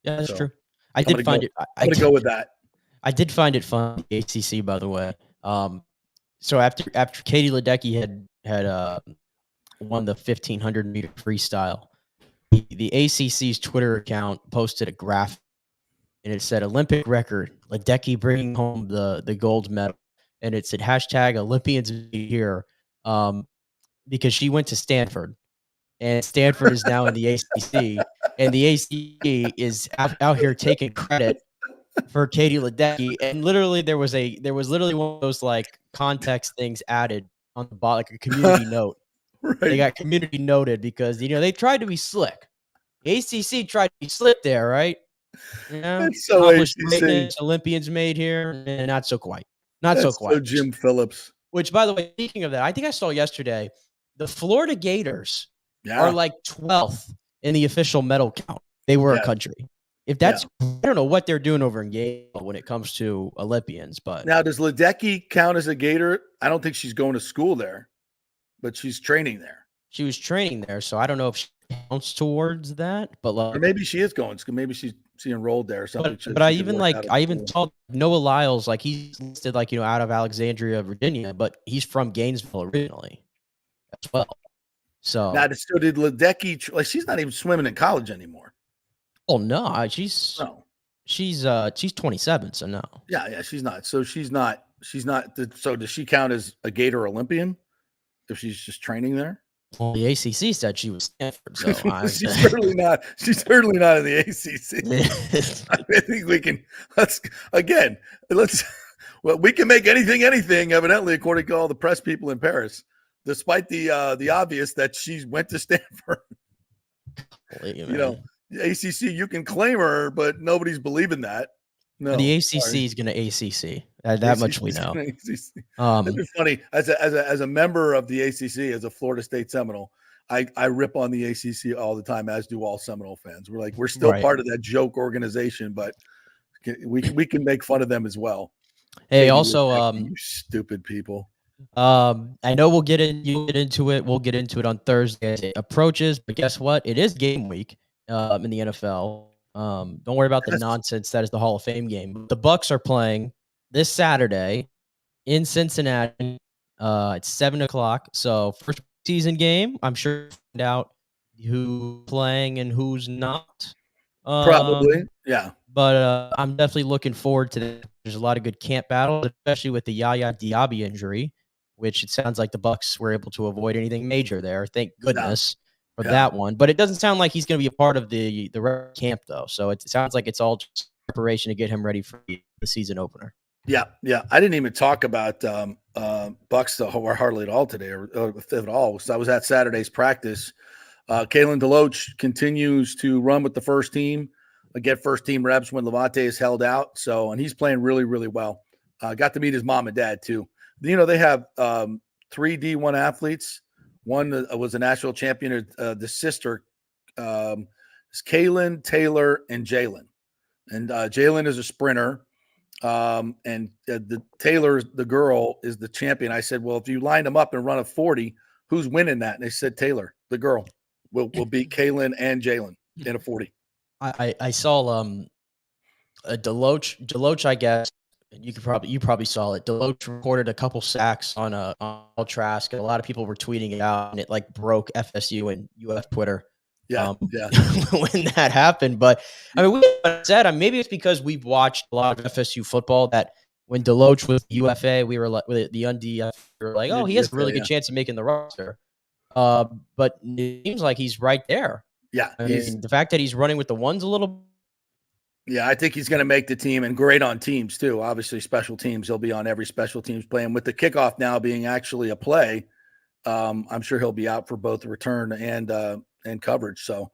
that's true. I'm going to go with that. I did find it fun, the ACC, by the way. So after Katie Ledecky had won the 1500 meter freestyle, the ACC's Twitter account posted a graph, and it said Olympic record, Ledecky bringing home the gold medal, and it said hashtag Olympians here, because she went to Stanford, and Stanford is now in the ACC, and the ACC is out here taking credit for Katie Ledecky, and literally there was literally one of those context things added on the bottom, like a community note. Right. They got community noted because they tried to be slick. The ACC tried to be slick there, right? It's so ACC. Olympians made here, and not so quite. So Jim Phillips. Which, by the way, speaking of that, I think I saw yesterday the Florida Gators are 12th in the official medal count. They were a country. If that's, I don't know what they're doing over in Yale when it comes to Olympians, but now does Ledecky count as a Gator? I don't think she's going to school there, but she's training there. She was training there, so I don't know if she counts towards that, but or maybe she is going. Maybe she enrolled there or something. But I even saw Noah Lyles, he's listed out of Alexandria, Virginia, but he's from Gainesville originally as well. So now, so did Ledecky? She's not even swimming in college anymore. Oh no, she's 27, so no. Yeah, she's not. So she's not. So does she count as a Gator Olympian if she's just training there? Well, the ACC said she was Stanford, so she's certainly not. She's certainly not in the ACC. I think we can. Well, we can make anything. Evidently, according to all the press people in Paris, despite the obvious that she went to Stanford. The ACC, you can claim her, but nobody's believing that. No, the ACC is going to ACC. That much we know. It'd be funny as a member of the ACC, as a Florida State Seminole, I rip on the ACC all the time, as do all Seminole fans. We're still part of that joke organization, but we can make fun of them as well. Hey, also, you stupid people. I know you'll get into it. We'll get into it on Thursday as it approaches, but guess what? It is game week in the NFL. Don't worry about the nonsense that is the Hall of Fame game. The Bucs are playing this Saturday in Cincinnati. It's 7:00. So first season game. I'm sure we'll find out who's playing and who's not. Probably, yeah. But I'm definitely looking forward to that. There's a lot of good camp battles, especially with the Yaya Diaby injury, which it sounds like the Bucks were able to avoid anything major there. Thank goodness for that one. But it doesn't sound like he's going to be a part of the camp, though. So it sounds like it's all just preparation to get him ready for the season opener. Yeah. I didn't even talk about Bucks or hardly at all today, or if at all. So I was at Saturday's practice. Kalen DeLoach continues to run with the first team, get first team reps when Levante is held out. So, and he's playing really, really well. Got to meet his mom and dad too. You know, they have 3 D1 athletes. One was a national champion. The sister is Kaylin, Taylor, and Jalen. And Jalen is a sprinter. And the Taylor, the girl, is the champion. I said, well, if you line them up and run a 40, who's winning that? And they said Taylor, the girl, will beat Kaylin and Jalen in a 40. I saw a Deloach, I guess. You probably saw it. Deloach recorded a couple sacks on Trask, and a lot of people were tweeting it out, and it like broke FSU and UF Twitter. Yeah. When that happened. But I mean, we said maybe it's because we've watched a lot of FSU football that when Deloach was UFA, we were like with the UNDF, we were like, oh, he has a really good chance of making the roster. But it seems like he's right there. Yeah. I mean, the fact that he's running with the ones a little. Yeah, I think he's going to make the team, and great on teams too. Obviously, special teams. He'll be on every special teams play. And with the kickoff now being actually a play, I'm sure he'll be out for both return and coverage. So,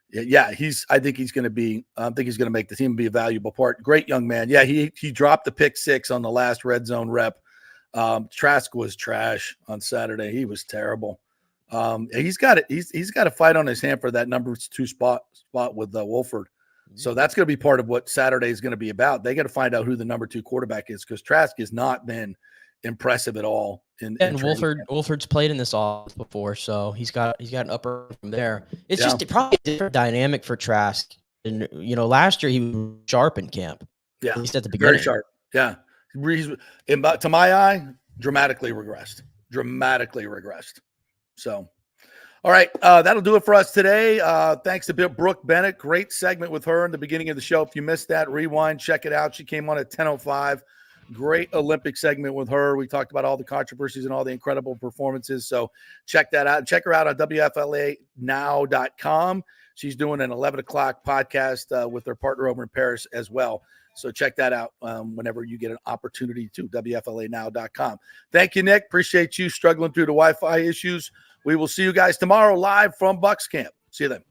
yeah, I think he's going to be. I think he's going to make the team, be a valuable part. Great young man. Yeah, he dropped the pick 6 on the last red zone rep. Trask was trash on Saturday. He was terrible. He's got it. He's got a fight on his hand for that number 2 spot with Wolford. So that's going to be part of what Saturday is going to be about. They got to find out who the number 2 quarterback is, because Trask has not been impressive at all. And Wolford's played in this offense before, so he's got an upper from there. It's just probably a different dynamic for Trask. And last year he was sharp in camp. Yeah, at least at the beginning. Very sharp. Yeah, to my eye, dramatically regressed. So. All right, that'll do it for us today. Thanks to Brooke Bennett. Great segment with her in the beginning of the show. If you missed that, rewind, check it out. She came on at 10:05. Great Olympic segment with her. We talked about all the controversies and all the incredible performances. So check that out. Check her out on WFLAnow.com. She's doing an 11 o'clock podcast with her partner over in Paris as well. So check that out whenever you get an opportunity to, WFLAnow.com. Thank you, Nick. Appreciate you struggling through the Wi-Fi issues. We will see you guys tomorrow live from Bucks Camp. See you then.